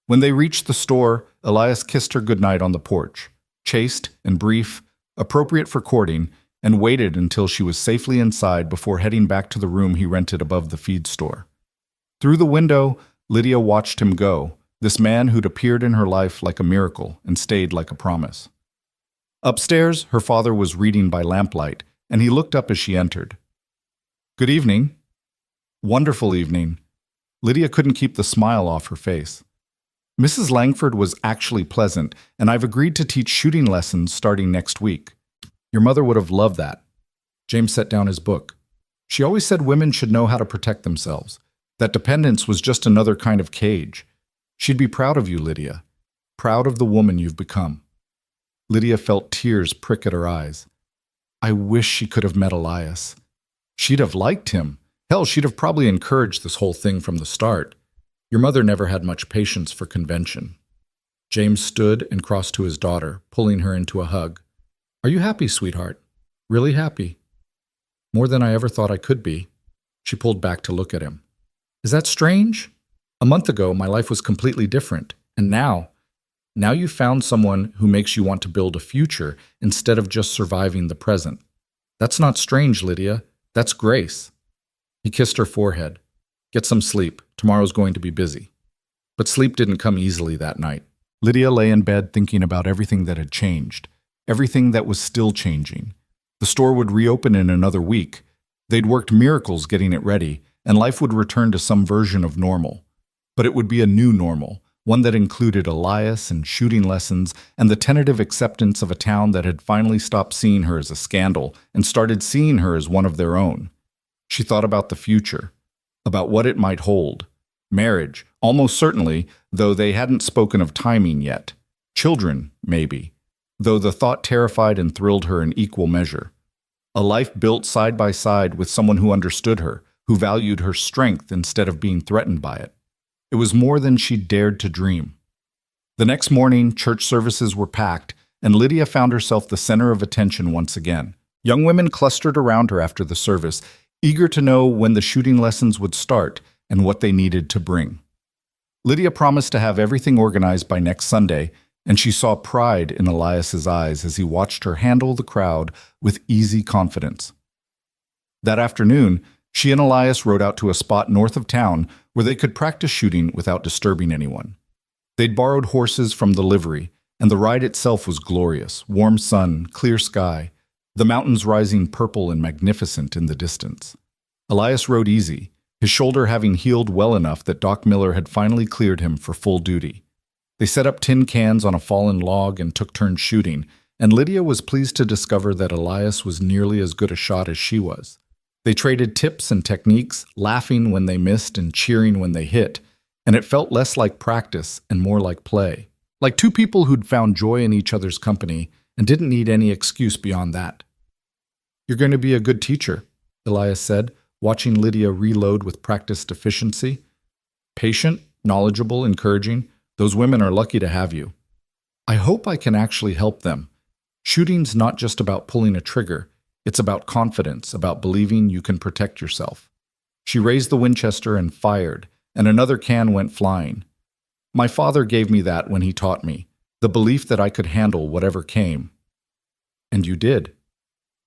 When they reached the store, Elias kissed her goodnight on the porch, chaste and brief, appropriate for courting, and waited until she was safely inside before heading back to the room he rented above the feed store. Through the window, Lydia watched him go, this man who'd appeared in her life like a miracle and stayed like a promise. Upstairs, her father was reading by lamplight, and he looked up as she entered. Good evening. Wonderful evening. Lydia couldn't keep the smile off her face. Mrs. Langford was actually pleasant, and I've agreed to teach shooting lessons starting next week. Your mother would have loved that. James set down his book. She always said women should know how to protect themselves, that dependence was just another kind of cage. She'd be proud of you, Lydia, proud of the woman you've become. Lydia felt tears prick at her eyes. I wish she could have met Elias. She'd have liked him. Hell, she'd have probably encouraged this whole thing from the start. Your mother never had much patience for convention. James stood and crossed to his daughter, pulling her into a hug. Are you happy, sweetheart? Really happy? More than I ever thought I could be. She pulled back to look at him. Is that strange? A month ago, my life was completely different. And now you found someone who makes you want to build a future instead of just surviving the present. That's not strange, Lydia. That's grace. He kissed her forehead. Get some sleep. Tomorrow's going to be busy. But sleep didn't come easily that night. Lydia lay in bed thinking about everything that had changed, everything that was still changing. The store would reopen in another week. They'd worked miracles getting it ready, and life would return to some version of normal. But it would be a new normal, one that included Elias and shooting lessons and the tentative acceptance of a town that had finally stopped seeing her as a scandal and started seeing her as one of their own. She thought about the future, about what it might hold. Marriage, almost certainly, though they hadn't spoken of timing yet. Children, maybe, though the thought terrified and thrilled her in equal measure. A life built side by side with someone who understood her, who valued her strength instead of being threatened by it. It was more than she dared to dream. The next morning, church services were packed, and Lydia found herself the center of attention once again. Young women clustered around her after the service, eager to know when the shooting lessons would start and what they needed to bring. Lydia promised to have everything organized by next Sunday, and she saw pride in Elias's eyes as he watched her handle the crowd with easy confidence. That afternoon, she and Elias rode out to a spot north of town where they could practice shooting without disturbing anyone. They'd borrowed horses from the livery, and the ride itself was glorious. Warm sun, clear sky, the mountains rising purple and magnificent in the distance. Elias rode easy, his shoulder having healed well enough that Doc Miller had finally cleared him for full duty. They set up tin cans on a fallen log and took turns shooting, and Lydia was pleased to discover that Elias was nearly as good a shot as she was. They traded tips and techniques, laughing when they missed and cheering when they hit, and it felt less like practice and more like play. Like two people who'd found joy in each other's company and didn't need any excuse beyond that. You're going to be a good teacher, Elias said, watching Lydia reload with practiced efficiency. Patient, knowledgeable, encouraging. Those women are lucky to have you. I hope I can actually help them. Shooting's not just about pulling a trigger. It's about confidence, about believing you can protect yourself. She raised the Winchester and fired, and another can went flying. My father gave me that when he taught me, the belief that I could handle whatever came. And you did.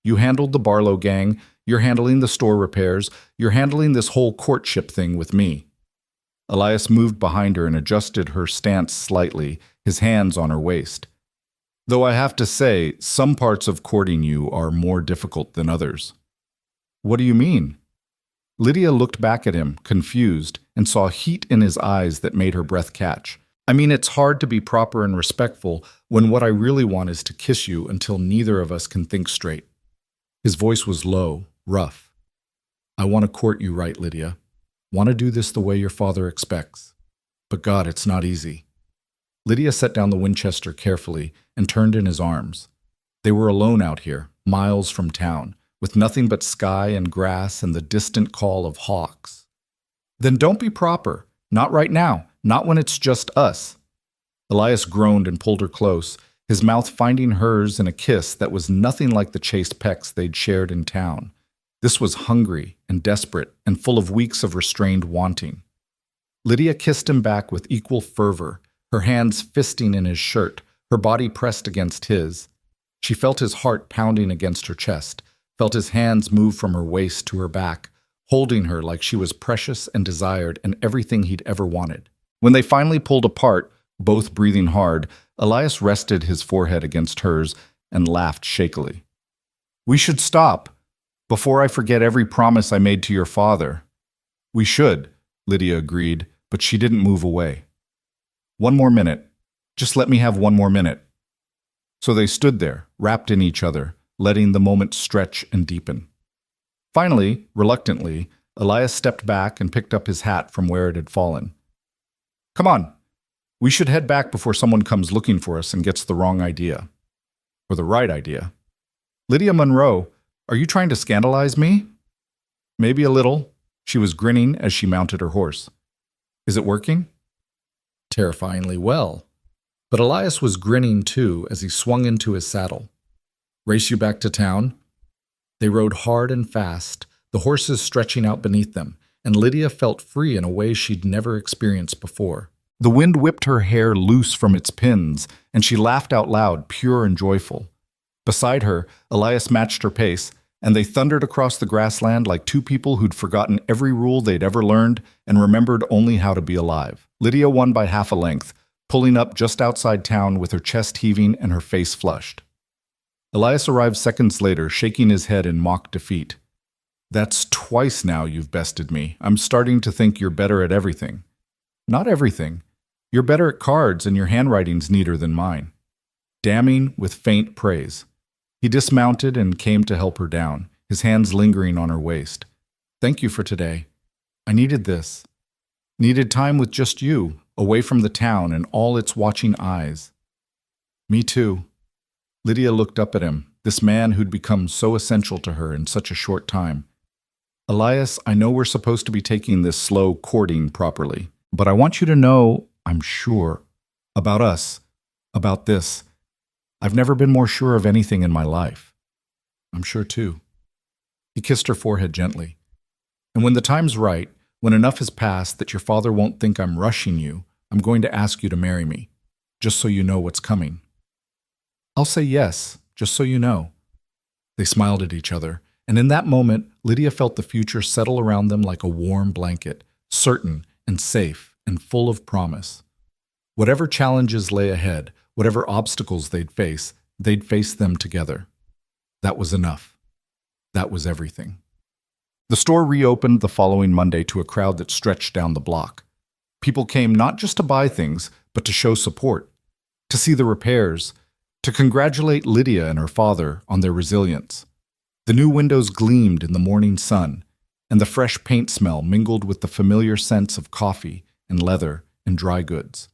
You handled the Barlow gang, you're handling the store repairs, you're handling this whole courtship thing with me. Elias moved behind her and adjusted her stance slightly, his hands on her waist. Though I have to say, some parts of courting you are more difficult than others. What do you mean? Lydia looked back at him, confused, and saw heat in his eyes that made her breath catch. I mean, it's hard to be proper and respectful when what I really want is to kiss you until neither of us can think straight. His voice was low, rough. I want to court you right, Lydia. Want to do this the way your father expects. But God, it's not easy. Lydia set down the Winchester carefully and turned in his arms. They were alone out here, miles from town, with nothing but sky and grass and the distant call of hawks. Then don't be proper. Not right now. Not when it's just us. Elias groaned and pulled her close, his mouth finding hers in a kiss that was nothing like the chaste pecks they'd shared in town. This was hungry and desperate and full of weeks of restrained wanting. Lydia kissed him back with equal fervor, her hands fisting in his shirt, her body pressed against his. She felt his heart pounding against her chest, felt his hands move from her waist to her back, holding her like she was precious and desired and everything he'd ever wanted. When they finally pulled apart, both breathing hard, Elias rested his forehead against hers and laughed shakily. "We should stop, before I forget every promise I made to your father." "We should," Lydia agreed, but she didn't move away. "One more minute. Just let me have one more minute." So they stood there, wrapped in each other, letting the moment stretch and deepen. Finally, reluctantly, Elias stepped back and picked up his hat from where it had fallen. "Come on. We should head back before someone comes looking for us and gets the wrong idea. Or the right idea. Lydia Monroe, are you trying to scandalize me?" "Maybe a little." She was grinning as she mounted her horse. "Is it working?" Terrifyingly well. But Elias was grinning too as he swung into his saddle. "Race you back to town?" They rode hard and fast, the horses stretching out beneath them, and Lydia felt free in a way she'd never experienced before. The wind whipped her hair loose from its pins, and she laughed out loud, pure and joyful. Beside her, Elias matched her pace, and they thundered across the grassland like two people who'd forgotten every rule they'd ever learned and remembered only how to be alive. Lydia won by half a length, pulling up just outside town with her chest heaving and her face flushed. Elias arrived seconds later, shaking his head in mock defeat. "That's twice now you've bested me. I'm starting to think you're better at everything." "Not everything. You're better at cards and your handwriting's neater than mine." Damning with faint praise. He dismounted and came to help her down, his hands lingering on her waist. "Thank you for today. I needed this. Needed time with just you, away from the town and all its watching eyes." "Me too." Lydia looked up at him, this man who'd become so essential to her in such a short time. "Elias, I know we're supposed to be taking this slow courting properly, but I want you to know, I'm sure, about us, about this. I've never been more sure of anything in my life." "I'm sure too." He kissed her forehead gently. "And when the time's right, when enough has passed that your father won't think I'm rushing you, I'm going to ask you to marry me, just so you know what's coming." "I'll say yes, just so you know." They smiled at each other, and in that moment, Lydia felt the future settle around them like a warm blanket, certain and safe and full of promise. Whatever challenges lay ahead, whatever obstacles they'd face them together. That was enough. That was everything. The store reopened the following Monday to a crowd that stretched down the block. People came not just to buy things, but to show support, to see the repairs, to congratulate Lydia and her father on their resilience. The new windows gleamed in the morning sun, and the fresh paint smell mingled with the familiar scents of coffee and leather and dry goods.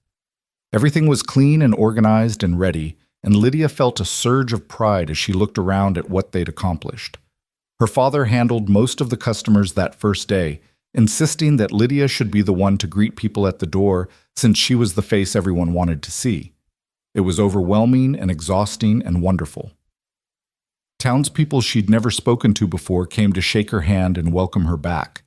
Everything was clean and organized and ready, and Lydia felt a surge of pride as she looked around at what they'd accomplished. Her father handled most of the customers that first day, insisting that Lydia should be the one to greet people at the door since she was the face everyone wanted to see. It was overwhelming and exhausting and wonderful. Townspeople she'd never spoken to before came to shake her hand and welcome her back.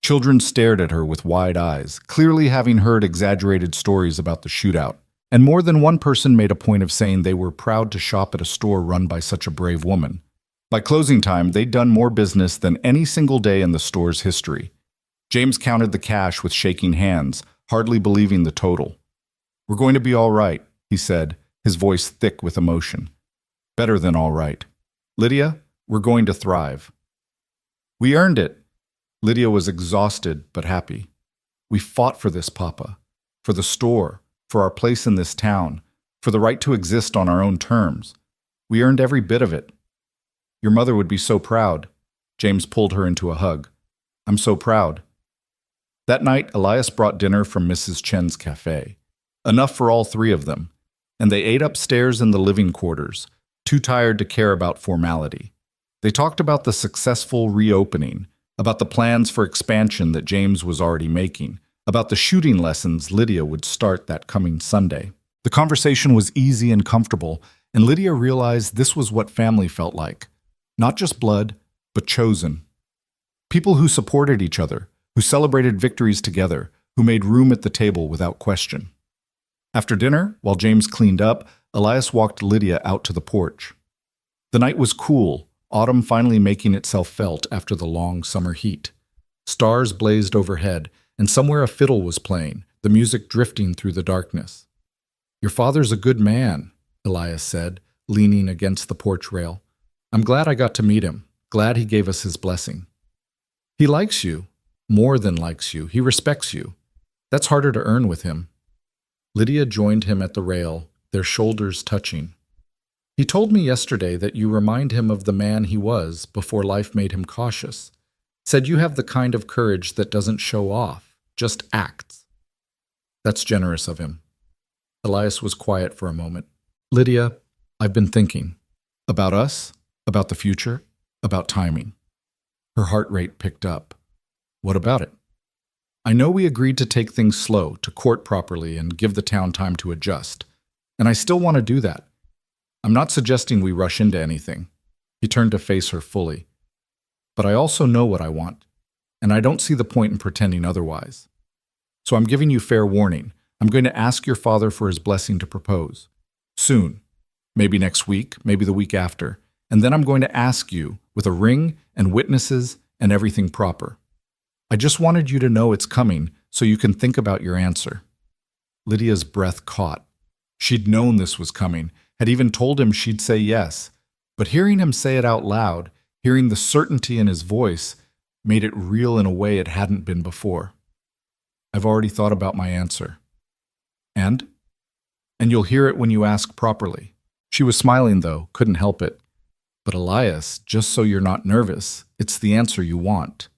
Children stared at her with wide eyes, clearly having heard exaggerated stories about the shootout. And more than one person made a point of saying they were proud to shop at a store run by such a brave woman. By closing time, they'd done more business than any single day in the store's history. James counted the cash with shaking hands, hardly believing the total. "We're going to be all right," he said, his voice thick with emotion. "Better than all right. Lydia, we're going to thrive." "We earned it." Lydia was exhausted but happy. "We fought for this, Papa. For the store, for our place in this town, for the right to exist on our own terms. We earned every bit of it. Your mother would be so proud." James pulled her into a hug. "I'm so proud." That night, Elias brought dinner from Mrs. Chen's cafe. enough for all three of them, and they ate upstairs in the living quarters, too tired to care about formality. They talked about the successful reopening, about the plans for expansion that James was already making, about the shooting lessons Lydia would start that coming Sunday. The conversation was easy and comfortable, and Lydia realized this was what family felt like. Not just blood, but chosen. People who supported each other, who celebrated victories together, who made room at the table without question. After dinner, while James cleaned up, Elias walked Lydia out to the porch. The night was cool, autumn finally making itself felt after the long summer heat. Stars blazed overhead, and somewhere a fiddle was playing, the music drifting through the darkness. "Your father's a good man," Elias said, leaning against the porch rail. "I'm glad I got to meet him, glad he gave us his blessing." "He likes you, more than likes you, he respects you. That's harder to earn with him." Lydia joined him at the rail, their shoulders touching. "He told me yesterday that you remind him of the man he was before life made him cautious. Said you have the kind of courage that doesn't show off, just acts." "That's generous of him." Elias was quiet for a moment. "Lydia, I've been thinking. About us, about the future, about timing." Her heart rate picked up. "What about it?" "I know we agreed to take things slow, to court properly, and give the town time to adjust. And I still want to do that. I'm not suggesting we rush into anything." He turned to face her fully. "But I also know what I want, and I don't see the point in pretending otherwise. So I'm giving you fair warning. I'm going to ask your father for his blessing to propose. Soon. Maybe next week, maybe the week after. And then I'm going to ask you, with a ring and witnesses and everything proper. I just wanted you to know it's coming so you can think about your answer." Lydia's breath caught. She'd known this was coming, had even told him she'd say yes. But hearing him say it out loud, hearing the certainty in his voice, made it real in a way it hadn't been before. "I've already thought about my answer." "And?" "And you'll hear it when you ask properly." She was smiling, though, couldn't help it. "But Elias, just so you're not nervous, it's the answer you want."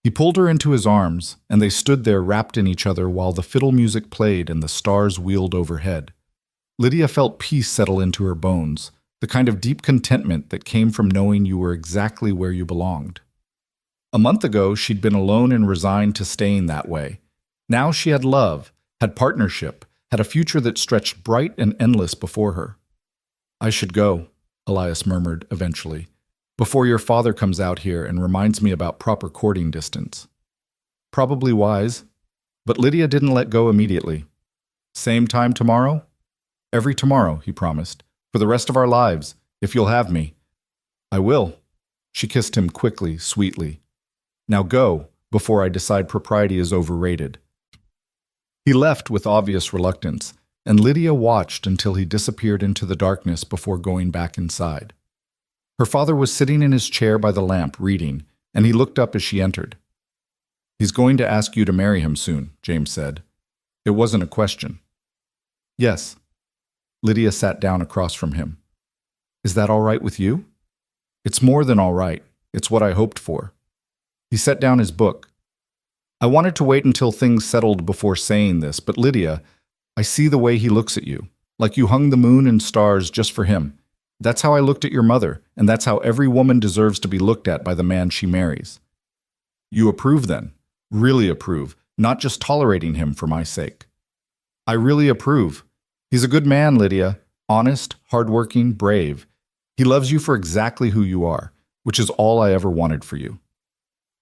He pulled her into his arms, and they stood there wrapped in each other while the fiddle music played and the stars wheeled overhead. Lydia felt peace settle into her bones, the kind of deep contentment that came from knowing you were exactly where you belonged. A month ago, she'd been alone and resigned to staying that way. Now she had love, had partnership, had a future that stretched bright and endless before her. "I should go," Elias murmured eventually, "before your father comes out here and reminds me about proper courting distance." Probably wise, but Lydia didn't let go immediately. "Same time tomorrow?" "Every tomorrow," he promised, "for the rest of our lives, if you'll have me." "I will." She kissed him quickly, sweetly. "Now go, before I decide propriety is overrated." He left with obvious reluctance, and Lydia watched until he disappeared into the darkness before going back inside. Her father was sitting in his chair by the lamp, reading, and he looked up as she entered. "He's going to ask you to marry him soon," James said. It wasn't a question. "Yes." Lydia sat down across from him. "Is that all right with you?" "It's more than all right. It's what I hoped for." He set down his book. "I wanted to wait until things settled before saying this, but Lydia, I see the way he looks at you, like you hung the moon and stars just for him. That's how I looked at your mother, and that's how every woman deserves to be looked at by the man she marries." "You approve then? Really approve, not just tolerating him for my sake?" "I really approve. He's a good man, Lydia. Honest, hardworking, brave. He loves you for exactly who you are, which is all I ever wanted for you."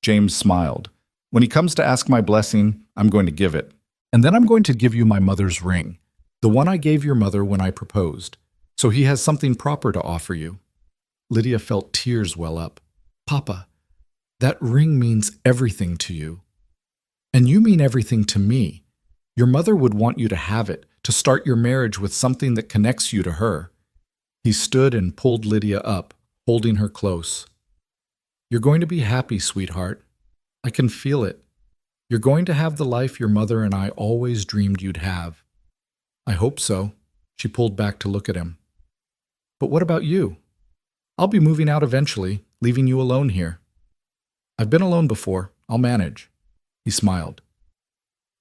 James smiled. "When he comes to ask my blessing, I'm going to give it. And then I'm going to give you my mother's ring, the one I gave your mother when I proposed. So he has something proper to offer you." Lydia felt tears well up. "Papa, that ring means everything to you. And you mean everything to me. Your mother would want you to have it, to start your marriage with something that connects you to her." He stood and pulled Lydia up, holding her close. "You're going to be happy, sweetheart. I can feel it. You're going to have the life your mother and I always dreamed you'd have." "I hope so." She pulled back to look at him. "But what about you? I'll be moving out eventually, leaving you alone here." "I've been alone before. I'll manage." He smiled.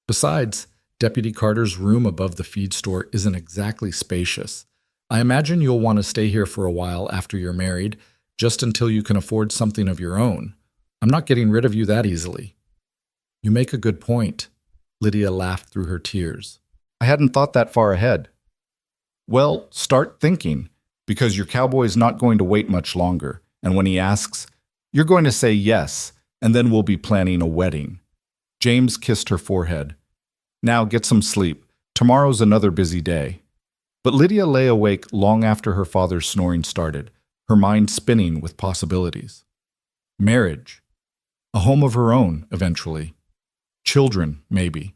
"Besides, Deputy Carter's room above the feed store isn't exactly spacious. I imagine you'll want to stay here for a while after you're married, just until you can afford something of your own. I'm not getting rid of you that easily." "You make a good point." Lydia laughed through her tears. "I hadn't thought that far ahead." "Well, start thinking, because your cowboy's not going to wait much longer, and when he asks, you're going to say yes, and then we'll be planning a wedding." James kissed her forehead. "Now get some sleep. Tomorrow's another busy day." But Lydia lay awake long after her father's snoring started, her mind spinning with possibilities. Marriage. A home of her own, eventually. Children, maybe.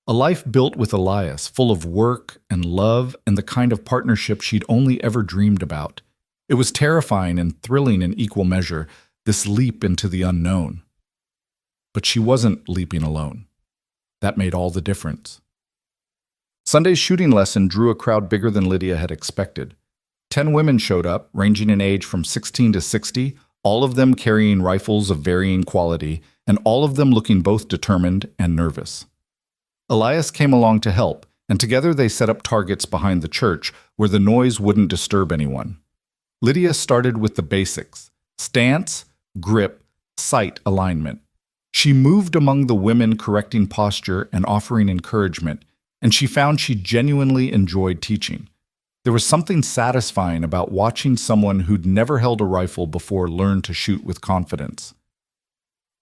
A life built with Elias, full of work and love and the kind of partnership she'd only ever dreamed about. It was terrifying and thrilling in equal measure, this leap into the unknown. But she wasn't leaping alone. That made all the difference. Sunday's shooting lesson drew a crowd bigger than Lydia had expected. 10 women showed up, ranging in age from 16 to 60, all of them carrying rifles of varying quality, and all of them looking both determined and nervous. Elias came along to help, and together they set up targets behind the church where the noise wouldn't disturb anyone. Lydia started with the basics: stance, grip, sight alignment. She moved among the women, correcting posture and offering encouragement, and she found she genuinely enjoyed teaching. There was something satisfying about watching someone who'd never held a rifle before learn to shoot with confidence.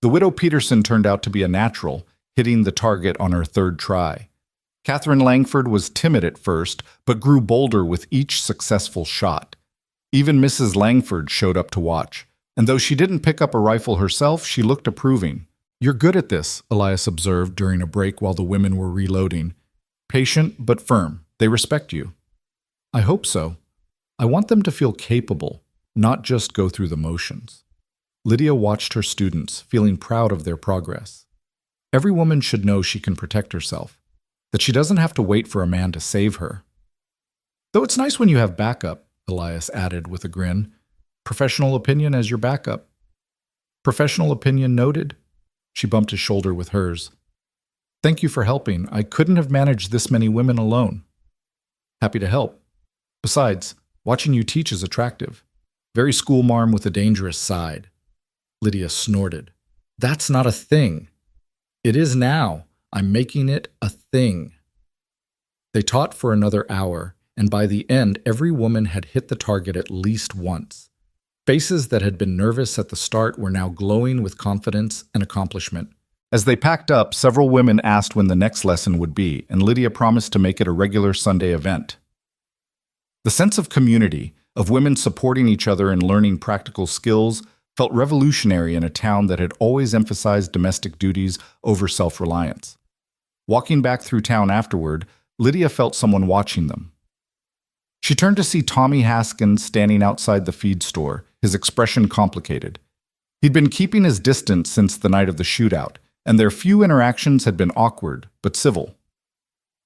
The widow Peterson turned out to be a natural, hitting the target on her third try. Catherine Langford was timid at first, but grew bolder with each successful shot. Even Mrs. Langford showed up to watch, and though she didn't pick up a rifle herself, she looked approving. "You're good at this," Elias observed during a break while the women were reloading. "Patient but firm. They respect you." "I hope so. I want them to feel capable, not just go through the motions." Lydia watched her students, feeling proud of their progress. Every woman should know she can protect herself, that she doesn't have to wait for a man to save her. "Though it's nice when you have backup," Elias added with a grin. "Professional opinion as your backup." "Professional opinion noted." She bumped his shoulder with hers. "Thank you for helping. I couldn't have managed this many women alone." "Happy to help. Besides, watching you teach is attractive. Very schoolmarm with a dangerous side." Lydia snorted. "That's not a thing." "It is now. I'm making it a thing." They taught for another hour, and by the end, every woman had hit the target at least once. Faces that had been nervous at the start were now glowing with confidence and accomplishment. As they packed up, several women asked when the next lesson would be, and Lydia promised to make it a regular Sunday event. The sense of community, of women supporting each other and learning practical skills, felt revolutionary in a town that had always emphasized domestic duties over self-reliance. Walking back through town afterward, Lydia felt someone watching them. She turned to see Tommy Haskins standing outside the feed store, his expression complicated. He'd been keeping his distance since the night of the shootout, and their few interactions had been awkward but civil.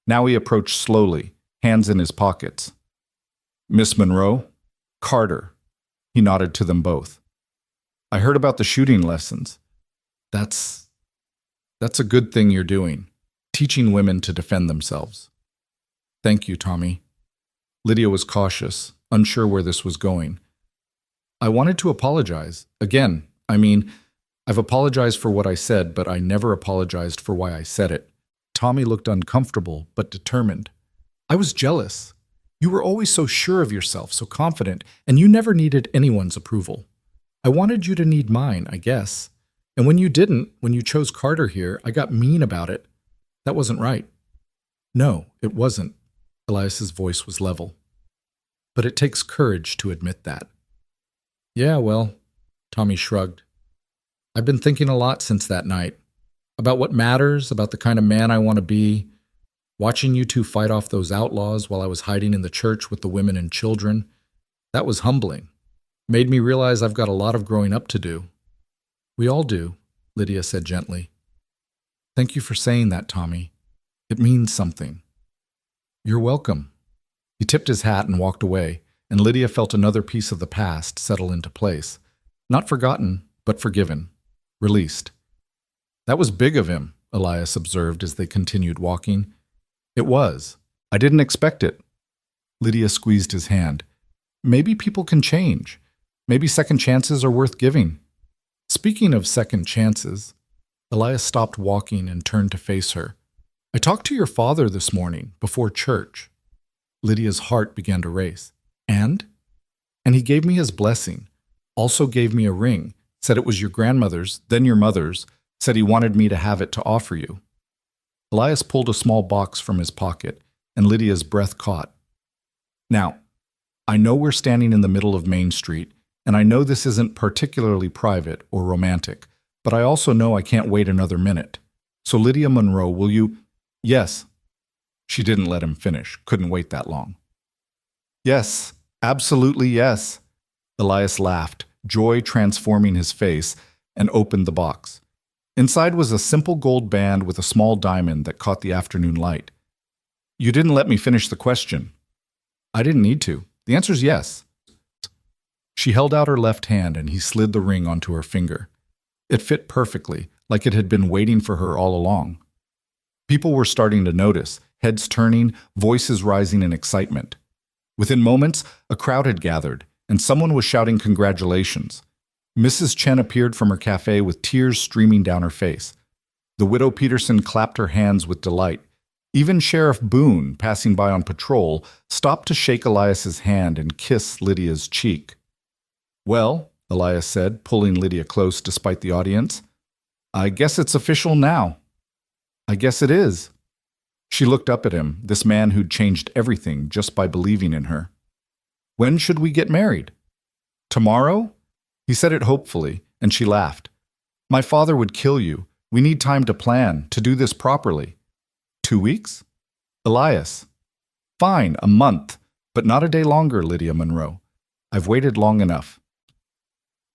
Now he approached slowly, hands in his pockets. "Miss Monroe?" "Carter." He nodded to them both. "I heard about the shooting lessons. That's a good thing you're doing, teaching women to defend themselves." "Thank you, Tommy." Lydia was cautious, unsure where this was going. "I wanted to apologize. Again, I've apologized for what I said, but I never apologized for why I said it." Tommy looked uncomfortable, but determined. "I was jealous. You were always so sure of yourself, so confident, and you never needed anyone's approval. I wanted you to need mine, I guess. And when you didn't, when you chose Carter here, I got mean about it. That wasn't right." "No, it wasn't." Elias's voice was level. "But it takes courage to admit that." "Yeah, well," Tommy shrugged. "I've been thinking a lot since that night. About what matters, about the kind of man I want to be. Watching you two fight off those outlaws while I was hiding in the church with the women and children, that was humbling. Made me realize I've got a lot of growing up to do." "We all do," Lydia said gently. "Thank you for saying that, Tommy. It means something." "You're welcome." He tipped his hat and walked away, and Lydia felt another piece of the past settle into place. Not forgotten, but forgiven. Released. "That was big of him," Elias observed as they continued walking. It was. I didn't expect it. Lydia squeezed his hand. Maybe people can change. Maybe second chances are worth giving. Speaking of second chances, Elias stopped walking and turned to face her. I talked to your father this morning, before church. Lydia's heart began to race. And? And he gave me his blessing. Also gave me a ring. Said it was your grandmother's, then your mother's. Said he wanted me to have it to offer you. Elias pulled a small box from his pocket, and Lydia's breath caught. Now, I know we're standing in the middle of Main Street, and I know this isn't particularly private or romantic, but I also know I can't wait another minute. So Lydia Monroe, will you— Yes. She didn't let him finish, couldn't wait that long. Yes, absolutely yes. Elias laughed, joy transforming his face, and opened the box. Inside was a simple gold band with a small diamond that caught the afternoon light. You didn't let me finish the question. I didn't need to. The answer's yes. She held out her left hand and he slid the ring onto her finger. It fit perfectly, like it had been waiting for her all along. People were starting to notice, heads turning, voices rising in excitement. Within moments, a crowd had gathered, and someone was shouting congratulations. Mrs. Chen appeared from her cafe with tears streaming down her face. The widow Peterson clapped her hands with delight. Even Sheriff Boone, passing by on patrol, stopped to shake Elias's hand and kiss Lydia's cheek. Well, Elias said, pulling Lydia close despite the audience, I guess it's official now. I guess it is. She looked up at him, this man who'd changed everything just by believing in her. When should we get married? Tomorrow? He said it hopefully, and she laughed. My father would kill you. We need time to plan, to do this properly. 2 weeks? Elias. Fine, a month, but not a day longer, Lydia Monroe. I've waited long enough.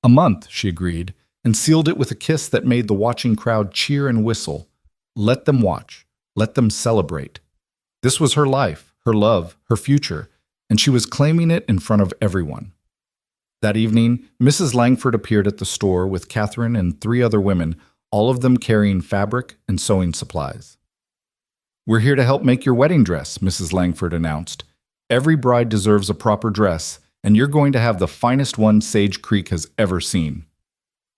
A month, she agreed, and sealed it with a kiss that made the watching crowd cheer and whistle. Let them watch. Let them celebrate. This was her life, her love, her future, and she was claiming it in front of everyone. That evening, Mrs. Langford appeared at the store with Catherine and 3 other women, all of them carrying fabric and sewing supplies. We're here to help make your wedding dress, Mrs. Langford announced. Every bride deserves a proper dress, and you're going to have the finest one Sage Creek has ever seen.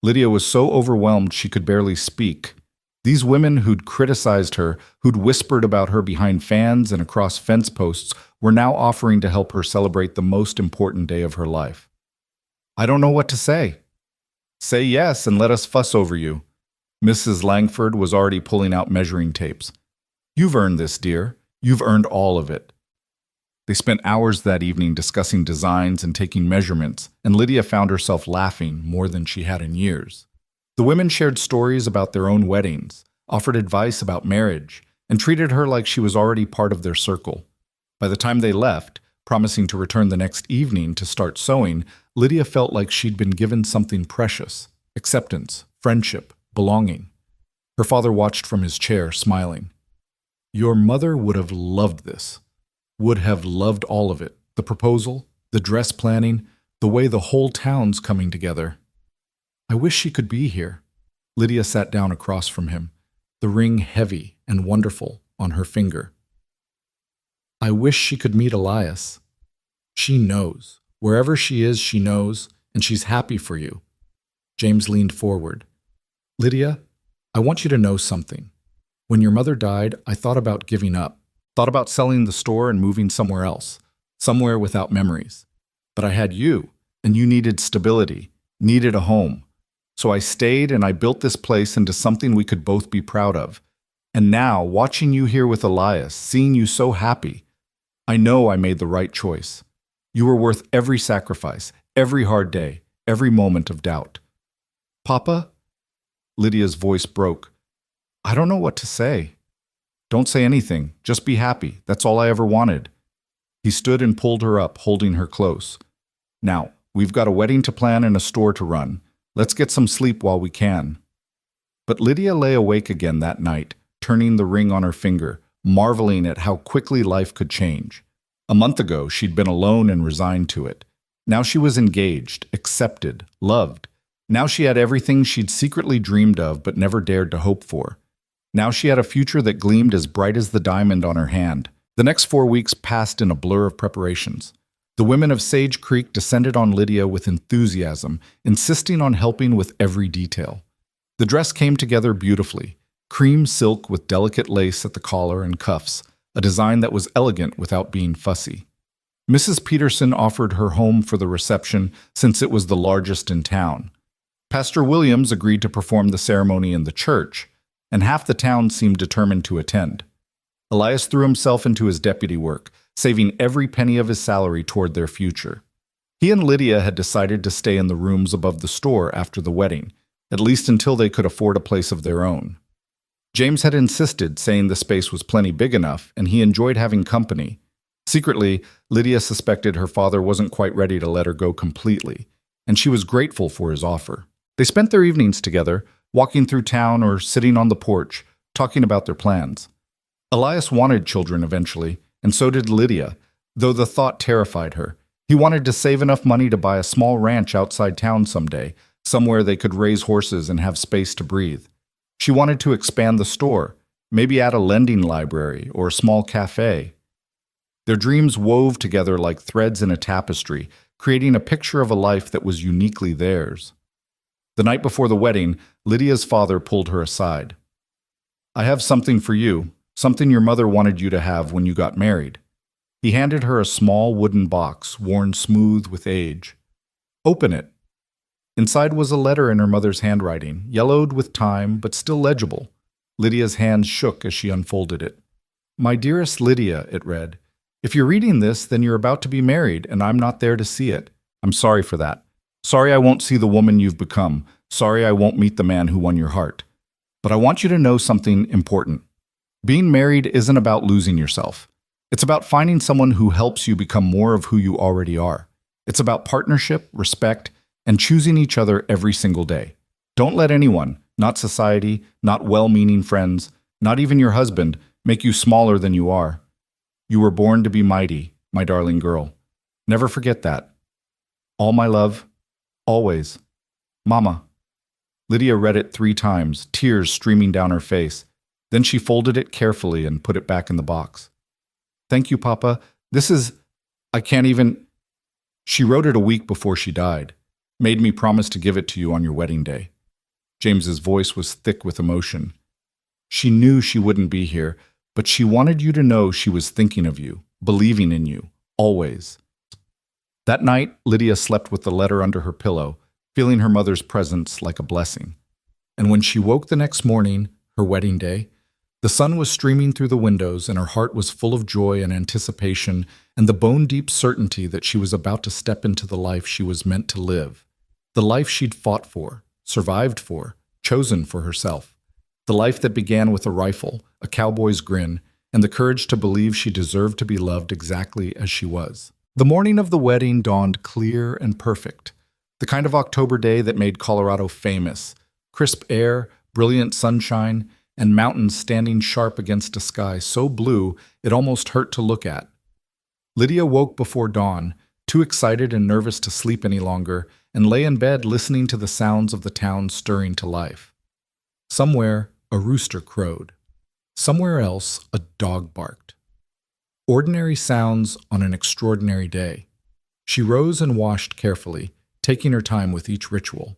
Lydia was so overwhelmed she could barely speak. These women who'd criticized her, who'd whispered about her behind fans and across fence posts, were now offering to help her celebrate the most important day of her life. I don't know what to say. Say yes and let us fuss over you. Mrs. Langford was already pulling out measuring tapes. You've earned this, dear. You've earned all of it. They spent hours that evening discussing designs and taking measurements, and Lydia found herself laughing more than she had in years. The women shared stories about their own weddings, offered advice about marriage, and treated her like she was already part of their circle. By the time they left, promising to return the next evening to start sewing, Lydia felt like she'd been given something precious: acceptance, friendship, belonging. Her father watched from his chair, smiling. Your mother would have loved this, would have loved all of it, the proposal, the dress planning, the way the whole town's coming together. I wish she could be here. Lydia sat down across from him, the ring heavy and wonderful on her finger. I wish she could meet Elias. She knows. Wherever she is, she knows, and she's happy for you. James leaned forward. Lydia, I want you to know something. When your mother died, I thought about giving up. Thought about selling the store and moving somewhere else, somewhere without memories. But I had you, and you needed stability, needed a home. So I stayed and I built this place into something we could both be proud of. And now, watching you here with Elias, seeing you so happy, I know I made the right choice. You were worth every sacrifice, every hard day, every moment of doubt. Papa? Lydia's voice broke. I don't know what to say. Don't say anything. Just be happy. That's all I ever wanted. He stood and pulled her up, holding her close. Now, we've got a wedding to plan and a store to run. Let's get some sleep while we can. But Lydia lay awake again that night, turning the ring on her finger, marveling at how quickly life could change. A month ago, she'd been alone and resigned to it. Now she was engaged, accepted, loved. Now she had everything she'd secretly dreamed of but never dared to hope for. Now she had a future that gleamed as bright as the diamond on her hand. The next 4 weeks passed in a blur of preparations. The women of Sage Creek descended on Lydia with enthusiasm, insisting on helping with every detail. The dress came together beautifully, cream silk with delicate lace at the collar and cuffs, a design that was elegant without being fussy. Mrs. Peterson offered her home for the reception since it was the largest in town. Pastor Williams agreed to perform the ceremony in the church, and half the town seemed determined to attend. Elias threw himself into his deputy work, saving every penny of his salary toward their future. He and Lydia had decided to stay in the rooms above the store after the wedding, at least until they could afford a place of their own. James had insisted, saying the space was plenty big enough, and he enjoyed having company. Secretly, Lydia suspected her father wasn't quite ready to let her go completely, and she was grateful for his offer. They spent their evenings together, walking through town or sitting on the porch, talking about their plans. Elias wanted children eventually, and so did Lydia, though the thought terrified her. He wanted to save enough money to buy a small ranch outside town someday, somewhere they could raise horses and have space to breathe. She wanted to expand the store, maybe add a lending library or a small cafe. Their dreams wove together like threads in a tapestry, creating a picture of a life that was uniquely theirs. The night before the wedding, Lydia's father pulled her aside. "I have something for you, something your mother wanted you to have when you got married." He handed her a small wooden box, worn smooth with age. "Open it." Inside was a letter in her mother's handwriting, yellowed with time but still legible. Lydia's hands shook as she unfolded it. "My dearest Lydia," it read, "if you're reading this, then you're about to be married, and I'm not there to see it. I'm sorry for that. Sorry I won't see the woman you've become. Sorry I won't meet the man who won your heart. But I want you to know something important. Being married isn't about losing yourself. It's about finding someone who helps you become more of who you already are. It's about partnership, respect, and choosing each other every single day. Don't let anyone, not society, not well-meaning friends, not even your husband, make you smaller than you are. You were born to be mighty, my darling girl. Never forget that. All my love, always. Mama." Lydia read it 3 times, tears streaming down her face. Then she folded it carefully and put it back in the box. "Thank you, Papa. I can't even..." She wrote it a week before she died. "Made me promise to give it to you on your wedding day." James's voice was thick with emotion. "She knew she wouldn't be here, but she wanted you to know she was thinking of you, believing in you, always." That night, Lydia slept with the letter under her pillow, feeling her mother's presence like a blessing. And when she woke the next morning, her wedding day, the sun was streaming through the windows and her heart was full of joy and anticipation and the bone-deep certainty that she was about to step into the life she was meant to live, the life she'd fought for, survived for, chosen for herself, the life that began with a rifle, a cowboy's grin, and the courage to believe she deserved to be loved exactly as she was. The morning of the wedding dawned clear and perfect, the kind of October day that made Colorado famous. Crisp air, brilliant sunshine, and mountains standing sharp against a sky so blue it almost hurt to look at. Lydia woke before dawn, too excited and nervous to sleep any longer, and lay in bed listening to the sounds of the town stirring to life. Somewhere, a rooster crowed. Somewhere else, a dog barked. Ordinary sounds on an extraordinary day. She rose and washed carefully, taking her time with each ritual.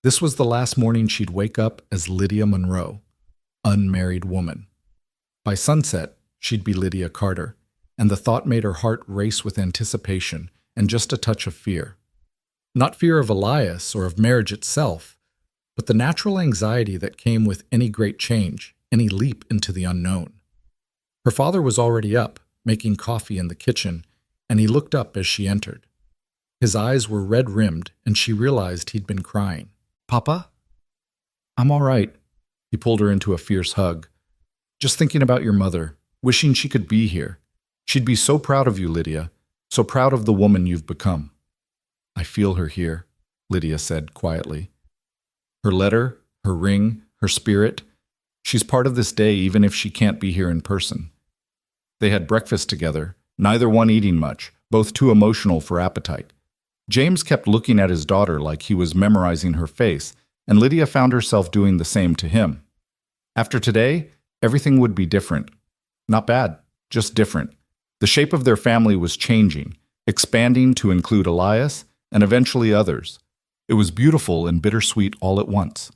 This was the last morning she'd wake up as Lydia Monroe, unmarried woman. By sunset, she'd be Lydia Carter, and the thought made her heart race with anticipation and just a touch of fear. Not fear of Elias or of marriage itself, but the natural anxiety that came with any great change, any leap into the unknown. Her father was already up, making coffee in the kitchen, and he looked up as she entered. His eyes were red-rimmed, and she realized he'd been crying. "Papa?" "I'm all right." He pulled her into a fierce hug. "Just thinking about your mother, wishing she could be here. She'd be so proud of you, Lydia, so proud of the woman you've become." "I feel her here," Lydia said quietly. "Her letter, her ring, her spirit. She's part of this day even if she can't be here in person." They had breakfast together, neither one eating much, both too emotional for appetite. James kept looking at his daughter like he was memorizing her face, and Lydia found herself doing the same to him. After today, everything would be different. Not bad, just different. The shape of their family was changing, expanding to include Elias and eventually others. It was beautiful and bittersweet all at once.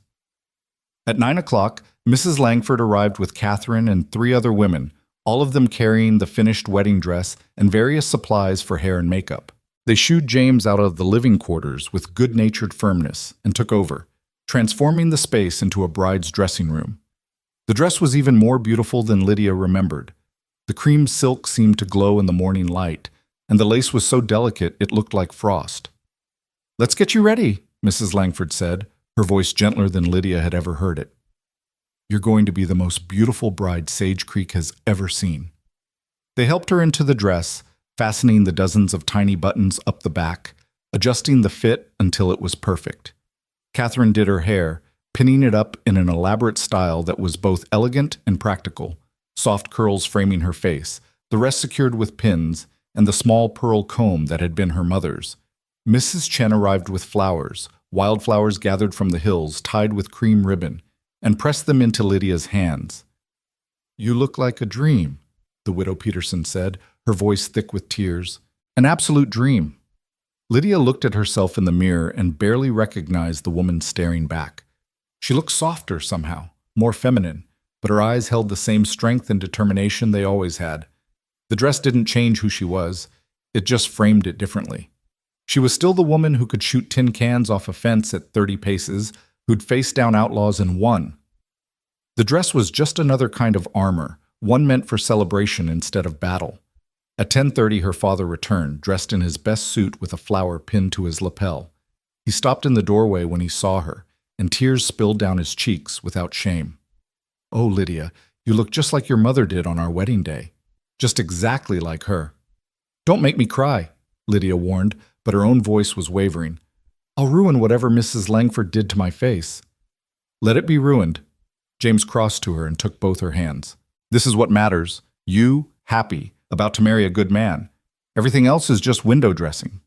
At 9 o'clock, Mrs. Langford arrived with Catherine and 3 other women, all of them carrying the finished wedding dress and various supplies for hair and makeup. They shooed James out of the living quarters with good-natured firmness and took over, transforming the space into a bride's dressing room. The dress was even more beautiful than Lydia remembered. The cream silk seemed to glow in the morning light, and the lace was so delicate it looked like frost. "Let's get you ready," Mrs. Langford said, her voice gentler than Lydia had ever heard it. "You're going to be the most beautiful bride Sage Creek has ever seen." They helped her into the dress, fastening the dozens of tiny buttons up the back, adjusting the fit until it was perfect. Catherine did her hair, pinning it up in an elaborate style that was both elegant and practical, soft curls framing her face, the rest secured with pins, and the small pearl comb that had been her mother's. Mrs. Chen arrived with flowers, wildflowers gathered from the hills, tied with cream ribbon, and pressed them into Lydia's hands. "You look like a dream," the widow Peterson said, her voice thick with tears. "An absolute dream." Lydia looked at herself in the mirror and barely recognized the woman staring back. She looked softer somehow, more feminine, but her eyes held the same strength and determination they always had. The dress didn't change who she was, it just framed it differently. She was still the woman who could shoot tin cans off a fence at 30 paces, who'd faced down outlaws and won. The dress was just another kind of armor, one meant for celebration instead of battle. At 10:30 her father returned, dressed in his best suit with a flower pinned to his lapel. He stopped in the doorway when he saw her, and tears spilled down his cheeks without shame. "Oh, Lydia, you look just like your mother did on our wedding day. Just exactly like her." "Don't make me cry," Lydia warned, but her own voice was wavering. "I'll ruin whatever Mrs. Langford did to my face." "Let it be ruined." James crossed to her and took both her hands. "This is what matters. You, happy, about to marry a good man. Everything else is just window dressing."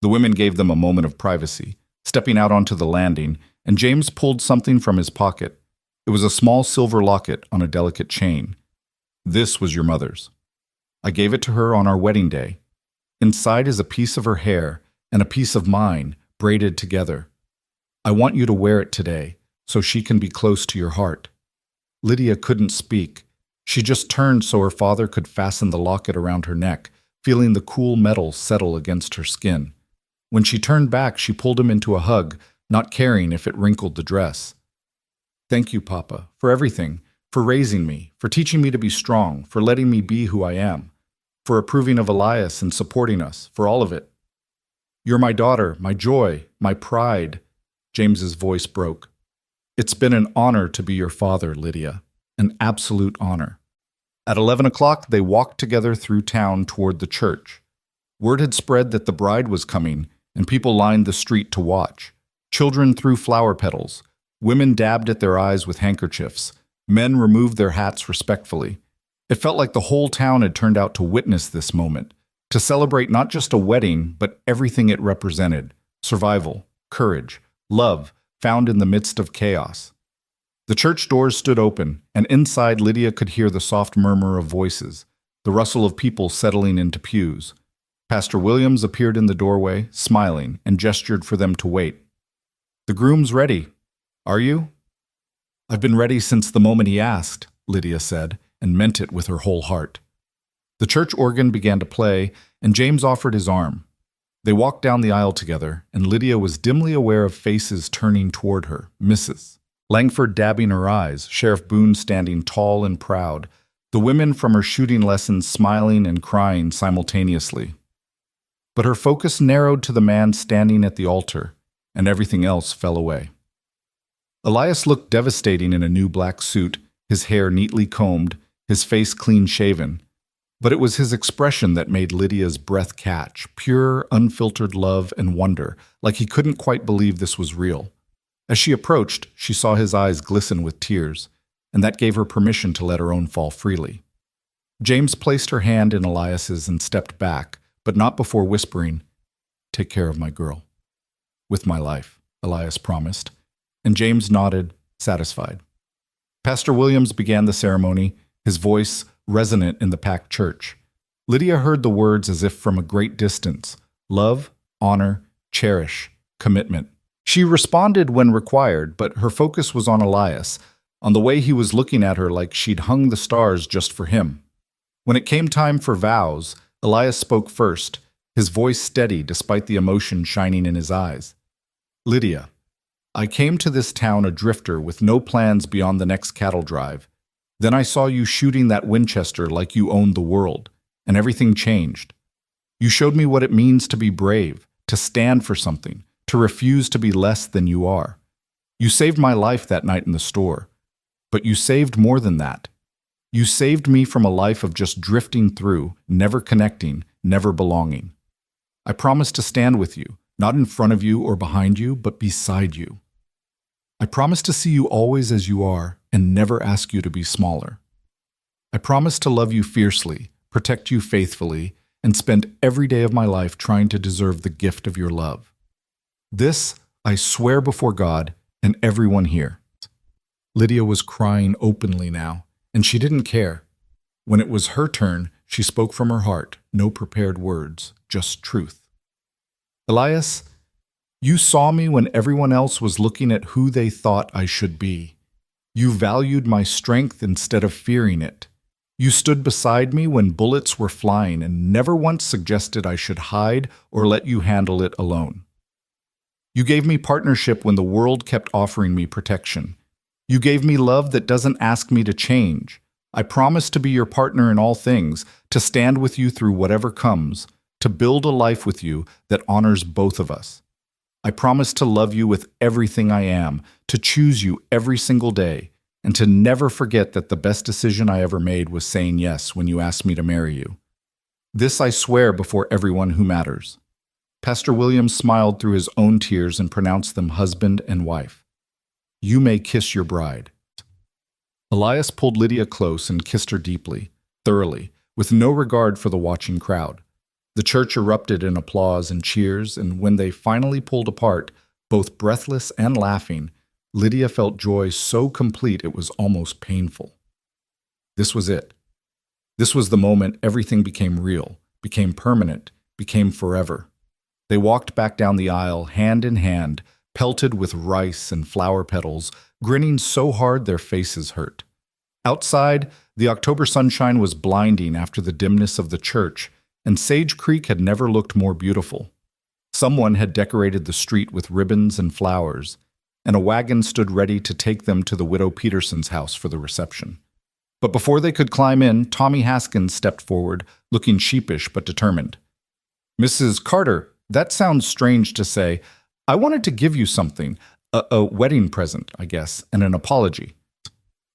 The women gave them a moment of privacy, stepping out onto the landing, and James pulled something from his pocket. It was a small silver locket on a delicate chain. "This was your mother's. I gave it to her on our wedding day. Inside is a piece of her hair and a piece of mine, braided together. I want you to wear it today, so she can be close to your heart." Lydia couldn't speak. She just turned so her father could fasten the locket around her neck, feeling the cool metal settle against her skin. When she turned back, she pulled him into a hug, not caring if it wrinkled the dress. "Thank you, Papa, for everything, for raising me, for teaching me to be strong, for letting me be who I am, for approving of Elias and supporting us, for all of it. You're my daughter, my joy, my pride." James's voice broke. "It's been an honor to be your father, Lydia, an absolute honor." At 11 o'clock, they walked together through town toward the church. Word had spread that the bride was coming, and people lined the street to watch. Children threw flower petals. Women dabbed at their eyes with handkerchiefs. Men removed their hats respectfully. It felt like the whole town had turned out to witness this moment, to celebrate not just a wedding, but everything it represented: survival, courage, love, found in the midst of chaos. The church doors stood open, and inside Lydia could hear the soft murmur of voices, the rustle of people settling into pews. Pastor Williams appeared in the doorway, smiling, and gestured for them to wait. "The groom's ready. Are you?" "I've been ready since the moment he asked," Lydia said, and meant it with her whole heart. The church organ began to play, and James offered his arm. They walked down the aisle together, and Lydia was dimly aware of faces turning toward her, Mrs. Langford dabbing her eyes, Sheriff Boone standing tall and proud, the women from her shooting lessons smiling and crying simultaneously. But her focus narrowed to the man standing at the altar, and everything else fell away. Elias looked devastating in a new black suit, his hair neatly combed, his face clean-shaven. But it was his expression that made Lydia's breath catch, pure, unfiltered love and wonder, like he couldn't quite believe this was real. As she approached, she saw his eyes glisten with tears, and that gave her permission to let her own fall freely. James placed her hand in Elias's and stepped back, but not before whispering, "Take care of my girl." "With my life," Elias promised, and James nodded, satisfied. Pastor Williams began the ceremony, his voice resonant in the packed church. Lydia heard the words as if from a great distance: love, honor, cherish, commitment. She responded when required, but her focus was on Elias, on the way he was looking at her like she'd hung the stars just for him. When it came time for vows, Elias spoke first, his voice steady despite the emotion shining in his eyes. Lydia, I came to this town a drifter with no plans beyond the next cattle drive. Then I saw you shooting that Winchester like you owned the world, and everything changed. You showed me what it means to be brave, to stand for something, to refuse to be less than you are. You saved my life that night in the store. But you saved more than that. You saved me from a life of just drifting through, never connecting, never belonging. I promise to stand with you, not in front of you or behind you, but beside you. I promise to see you always as you are and never ask you to be smaller. I promise to love you fiercely, protect you faithfully, and spend every day of my life trying to deserve the gift of your love. This I swear before God and everyone here. Lydia was crying openly now, and she didn't care. When it was her turn, she spoke from her heart, no prepared words, just truth. Elias, you saw me when everyone else was looking at who they thought I should be. You valued my strength instead of fearing it. You stood beside me when bullets were flying and never once suggested I should hide or let you handle it alone. You gave me partnership when the world kept offering me protection. You gave me love that doesn't ask me to change. I promise to be your partner in all things, to stand with you through whatever comes, to build a life with you that honors both of us. I promise to love you with everything I am, to choose you every single day, and to never forget that the best decision I ever made was saying yes when you asked me to marry you. This I swear before everyone who matters. Pastor Williams smiled through his own tears and pronounced them husband and wife. You may kiss your bride. Elias pulled Lydia close and kissed her deeply, thoroughly, with no regard for the watching crowd. The church erupted in applause and cheers, and when they finally pulled apart, both breathless and laughing, Lydia felt joy so complete it was almost painful. This was it. This was the moment everything became real, became permanent, became forever. They walked back down the aisle, hand in hand, pelted with rice and flower petals, grinning so hard their faces hurt. Outside, the October sunshine was blinding after the dimness of the church, and Sage Creek had never looked more beautiful. Someone had decorated the street with ribbons and flowers, and a wagon stood ready to take them to the widow Peterson's house for the reception. But before they could climb in, Tommy Haskins stepped forward, looking sheepish but determined. Mrs. Carter, that sounds strange to say. I wanted to give you something, a wedding present, I guess, and an apology.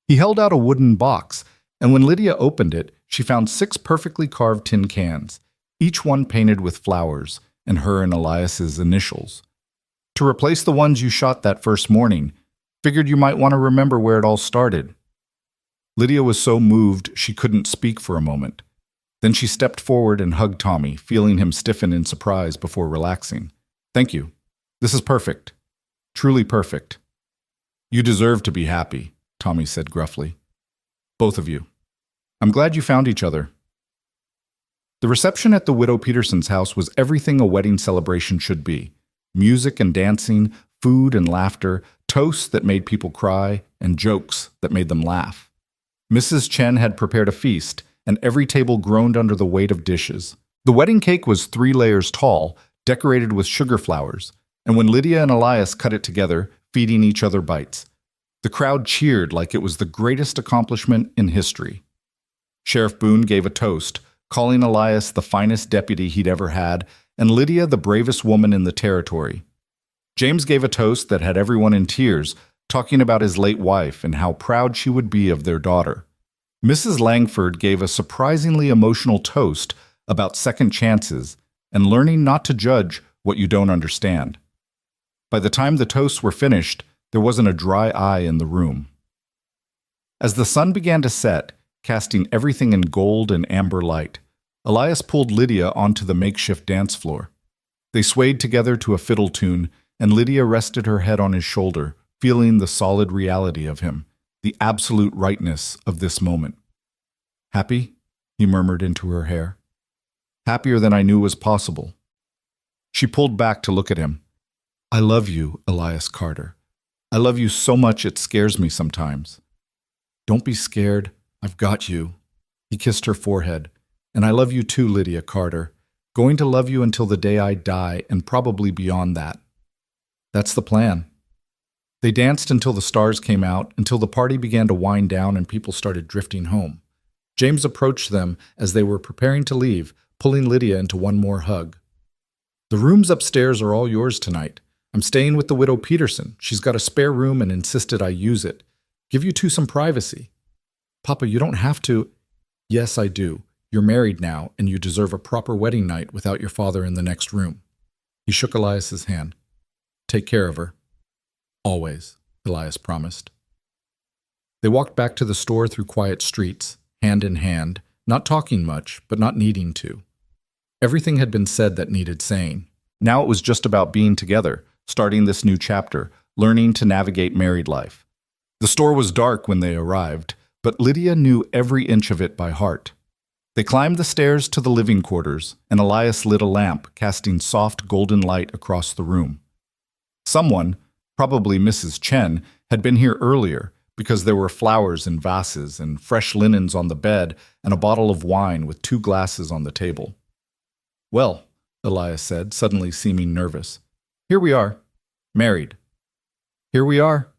He held out a wooden box, and when Lydia opened it, she found 6 perfectly carved tin cans, each one painted with flowers, and her and Elias's initials. To replace the ones you shot that first morning, figured you might want to remember where it all started. Lydia was so moved she couldn't speak for a moment. Then she stepped forward and hugged Tommy, feeling him stiffen in surprise before relaxing. Thank you. This is perfect. Truly perfect. You deserve to be happy, Tommy said gruffly. Both of you. I'm glad you found each other. The reception at the widow Peterson's house was everything a wedding celebration should be. Music and dancing, food and laughter, toasts that made people cry, and jokes that made them laugh. Mrs. Chen had prepared a feast, and every table groaned under the weight of dishes. The wedding cake was 3 layers tall, decorated with sugar flowers, and when Lydia and Elias cut it together, feeding each other bites, the crowd cheered like it was the greatest accomplishment in history. Sheriff Boone gave a toast, calling Elias the finest deputy he'd ever had, and Lydia the bravest woman in the territory. James gave a toast that had everyone in tears, talking about his late wife and how proud she would be of their daughter. Mrs. Langford gave a surprisingly emotional toast about second chances and learning not to judge what you don't understand. By the time the toasts were finished, there wasn't a dry eye in the room. As the sun began to set, casting everything in gold and amber light, Elias pulled Lydia onto the makeshift dance floor. They swayed together to a fiddle tune, and Lydia rested her head on his shoulder, feeling the solid reality of him, the absolute rightness of this moment. Happy? He murmured into her hair. Happier than I knew was possible. She pulled back to look at him. I love you, Elias Carter. I love you so much it scares me sometimes. Don't be scared. I've got you. He kissed her forehead. And I love you too, Lydia Carter. Going to love you until the day I die, and probably beyond that. That's the plan. They danced until the stars came out, until the party began to wind down and people started drifting home. James approached them as they were preparing to leave, pulling Lydia into one more hug. The rooms upstairs are all yours tonight. I'm staying with the widow Peterson. She's got a spare room and insisted I use it. Give you two some privacy. Papa, you don't have to. Yes, I do. You're married now, and you deserve a proper wedding night without your father in the next room. He shook Elias's hand. Take care of her. Always, Elias promised. They walked back to the store through quiet streets, hand in hand, not talking much, but not needing to. Everything had been said that needed saying. Now it was just about being together, starting this new chapter, learning to navigate married life. The store was dark when they arrived, but Lydia knew every inch of it by heart. They climbed the stairs to the living quarters, and Elias lit a lamp, casting soft golden light across the room. Someone, probably Mrs. Chen, had been here earlier because there were flowers in vases and fresh linens on the bed and a bottle of wine with 2 glasses on the table. Well, Elias said, suddenly seeming nervous. Here we are, married. Here we are.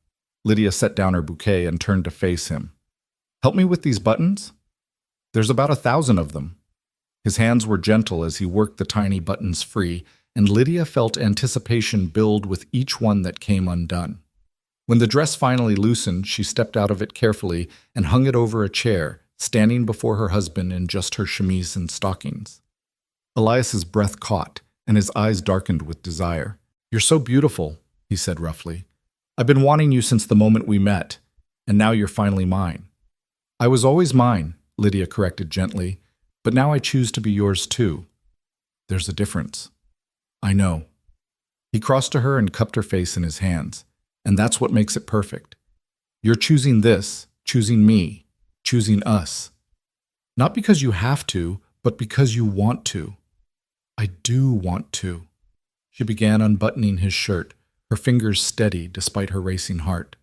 Lydia set down her bouquet and turned to face him. Help me with these buttons? There's about 1,000 of them. His hands were gentle as he worked the tiny buttons free, and Lydia felt anticipation build with each one that came undone. When the dress finally loosened, she stepped out of it carefully and hung it over a chair, standing before her husband in just her chemise and stockings. Elias's breath caught, and his eyes darkened with desire. You're so beautiful, he said roughly. I've been wanting you since the moment we met, and now you're finally mine. I was always mine, Lydia corrected gently, but now I choose to be yours too. There's a difference. I know. He crossed to her and cupped her face in his hands, and that's what makes it perfect. You're choosing this, choosing me, choosing us. Not because you have to, but because you want to. I do want to. She began unbuttoning his shirt, her fingers steady despite her racing heart.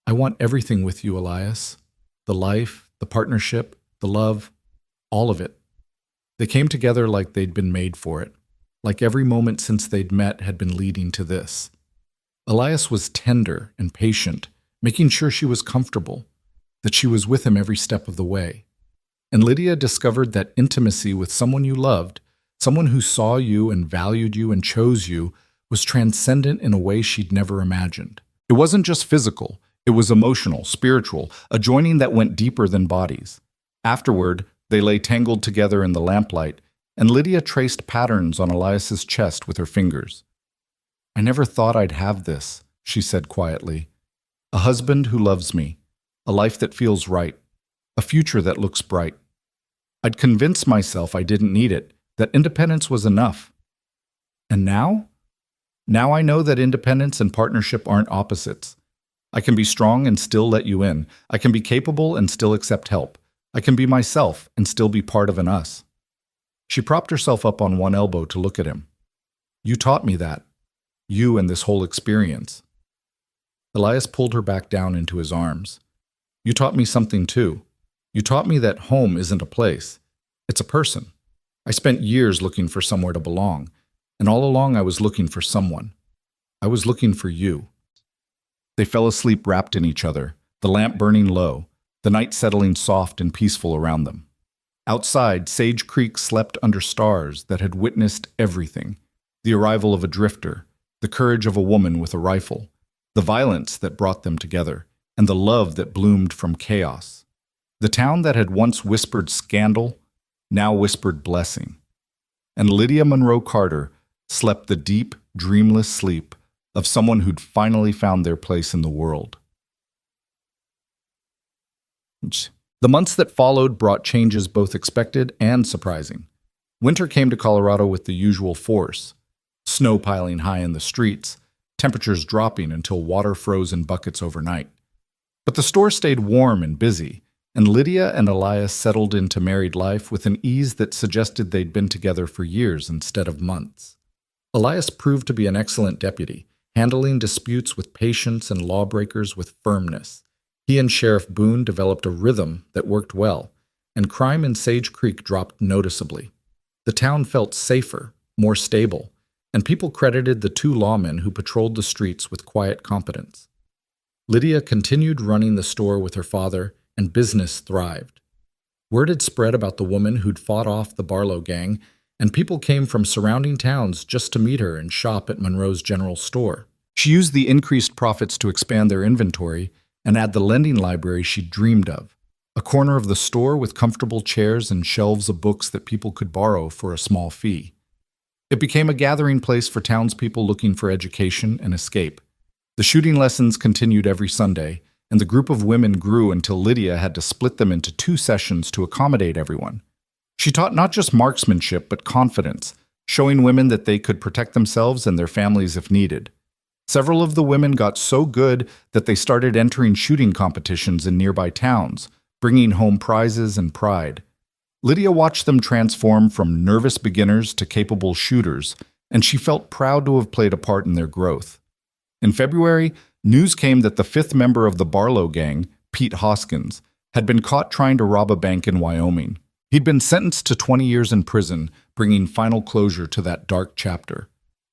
I want everything with you, Elias. The life, the partnership, the love, all of it. They came together like they'd been made for it, like every moment since they'd met had been leading to this. Elias was tender and patient, making sure she was comfortable, that she was with him every step of the way. And Lydia discovered that intimacy with someone you loved, someone who saw you and valued you and chose you, was transcendent in a way she'd never imagined. It wasn't just physical, it was emotional, spiritual, a joining that went deeper than bodies. Afterward, they lay tangled together in the lamplight, and Lydia traced patterns on Elias's chest with her fingers. I never thought I'd have this, she said quietly. A husband who loves me, a life that feels right, a future that looks bright. I'd convinced myself I didn't need it, that independence was enough. And now? Now I know that independence and partnership aren't opposites. I can be strong and still let you in. I can be capable and still accept help. I can be myself and still be part of an us. She propped herself up on one elbow to look at him. You taught me that. You and this whole experience. Elias pulled her back down into his arms. You taught me something too. You taught me that home isn't a place. It's a person. I spent years looking for somewhere to belong, and all along I was looking for someone. I was looking for you. They fell asleep wrapped in each other, the lamp burning low, the night settling soft and peaceful around them. Outside, Sage Creek slept under stars that had witnessed everything: the arrival of a drifter, the courage of a woman with a rifle, the violence that brought them together, and the love that bloomed from chaos. The town that had once whispered scandal now whispered blessing. And Lydia Monroe Carter slept the deep, dreamless sleep of someone who'd finally found their place in the world. The months that followed brought changes both expected and surprising. Winter came to Colorado with the usual force: snow piling high in the streets, temperatures dropping until water froze in buckets overnight. But the store stayed warm and busy, and Lydia and Elias settled into married life with an ease that suggested they'd been together for years instead of months. Elias proved to be an excellent deputy, handling disputes with patience and lawbreakers with firmness. He and Sheriff Boone developed a rhythm that worked well, and crime in Sage Creek dropped noticeably. The town felt safer, more stable, and people credited the two lawmen who patrolled the streets with quiet competence. Lydia continued running the store with her father, and business thrived. Word had spread about the woman who'd fought off the Barlow gang, and people came from surrounding towns just to meet her and shop at Monroe's general store. She used the increased profits to expand their inventory and add the lending library she'd dreamed of, a corner of the store with comfortable chairs and shelves of books that people could borrow for a small fee. It became a gathering place for townspeople looking for education and escape. The shooting lessons continued every Sunday, and the group of women grew until Lydia had to split them into 2 sessions to accommodate everyone. She taught not just marksmanship, but confidence, showing women that they could protect themselves and their families if needed. Several of the women got so good that they started entering shooting competitions in nearby towns, bringing home prizes and pride. Lydia watched them transform from nervous beginners to capable shooters, and she felt proud to have played a part in their growth. In February, news came that the 5th member of the Barlow gang, Pete Hoskins, had been caught trying to rob a bank in Wyoming. He'd been sentenced to 20 years in prison, bringing final closure to that dark chapter.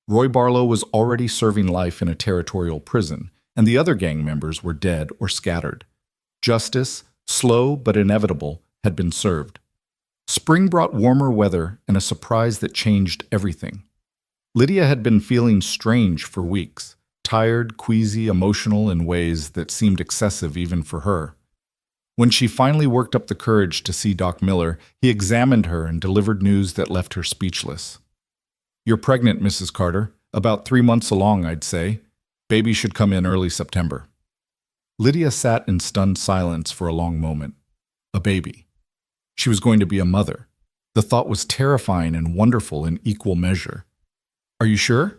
Roy Barlow was already serving life in a territorial prison, and the other gang members were dead or scattered. Justice, slow but inevitable, had been served. Spring brought warmer weather and a surprise that changed everything. Lydia had been feeling strange for weeks, tired, queasy, emotional in ways that seemed excessive even for her. When she finally worked up the courage to see Doc Miller, he examined her and delivered news that left her speechless. "You're pregnant, Mrs. Carter. About 3 months along, I'd say. Baby should come in early September." Lydia sat in stunned silence for a long moment. A baby. She was going to be a mother. The thought was terrifying and wonderful in equal measure. "Are you sure?"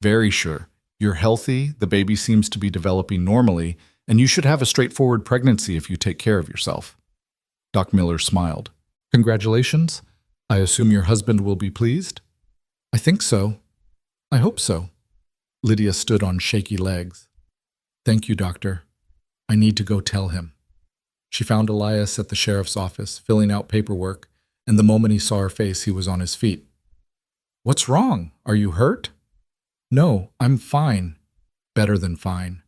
"Very sure. You're healthy, the baby seems to be developing normally, and you should have a straightforward pregnancy if you take care of yourself." Doc Miller smiled. "Congratulations. I assume your husband will be pleased?" "I think so. I hope so." Lydia stood on shaky legs. "Thank you, doctor. I need to go tell him." She found Elias at the sheriff's office, filling out paperwork, and the moment he saw her face, he was on his feet. "What's wrong? Are you hurt?" "No, I'm fine. Better than fine."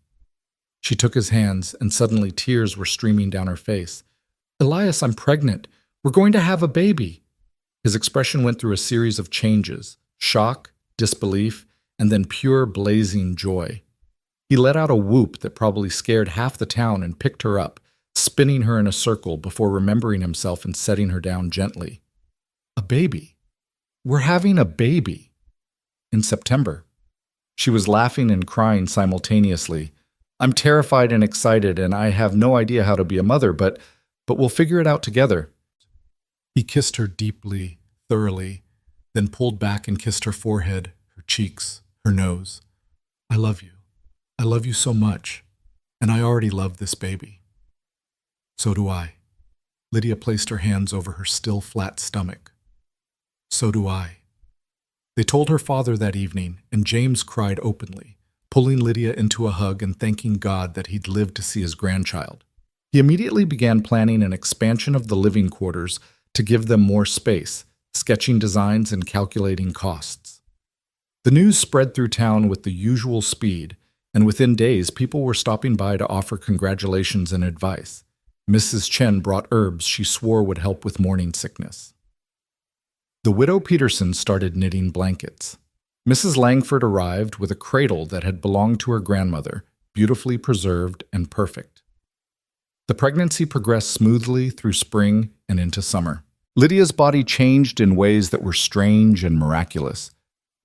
She took his hands, and suddenly tears were streaming down her face. "Elias, I'm pregnant. We're going to have a baby." His expression went through a series of changes: shock, disbelief, and then pure blazing joy. He let out a whoop that probably scared half the town and picked her up, spinning her in a circle before remembering himself and setting her down gently. "A baby. We're having a baby. In September." She was laughing and crying simultaneously. "I'm terrified and excited, and I have no idea how to be a mother, but we'll figure it out together." He kissed her deeply, thoroughly, then pulled back and kissed her forehead, her cheeks, her nose. "I love you. I love you so much, and I already love this baby." "So do I." Lydia placed her hands over her still flat stomach. "So do I." They told her father that evening, and James cried openly, pulling Lydia into a hug and thanking God that he'd lived to see his grandchild. He immediately began planning an expansion of the living quarters to give them more space, sketching designs and calculating costs. The news spread through town with the usual speed, and within days people were stopping by to offer congratulations and advice. Mrs. Chen brought herbs she swore would help with morning sickness. The widow Peterson started knitting blankets. Mrs. Langford arrived with a cradle that had belonged to her grandmother, beautifully preserved and perfect. The pregnancy progressed smoothly through spring and into summer. Lydia's body changed in ways that were strange and miraculous.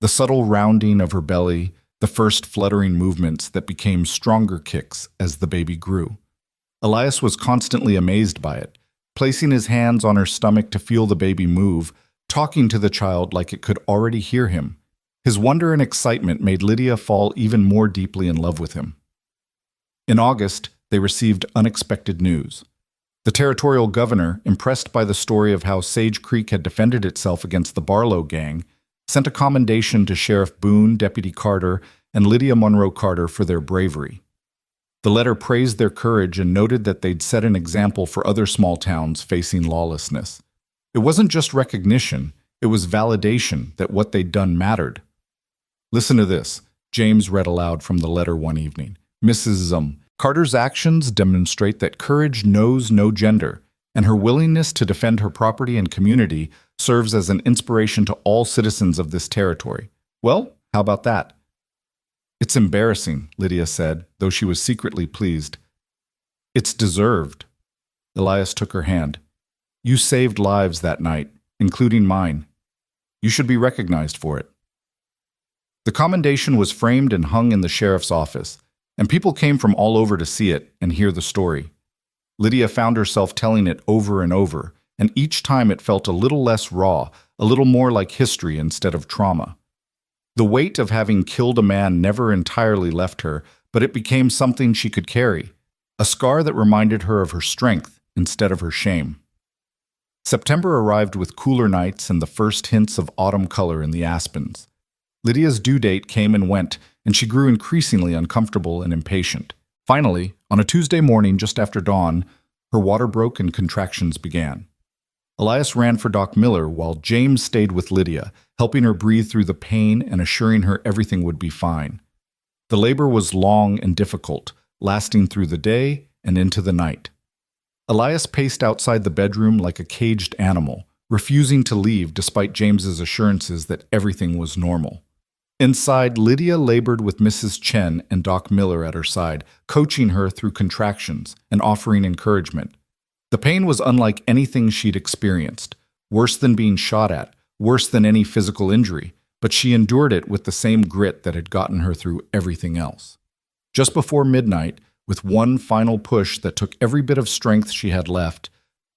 The subtle rounding of her belly, the first fluttering movements that became stronger kicks as the baby grew. Elias was constantly amazed by it, placing his hands on her stomach to feel the baby move, talking to the child like it could already hear him. His wonder and excitement made Lydia fall even more deeply in love with him. In August, they received unexpected news. The territorial governor, impressed by the story of how Sage Creek had defended itself against the Barlow gang, sent a commendation to Sheriff Boone, Deputy Carter, and Lydia Monroe Carter for their bravery. The letter praised their courage and noted that they'd set an example for other small towns facing lawlessness. It wasn't just recognition, it was validation that what they'd done mattered. "Listen to this," James read aloud from the letter one evening. "Mrs. Carter's actions demonstrate that courage knows no gender, and her willingness to defend her property and community serves as an inspiration to all citizens of this territory." Well, how about that? "It's embarrassing," Lydia said, though she was secretly pleased. "It's deserved." Elias took her hand. "You saved lives that night, including mine. You should be recognized for it." The commendation was framed and hung in the sheriff's office, and people came from all over to see it and hear the story. Lydia found herself telling it over and over, and each time it felt a little less raw, a little more like history instead of trauma. The weight of having killed a man never entirely left her, but it became something she could carry, a scar that reminded her of her strength instead of her shame. September arrived with cooler nights and the first hints of autumn color in the aspens. Lydia's due date came and went, and she grew increasingly uncomfortable and impatient. Finally, on a Tuesday morning just after dawn, her water broke and contractions began. Elias ran for Doc Miller while James stayed with Lydia, helping her breathe through the pain and assuring her everything would be fine. The labor was long and difficult, lasting through the day and into the night. Elias paced outside the bedroom like a caged animal, refusing to leave despite James's assurances that everything was normal. Inside, Lydia labored with Mrs. Chen and Doc Miller at her side, coaching her through contractions and offering encouragement. The pain was unlike anything she'd experienced, worse than being shot at, worse than any physical injury, but she endured it with the same grit that had gotten her through everything else. Just before midnight, with one final push that took every bit of strength she had left,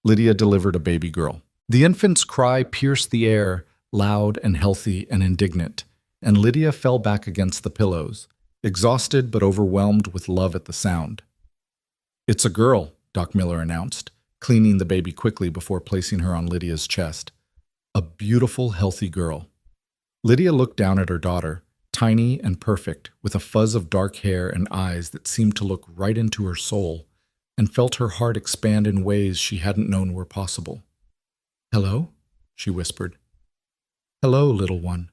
Lydia delivered a baby girl. The infant's cry pierced the air, loud and healthy and indignant, and Lydia fell back against the pillows, exhausted but overwhelmed with love at the sound. "It's a girl," Doc Miller announced, cleaning the baby quickly before placing her on Lydia's chest. A beautiful, healthy girl. Lydia looked down at her daughter, tiny and perfect, with a fuzz of dark hair and eyes that seemed to look right into her soul, and felt her heart expand in ways she hadn't known were possible. "Hello?" she whispered. "Hello, little one.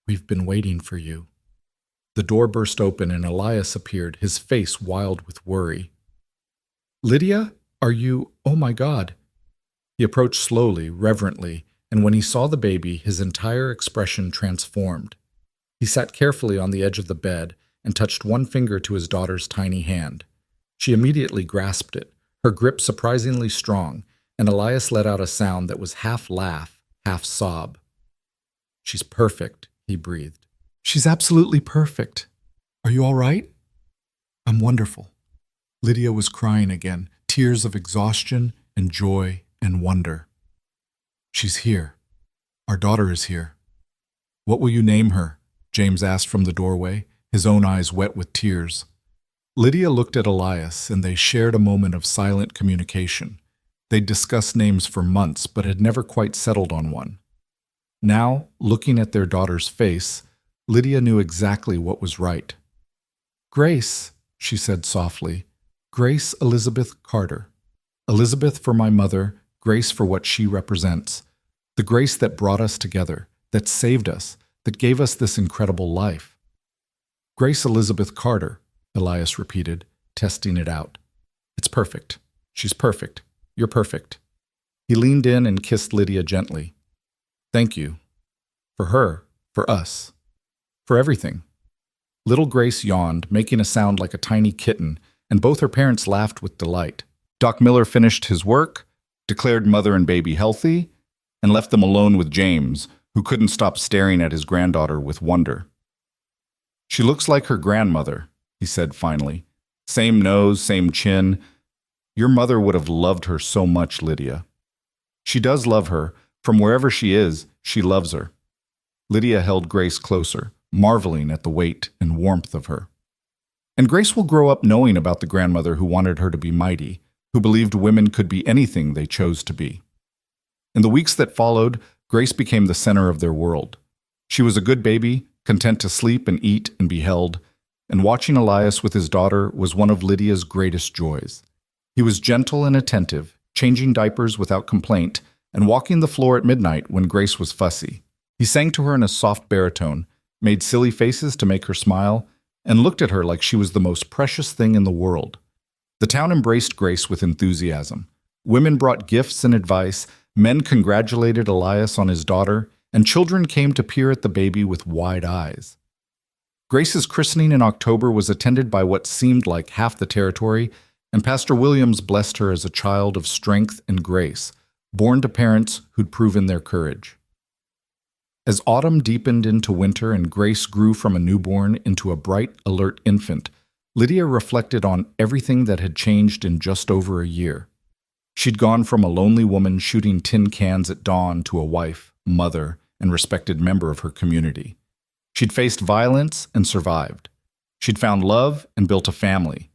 We've been waiting for you." The door burst open and Elias appeared, his face wild with worry. "Lydia, are you— oh my God." He approached slowly, reverently, and when he saw the baby, his entire expression transformed. He sat carefully on the edge of the bed and touched one finger to his daughter's tiny hand. She immediately grasped it, her grip surprisingly strong, and Elias let out a sound that was half laugh, half sob. "She's perfect," he breathed. "She's absolutely perfect. Are you all right?" "I'm wonderful." Lydia was crying again, tears of exhaustion and joy and wonder. "She's here. Our daughter is here." "What will you name her?" James asked from the doorway, his own eyes wet with tears. Lydia looked at Elias, and they shared a moment of silent communication. They'd discussed names for months, but had never quite settled on one. Now, looking at their daughter's face, Lydia knew exactly what was right. "Grace," she said softly, "Grace Elizabeth Carter. Elizabeth for my mother, Grace for what she represents. The Grace that brought us together, that saved us, that gave us this incredible life." "Grace Elizabeth Carter," Elias repeated, testing it out. "It's perfect. She's perfect. You're perfect." He leaned in and kissed Lydia gently. "Thank you. For her, for us, for everything." Little Grace yawned, making a sound like a tiny kitten, and both her parents laughed with delight. Doc Miller finished his work, declared mother and baby healthy, and left them alone with James, who couldn't stop staring at his granddaughter with wonder. "She looks like her grandmother," he said finally. "Same nose, same chin. Your mother would have loved her so much, Lydia." "She does love her. From wherever she is, she loves her." Lydia held Grace closer, marveling at the weight and warmth of her. And Grace will grow up knowing about the grandmother who wanted her to be mighty, who believed women could be anything they chose to be. In the weeks that followed, Grace became the center of their world. She was a good baby, content to sleep and eat and be held, and watching Elias with his daughter was one of Lydia's greatest joys. He was gentle and attentive, changing diapers without complaint, and walking the floor at midnight when Grace was fussy. He sang to her in a soft baritone, made silly faces to make her smile, and looked at her like she was the most precious thing in the world. The town embraced Grace with enthusiasm. Women brought gifts and advice, men congratulated Elias on his daughter, and children came to peer at the baby with wide eyes. Grace's christening in October was attended by what seemed like half the territory, and Pastor Williams blessed her as a child of strength and grace, born to parents who'd proven their courage. As autumn deepened into winter and Grace grew from a newborn into a bright, alert infant, Lydia reflected on everything that had changed in just over a year. She'd gone from a lonely woman shooting tin cans at dawn to a wife, mother, and respected member of her community. She'd faced violence and survived. She'd found love and built a family.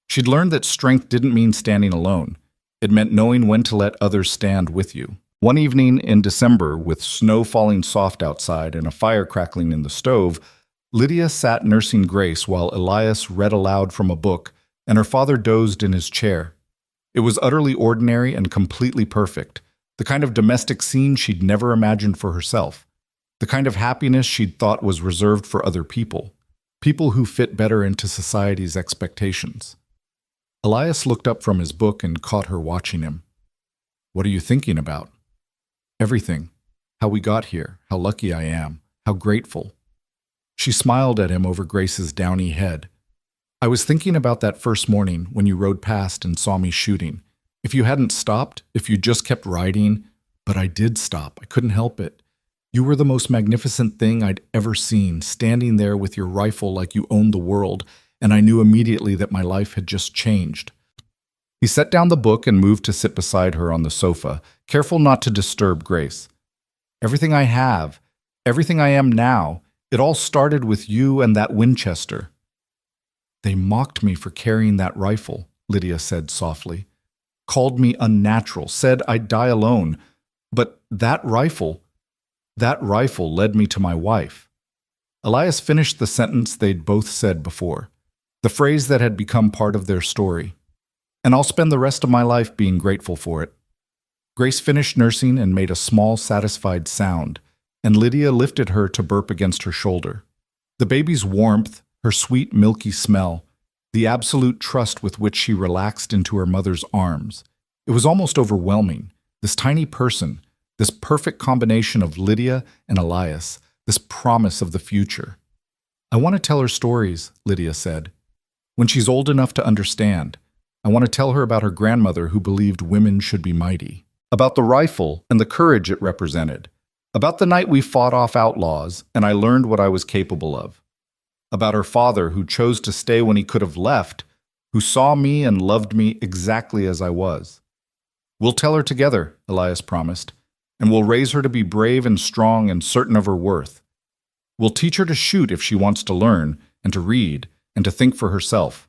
She'd learned that strength didn't mean standing alone. It meant knowing when to let others stand with you. One evening in December, with snow falling soft outside and a fire crackling in the stove, Lydia sat nursing Grace while Elias read aloud from a book and her father dozed in his chair. It was utterly ordinary and completely perfect, the kind of domestic scene she'd never imagined for herself, the kind of happiness she'd thought was reserved for other people who fit better into society's expectations. Elias looked up from his book and caught her watching him. "What are you thinking about?" "Everything. How we got here, how lucky I am, how grateful." She smiled at him over Grace's downy head. "I was thinking about that first morning when you rode past and saw me shooting. If you hadn't stopped, if you just kept riding, but I did stop, I couldn't help it. You were the most magnificent thing I'd ever seen, standing there with your rifle like you owned the world, and I knew immediately that my life had just changed." He set down the book and moved to sit beside her on the sofa, careful not to disturb Grace. "Everything I have, everything I am now, it all started with you and that Winchester." "They mocked me for carrying that rifle," Lydia said softly. "Called me unnatural, said I'd die alone. But that rifle led me to my wife." Elias finished the sentence they'd both said before, the phrase that had become part of their story. "And I'll spend the rest of my life being grateful for it." Grace finished nursing and made a small, satisfied sound, and Lydia lifted her to burp against her shoulder. The baby's warmth, her sweet, milky smell, the absolute trust with which she relaxed into her mother's arms. It was almost overwhelming. This tiny person, this perfect combination of Lydia and Elias, this promise of the future. "I want to tell her stories," Lydia said. "When she's old enough to understand, I want to tell her about her grandmother who believed women should be mighty, about the rifle and the courage it represented, about the night we fought off outlaws and I learned what I was capable of, about her father who chose to stay when he could have left, who saw me and loved me exactly as I was. We'll tell her together," Elias promised, "and we'll raise her to be brave and strong and certain of her worth. We'll teach her to shoot if she wants to learn, and to read, and to think for herself.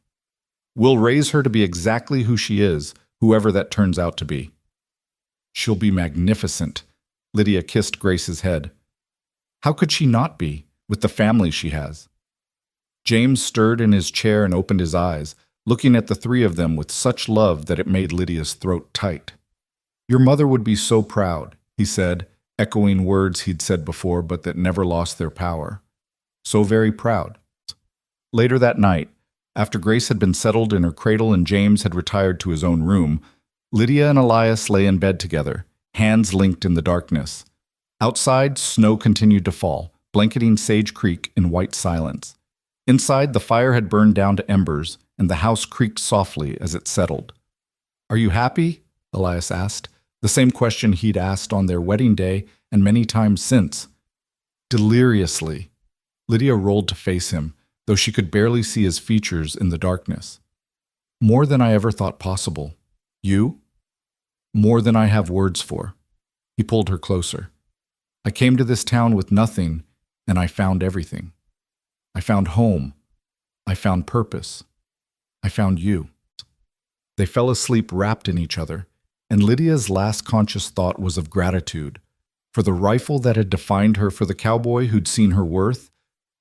We'll raise her to be exactly who she is, whoever that turns out to be." "She'll be magnificent," Lydia kissed Grace's head. "How could she not be, with the family she has?" James stirred in his chair and opened his eyes, looking at the three of them with such love that it made Lydia's throat tight. "Your mother would be so proud," he said, echoing words he'd said before but that never lost their power. "So very proud." Later that night, after Grace had been settled in her cradle and James had retired to his own room, Lydia and Elias lay in bed together, hands linked in the darkness. Outside, snow continued to fall, blanketing Sage Creek in white silence. Inside, the fire had burned down to embers, and the house creaked softly as it settled. "Are you happy?" Elias asked, the same question he'd asked on their wedding day and many times since. Deliriously, Lydia rolled to face him, though she could barely see his features in the darkness. "More than I ever thought possible. You?" "More than I have words for." He pulled her closer. "I came to this town with nothing, and I found everything. I found home. I found purpose. I found you. They fell asleep wrapped in each other, and Lydia's last conscious thought was of gratitude for the rifle that had defined her, for the cowboy who'd seen her worth,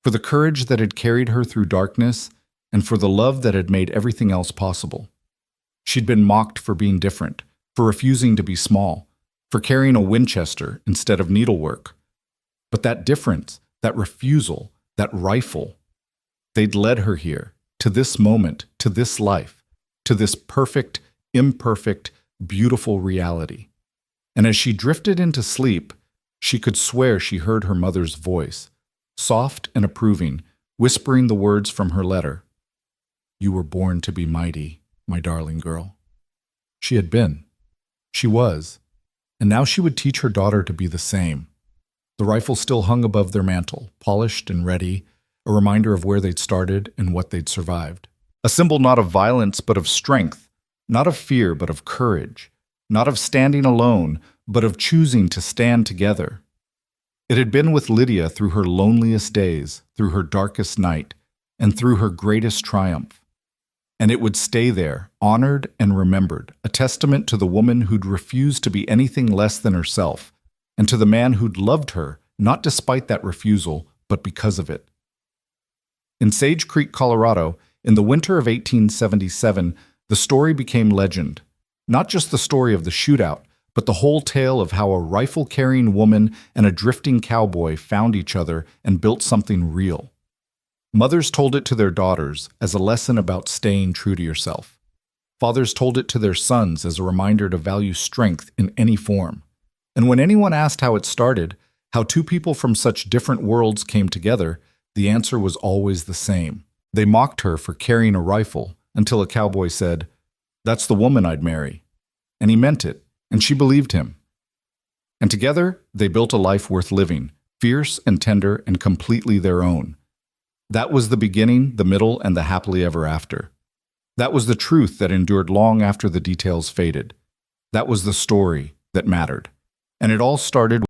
for the courage that had carried her through darkness, and for the love that had made everything else possible. She'd been mocked for being different, for refusing to be small, for carrying a Winchester instead of needlework. But that difference, that refusal, that rifle, they'd led her here, to this moment, to this life, to this perfect, imperfect, beautiful reality. And as she drifted into sleep, she could swear she heard her mother's voice, soft and approving, whispering the words from her letter. You were born to be mighty, my darling girl. She had been. She was. And now she would teach her daughter to be the same. The rifle still hung above their mantel, polished and ready, a reminder of where they'd started and what they'd survived. A symbol not of violence, but of strength, not of fear, but of courage, not of standing alone, but of choosing to stand together. It had been with Lydia through her loneliest days, through her darkest night, and through her greatest triumph. And it would stay there, honored and remembered, a testament to the woman who'd refused to be anything less than herself, and to the man who'd loved her, not despite that refusal, but because of it. In Sage Creek, Colorado, in the winter of 1877, the story became legend. Not just the story of the shootout, but the whole tale of how a rifle-carrying woman and a drifting cowboy found each other and built something real. Mothers told it to their daughters as a lesson about staying true to yourself. Fathers told it to their sons as a reminder to value strength in any form. And when anyone asked how it started, how two people from such different worlds came together, the answer was always the same. They mocked her for carrying a rifle until a cowboy said, "That's the woman I'd marry." And he meant it, and she believed him. And together, they built a life worth living, fierce and tender and completely their own. That was the beginning, the middle, and the happily ever after. That was the truth that endured long after the details faded. That was the story that mattered. And it all started